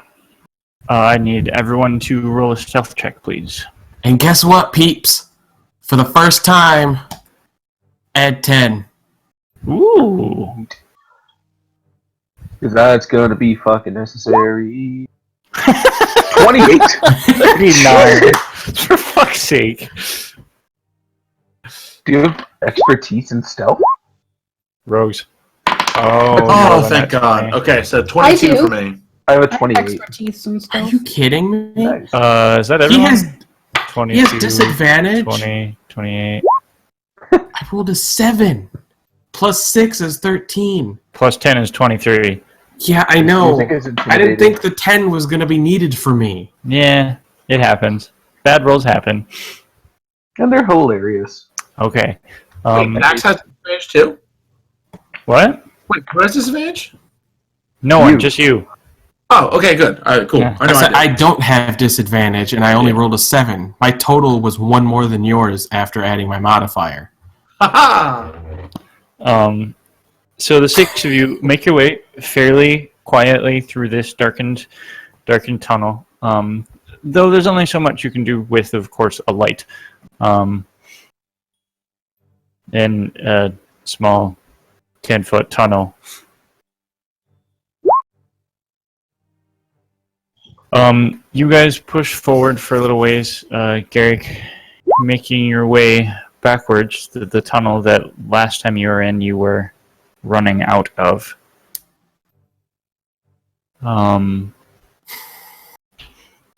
I need everyone to roll a stealth check, please. And guess what, peeps? For the first time, add 10. Ooh. Because that's gonna be fucking necessary. 28. 39. For fuck's sake. Do you have expertise in stealth? Rose. Oh, Oh, no, thank that's God. funny. Okay, so 22 I do. for me. I have a I have 28. expertise and Are stuff. you kidding me? Nice. Is that He everyone? has 22, disadvantage. 20, 28. I rolled a 7. Plus 6 is 13. Plus 10 is 23. Yeah, I You know. think it's I didn't intimidating? think the 10 was going to be needed for me. Yeah, it happens. Bad rolls happen. And they're hilarious. Okay. Wait, Max has disadvantage too? What? Wait, who has disadvantage? No one, You. just you. Oh, okay, good. All right, cool. Yeah. I know I I did. don't have disadvantage, and I only rolled a 7. My total was 1 more than yours after adding my modifier. Ha So the six of you make your way fairly quietly through this darkened tunnel. Though there's only so much you can do with, of course, a light. In a small 10-foot tunnel. You guys push forward for a little ways. Garrick, making your way backwards to the tunnel that last time you were in, you were running out of.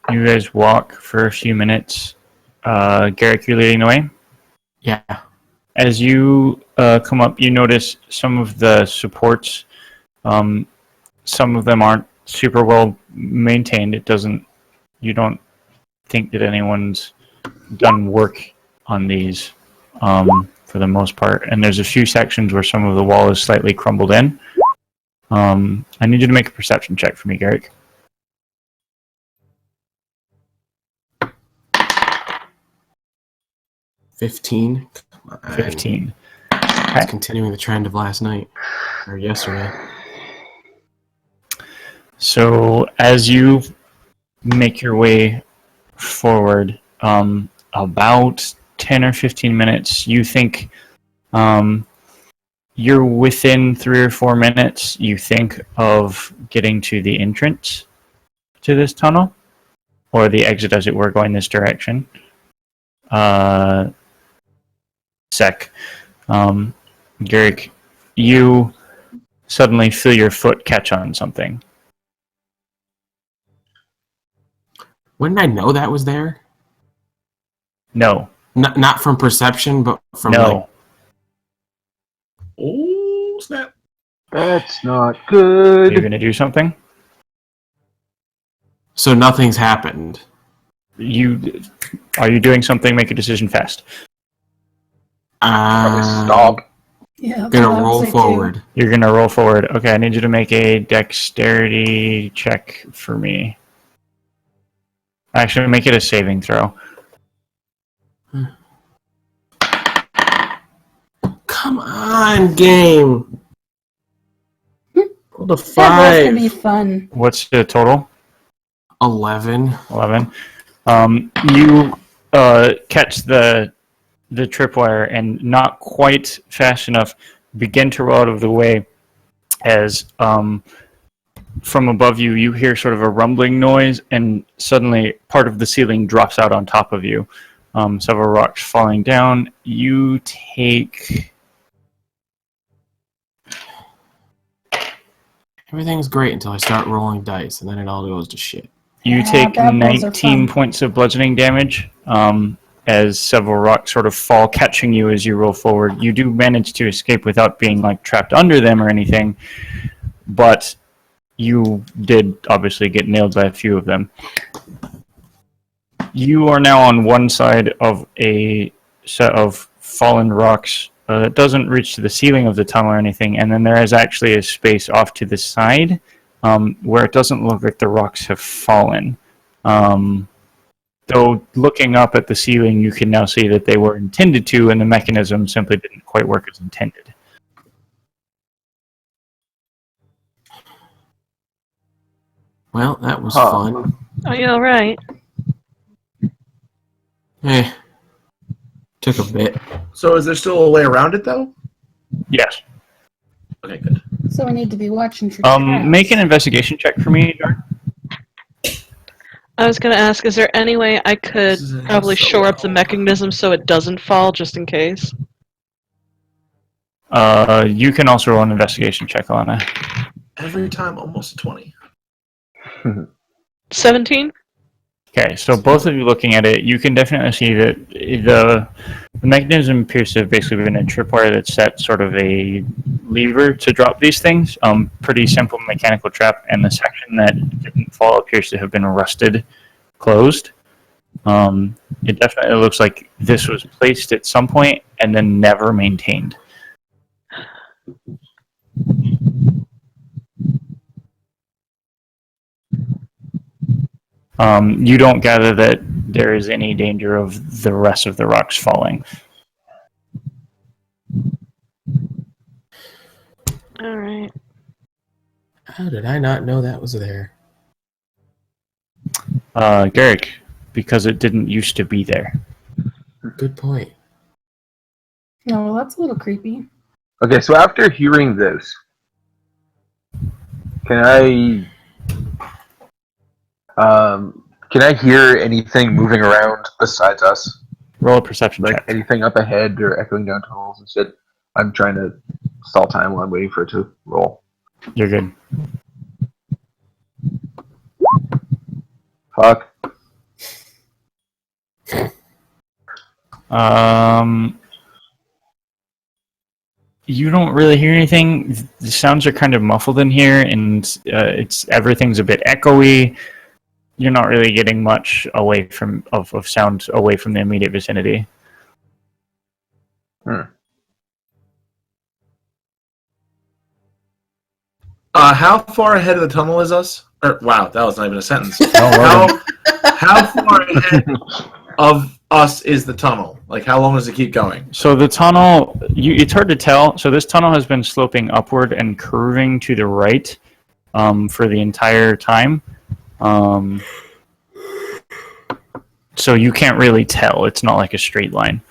You guys walk for a few minutes. Garrick, you're leading the way. Yeah. As you come up, you notice some of the supports. Some of them aren't super well maintained. You don't think that anyone's done work on these for the most part. And there's a few sections where some of the wall is slightly crumbled in. I need you to make a perception check for me, Garrick. 15. Come on. 15. It's continuing the trend of last night. Or yesterday. So as you make your way forward, about 10 or 15 minutes, you think you're within 3 or 4 minutes, you think of getting to the entrance to this tunnel, or the exit as it were, going this direction. Garrick, you suddenly feel your foot catch on something. When did I know that was there? No. Not from perception, but from No. Oh, snap. That's not good. You're going to do something? So nothing's happened. Are you doing something? Make a decision fast. Probably stop. Yeah, that's Gonna what I would roll say, too. forward. You're gonna roll forward. Okay, I need you to make a dexterity check for me. Actually, make it a saving throw. Come on, game. Roll the That can be 5. fun. What's the total? 11. 11. You catch the tripwire and not quite fast enough begin to roll out of the way as from above you you hear sort of a rumbling noise and suddenly part of the ceiling drops out on top of you. Several rocks falling down. You take... Everything's great until I start rolling dice, and then it all goes to shit. You Yeah, take bad rolls are 19 fun. points of bludgeoning damage as several rocks sort of fall, catching you as you roll forward. You do manage to escape without being like trapped under them or anything, but you did obviously get nailed by a few of them. You are now on one side of a set of fallen rocks that doesn't reach to the ceiling of the tunnel or anything, and then there is actually a space off to the side where it doesn't look like the rocks have fallen. Though looking up at the ceiling, you can now see that they were intended to, and the mechanism simply didn't quite work as intended. Well, that was fun. Oh, yeah, right. Took a bit. So is there still a way around it, though? Yes. Okay, good. So we need to be watching for traps. Make an investigation check for me, Jar. I was going to ask, is there any way I could This is probably so shore up the well. mechanism so it doesn't fall, just in case? You can also roll an investigation check, Alana. Every time, almost a 20. 17? Okay, so both of you looking at it, you can definitely see that the mechanism appears to have basically been a tripwire that set sort of a lever to drop these things. Pretty simple mechanical trap, and the section that didn't fall appears to have been rusted closed. It definitely looks like this was placed at some point and then never maintained. You don't gather that there is any danger of the rest of the rocks falling. Alright. How did I not know that was there? Garrick, because it didn't used to be there. Good point. No, well, that's a little creepy. Okay, so after hearing this, can I hear anything moving around besides us? Roll a perception Like check. anything up ahead or echoing down tunnels and shit? I'm trying to stall time while I'm waiting for it to roll. You're good. Fuck. You don't really hear anything. The sounds are kind of muffled in here, and everything's a bit echoey. You're not really getting much away from of sound away from the immediate vicinity. How far ahead of the tunnel is us? Wow, that was not even a sentence. No, How far ahead of us is the tunnel? Like, how long does it keep going? So the tunnel, it's hard to tell. So this tunnel has been sloping upward and curving to the right for the entire time. So you can't really tell. It's not like a straight line.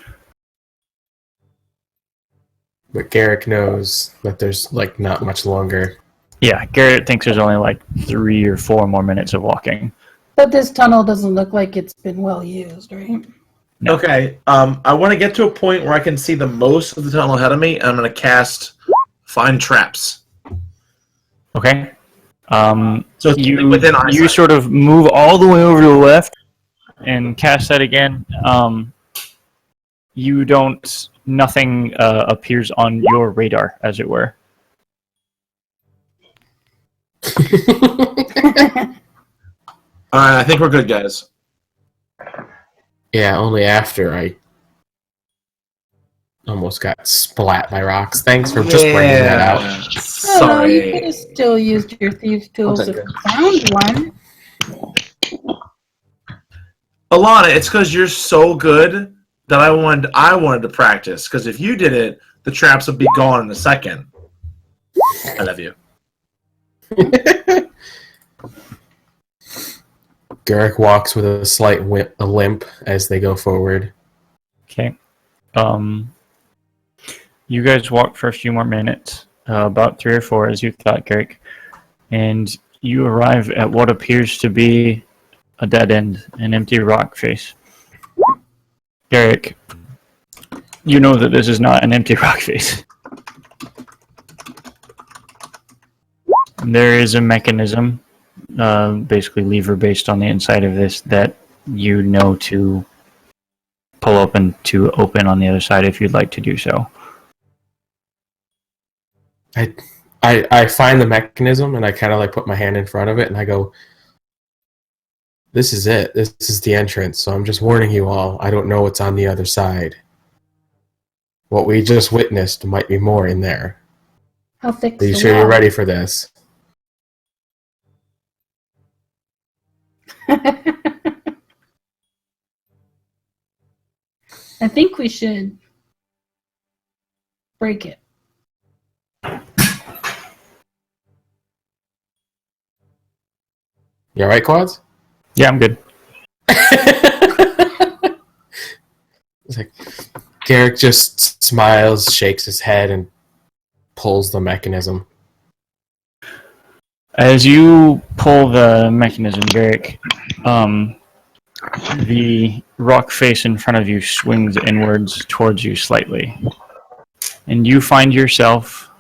But Garrick knows that there's like not much longer. Yeah, Garrett thinks there's only like 3 or 4 more minutes of walking. But this tunnel doesn't look like it's been well used, right? No. Okay, I want to get to a point where I can see the most of the tunnel ahead of me, and I'm going to cast Find Traps. Okay. So it's You within eyesight. sort of move all the way over to the left and cast that again. You don't. Nothing appears on your radar, as it were. Alright, I think we're good, guys. Yeah, only after I almost got splat by rocks. Thanks for just bringing that out. Oh, you could Sorry. have still used your thieves' tools take if it. you found one. Alana, it's because you're so good that I wanted to practice. Because if you did it, the traps would be gone in a second. I love you. Garrick walks with a slight limp as they go forward. Okay. You guys walk for a few more minutes, about 3 or 4 as you thought, Garrick, and you arrive at what appears to be a dead end, an empty rock face. Garrick, you know that this is not an empty rock face. There is a mechanism, basically lever based on the inside of this, that you know to pull open to open on the other side if you'd like to do so. I find the mechanism and I kind of like put my hand in front of it and I go, this is it. This is the entrance. So I'm just warning you all. I don't know what's on the other side. What we just witnessed might be more in there. How thick? Are you sure you're ready for this? I think we should break it. You alright, Quads? Yeah, I'm good. It's like Garrick just smiles, shakes his head, and pulls the mechanism. As you pull the mechanism, Garrick, the rock face in front of you swings inwards towards you slightly. And you find yourself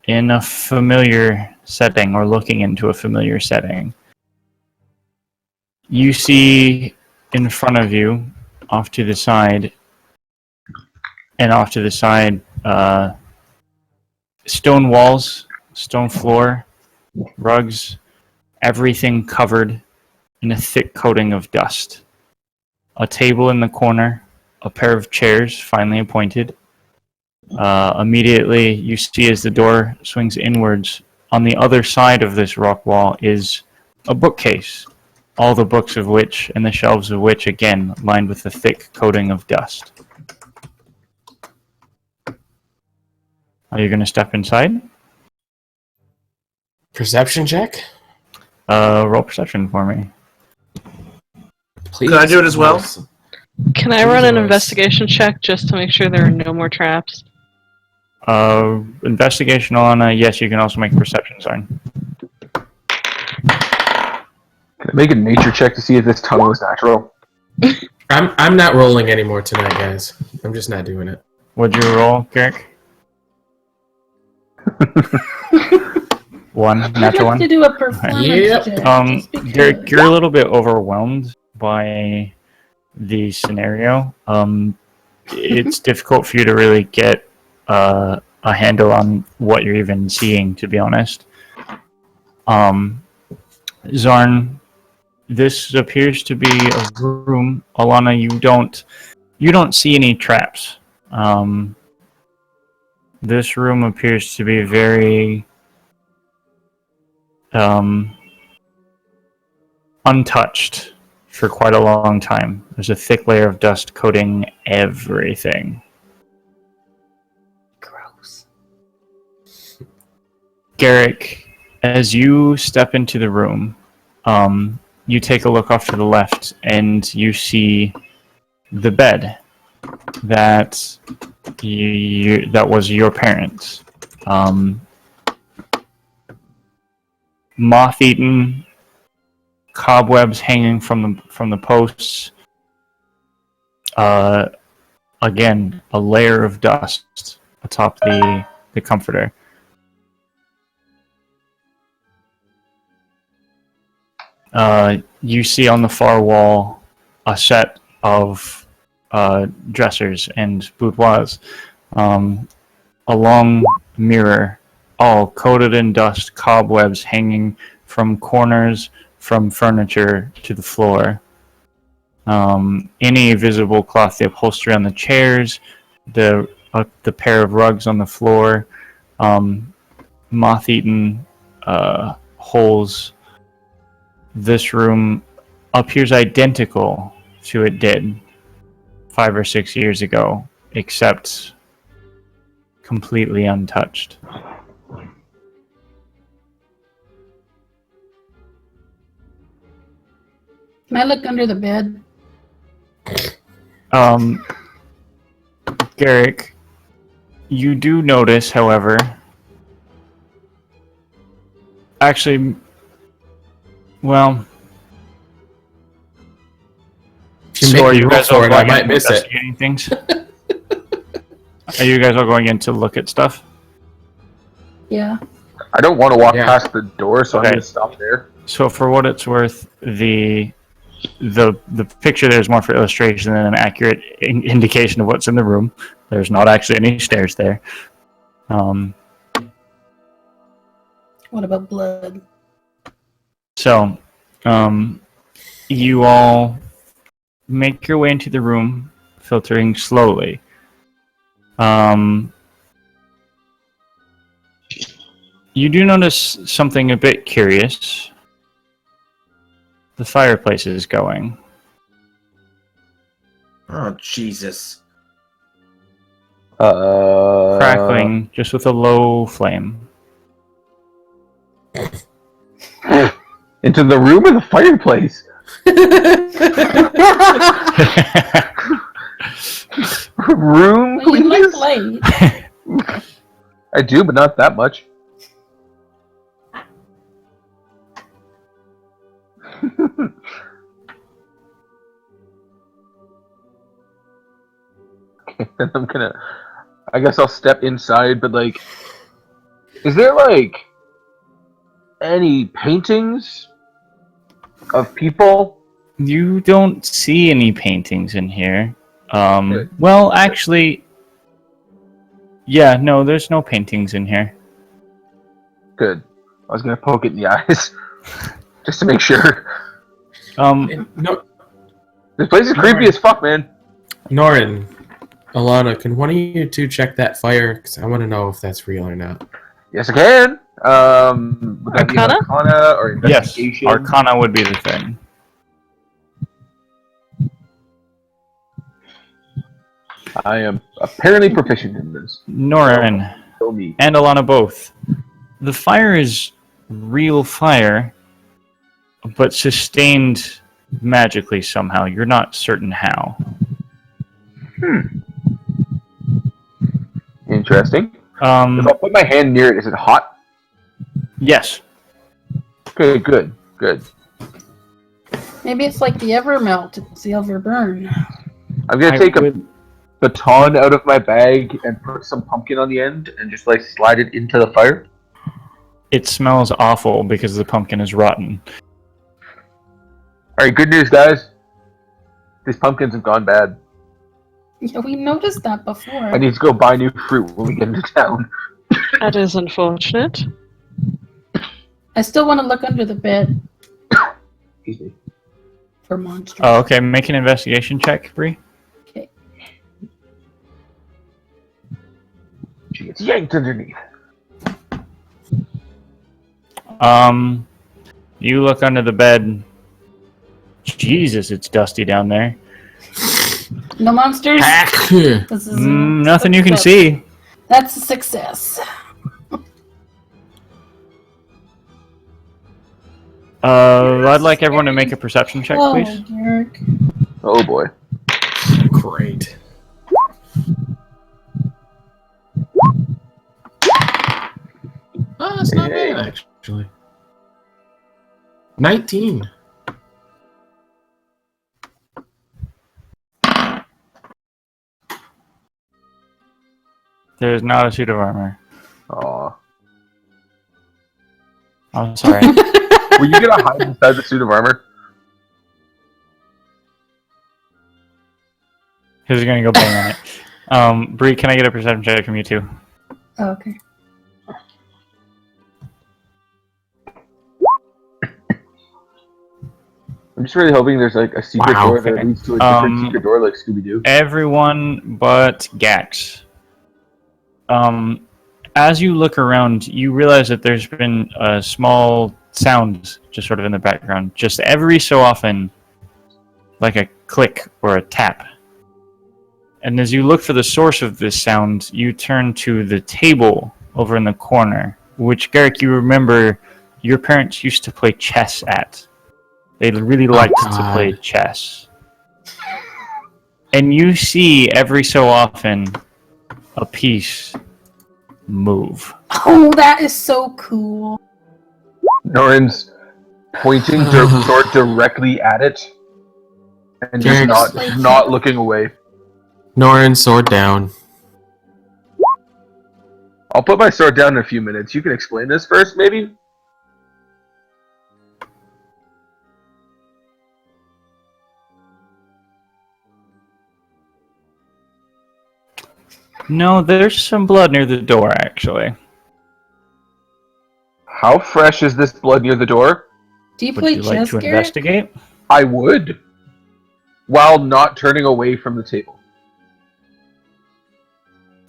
in a familiar setting, or looking into a familiar setting. You see in front of you, off to the side, stone walls, stone floor, rugs, everything covered in a thick coating of dust. A table in the corner, a pair of chairs finely appointed. Immediately, you see as the door swings inwards, on the other side of this rock wall is a bookcase, all the books of which, and the shelves of which, again, lined with a thick coating of dust. Are you going to step inside? Perception check? Roll perception for me. Please. Could I do it as well? Can I run an investigation check just to make sure there are no more traps? Investigation on, yes, you can also make a perception, Zarn. Can I make a nature check to see if this tunnel is natural? I'm not rolling anymore tonight, guys. I'm just not doing it. What'd you roll, Garrick? 1, I'd natural like 1? to do a performance Yep. check. just because. Garrick, you're a little bit overwhelmed by the scenario. It's difficult for you to really get a handle on what you're even seeing, to be honest. Zarn, this appears to be a room. Alana, you don't see any traps. This room appears to be very untouched for quite a long time. There's a thick layer of dust coating everything. Gross. Garrick, as you step into the room, you take a look off to the left and you see the bed that that was your parents'. Moth-eaten, cobwebs hanging from the posts. Again, a layer of dust atop the comforter. You see on the far wall a set of dressers and boudoirs, a long mirror, all coated in dust, cobwebs hanging from corners, from furniture to the floor. Any visible cloth, the upholstery on the chairs, the pair of rugs on the floor, moth-eaten holes. This room appears identical to it did 5 or 6 years ago, except completely untouched. Can I look under the bed? Garrick, you do notice, however, actually, well, so are you guys all I going might into miss it. investigating things? Are you guys all going in to look at stuff? Yeah. I don't want to walk Yeah. past the door, so Okay. I'm going to stop there. So for what it's worth, the picture there is more for illustration than an accurate indication of what's in the room. There's not actually any stairs there. What about blood? So, you all make your way into the room, filtering slowly. You do notice something a bit curious. The fireplace is going. Oh, Jesus. Crackling, just with a low flame. Into the room or the fireplace? Room, Well, you please? like light. I do, but not that much. Okay, then I guess I'll step inside, but like, is there like any paintings of people? You don't see any paintings in here. Good. Well, actually, yeah, no, there's no paintings in here. Good. I was gonna poke it in the eyes, just to make sure. No, This place is creepy as fuck, man. Norin, Alana, can one of you two check that fire? Because I want to know if that's real or not. Yes, I can. Would that be Arcana? Arcana or Yes, investigation? Arcana would be the thing. I am apparently proficient in this. Norin Show me. and Alana both. The fire is real fire, but sustained magically somehow. You're not certain how. Interesting. If I put my hand near it, is it hot? Yes. Okay, good. Maybe it's like the Evermelt. It's the Everburn. I'm gonna take a baton out of my bag and put some pumpkin on the end and just like slide it into the fire. It smells awful because the pumpkin is rotten. Alright, good news, guys. These pumpkins have gone bad. Yeah, we noticed that before. I need to go buy new fruit when we get into town. That is unfortunate. I still want to look under the bed Excuse me. for monsters. Oh, okay. Make an investigation check, Bree. Okay. She gets yanked underneath. You look under the bed. Jesus, it's dusty down there. No monsters? This is Nothing you can success. see. That's a success. I'd like everyone to make a perception check, Oh, please. Garrick. Oh boy. Great. Oh, that's not Hey. bad, actually. 19. There's not a suit of armor. Aw. I'm sorry. Were you gonna hide inside the suit of armor? Who's gonna go bang on it? Bree, can I get a perception check from you too? Oh, okay. I'm just really hoping there's like a secret Wow. door that Okay. leads to a different secret door, like Scooby Doo. Everyone but Gax. As you look around, you realize that there's been small sounds just sort of in the background, just every so often, like a click or a tap. And as you look for the source of this sound, you turn to the table over in the corner, which, Garrick, you remember your parents used to play chess at. They really liked to play God. chess. And you see every so often a piece move. Oh, that is so cool. Norin's pointing sword directly at it and just Garrick's- not looking away. Norin, sword down. I'll put my sword down in a few minutes. You can explain this first, maybe? No, there's some blood near the door, actually. How fresh is this blood near the door? Do you Would play you like chess, to Garrett? investigate? I would. While not turning away from the table.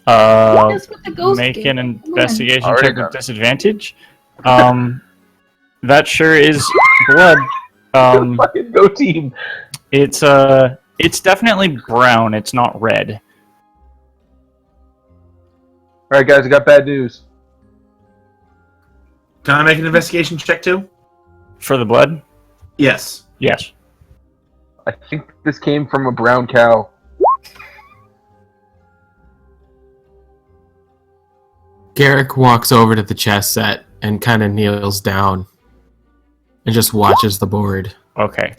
That's what the ghost Make gave an me. Come on. investigation Already check with done. disadvantage. That sure is blood. Fucking go team. It's definitely brown. It's not red. Alright, guys, I got bad news. Can I make an investigation check too? For the blood? Yes. Yes. I think this came from a brown cow. Garrick walks over to the chess set and kind of kneels down and just watches the board. Okay.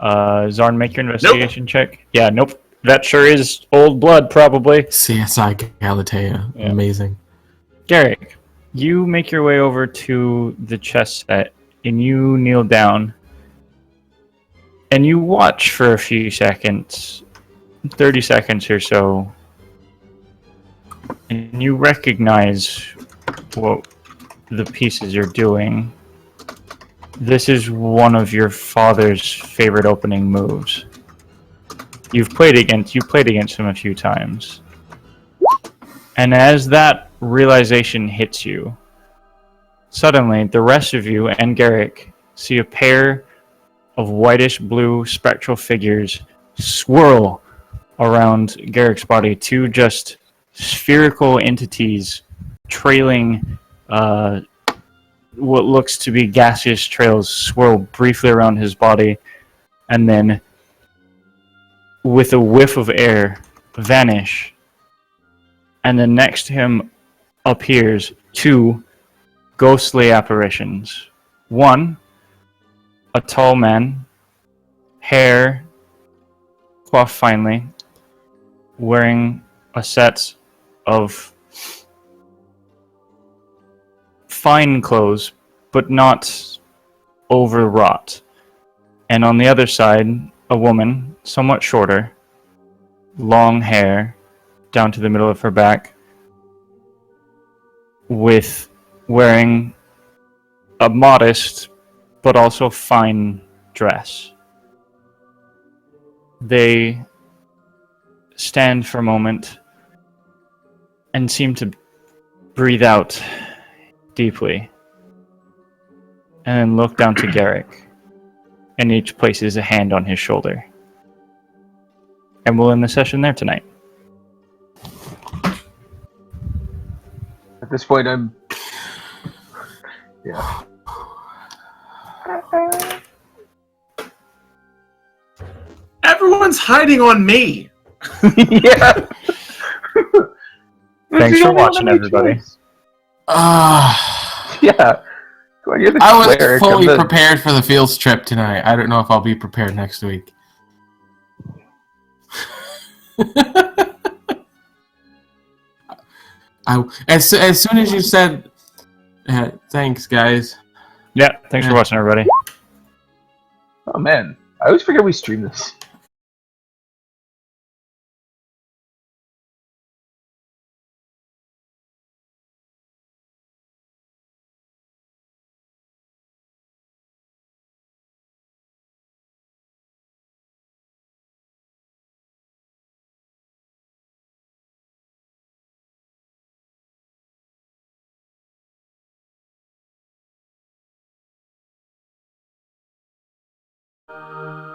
Zarn, make your investigation check. Yeah, nope. That sure is old blood, probably. CSI Galitaia. Yeah. Amazing. Garrick, you make your way over to the chess set and you kneel down and you watch for a few seconds, 30 seconds or so, and you recognize what the pieces are doing. This is one of your father's favorite opening moves. You played against him a few times. And as that realization hits you, suddenly the rest of you and Garrick see a pair of whitish blue spectral figures swirl around Garrick's body, two just spherical entities trailing what looks to be gaseous trails swirl briefly around his body, and then with a whiff of air vanish. And then next to him appears two ghostly apparitions. One, a tall man, hair coiffed finely, wearing a set of fine clothes, but not overwrought. And on the other side, a woman, somewhat shorter, long hair down to the middle of her back, with wearing a modest but also fine dress. They stand for a moment and seem to breathe out deeply, and then look down to Garrick, and each places a hand on his shoulder. And we'll end the session there tonight. At this point, I'm... Yeah. Everyone's hiding on me. Yeah. Thanks You for don't watching, have any everybody. choice. Yeah. Go on, you're the I was cleric, fully I'm the- prepared for the fields trip tonight. I don't know if I'll be prepared next week. As soon as you said, thanks, guys. Yeah, thanks for watching, everybody. Oh man, I always forget we stream this. Bye.